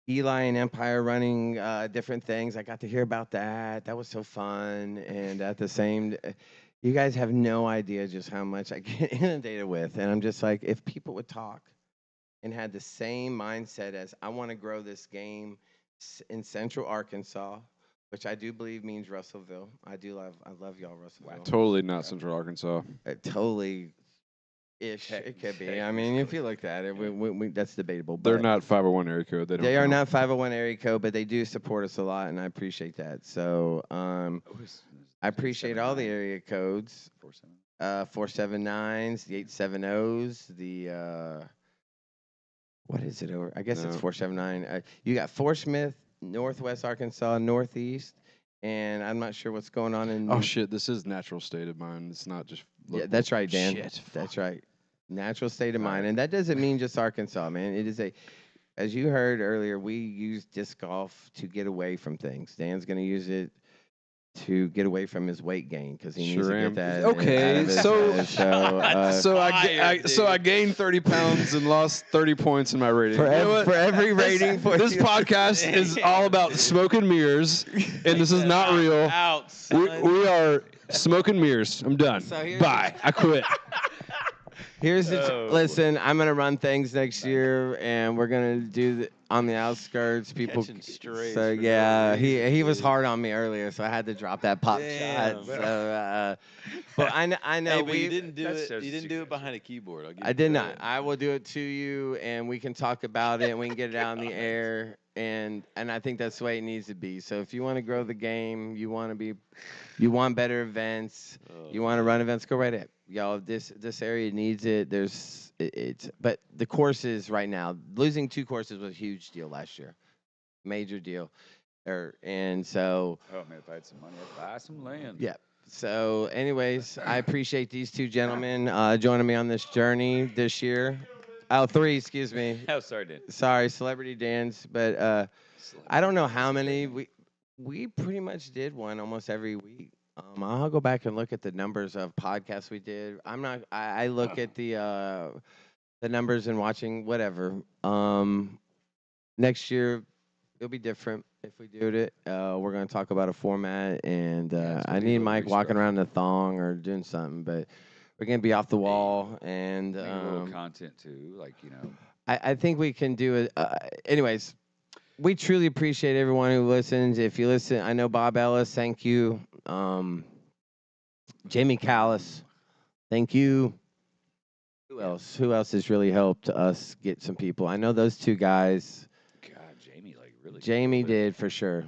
Eli and Empire running different things. I got to hear about that. That was so fun. And at the same, You guys have no idea just how much I get inundated with, and I'm just like, if people would talk and had the same mindset as I want to grow this game in Central Arkansas, which I do believe means Russellville. I love y'all, Russellville. Totally not Central Arkansas. Totally ish. It could be. I mean, if you looked at it, that's debatable. They're But not 501 area code. They don't. they are count. not 501 area code, but they do support us a lot, and I appreciate that. So I appreciate all the area codes. 479s, the 870s, the what is it over? I guess it's No. 479. You got Fort Smith, Northwest Arkansas, Northeast, and I'm not sure what's going on in. Oh shit! This is natural state of mind. It's not just. Yeah, that's right, Dan. Shit. That's right. Natural state of mind, and that doesn't mean just Arkansas, man. It is as you heard earlier, we use disc golf to get away from things. Dan's going to use it to get away from his weight gain because he needs Sure to am. get that. Okay, out of his- so- so I gained 30 pounds and lost 30 points in my rating. for, You know what? for every rating for This you- podcast is all about smoke and mirrors, and this is not real. Out, We, son. we are smoke and mirrors. I'm done. So here's- Bye. I quit. Here's the Oh, boy. listen. I'm gonna run things next year, and we're gonna do on the outskirts. People, Catching strays so for no yeah, reason, he was dude. hard on me earlier, so I had to drop that pop Damn. shot. So, but I know Hey, but we. you didn't do that it. shows You that didn't you do got it behind a keyboard. I'll give I you did credit. not. I will do it to you, and we can talk about it, and we can get it out in the air, and I think that's the way it needs to be. So if you want to grow the game, you want better events, Oh, you want to run events, go right ahead. Y'all, this area needs it. But the courses right now, losing 2 courses was a huge deal last year, major deal, and so. Oh man, if I had some money, I'd buy some land. Yeah. So, anyways, I appreciate these 2 gentlemen joining me on this journey this year. Oh, 3, excuse me. Oh, sorry, Dan. Sorry, Celebrity Dance. But I don't know how many. We pretty much did one almost every week. I'll go back and look at the numbers of podcasts we did. I look at the numbers and watching whatever. Next year it'll be different if we do it. We're gonna talk about a format, and it's I gonna be a need little Mike walking restructured. around in a thong or doing something. But we're gonna be off the wall, and Maybe a little content too, like I think we can do it. Anyways, we truly appreciate everyone who listens. If you listen, I know Bob Ellis, thank you. Jamie Callis, thank you. Who else? Who else has really helped us get some people? I know those 2 guys. God, Jamie, like really. Jamie killed it. did for sure.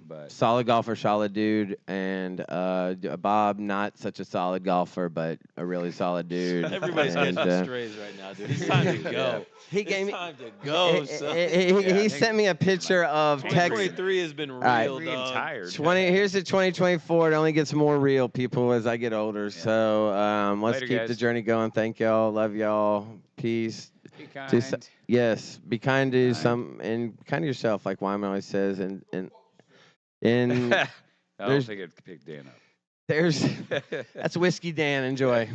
But Solid golfer, solid dude, and Bob, not such a solid golfer, but a really solid dude. Everybody's and, catching strays right now, dude. It's time to go. He gave It's me. time to go, he, son. he sent me a picture of Texas. 2023 has been real, right. I'm getting dog. tired. 20. Here's the 2024. It only gets more real, people, as I get older. So let's Later, keep the guys. journey going. Thank y'all. Love y'all. Peace. Be Just- kind. Yes, be kind to Kind. some and kind to yourself, like Wyman always says. And I don't there's- think I'd pick Dan there's up. that's Whiskey Dan. Enjoy.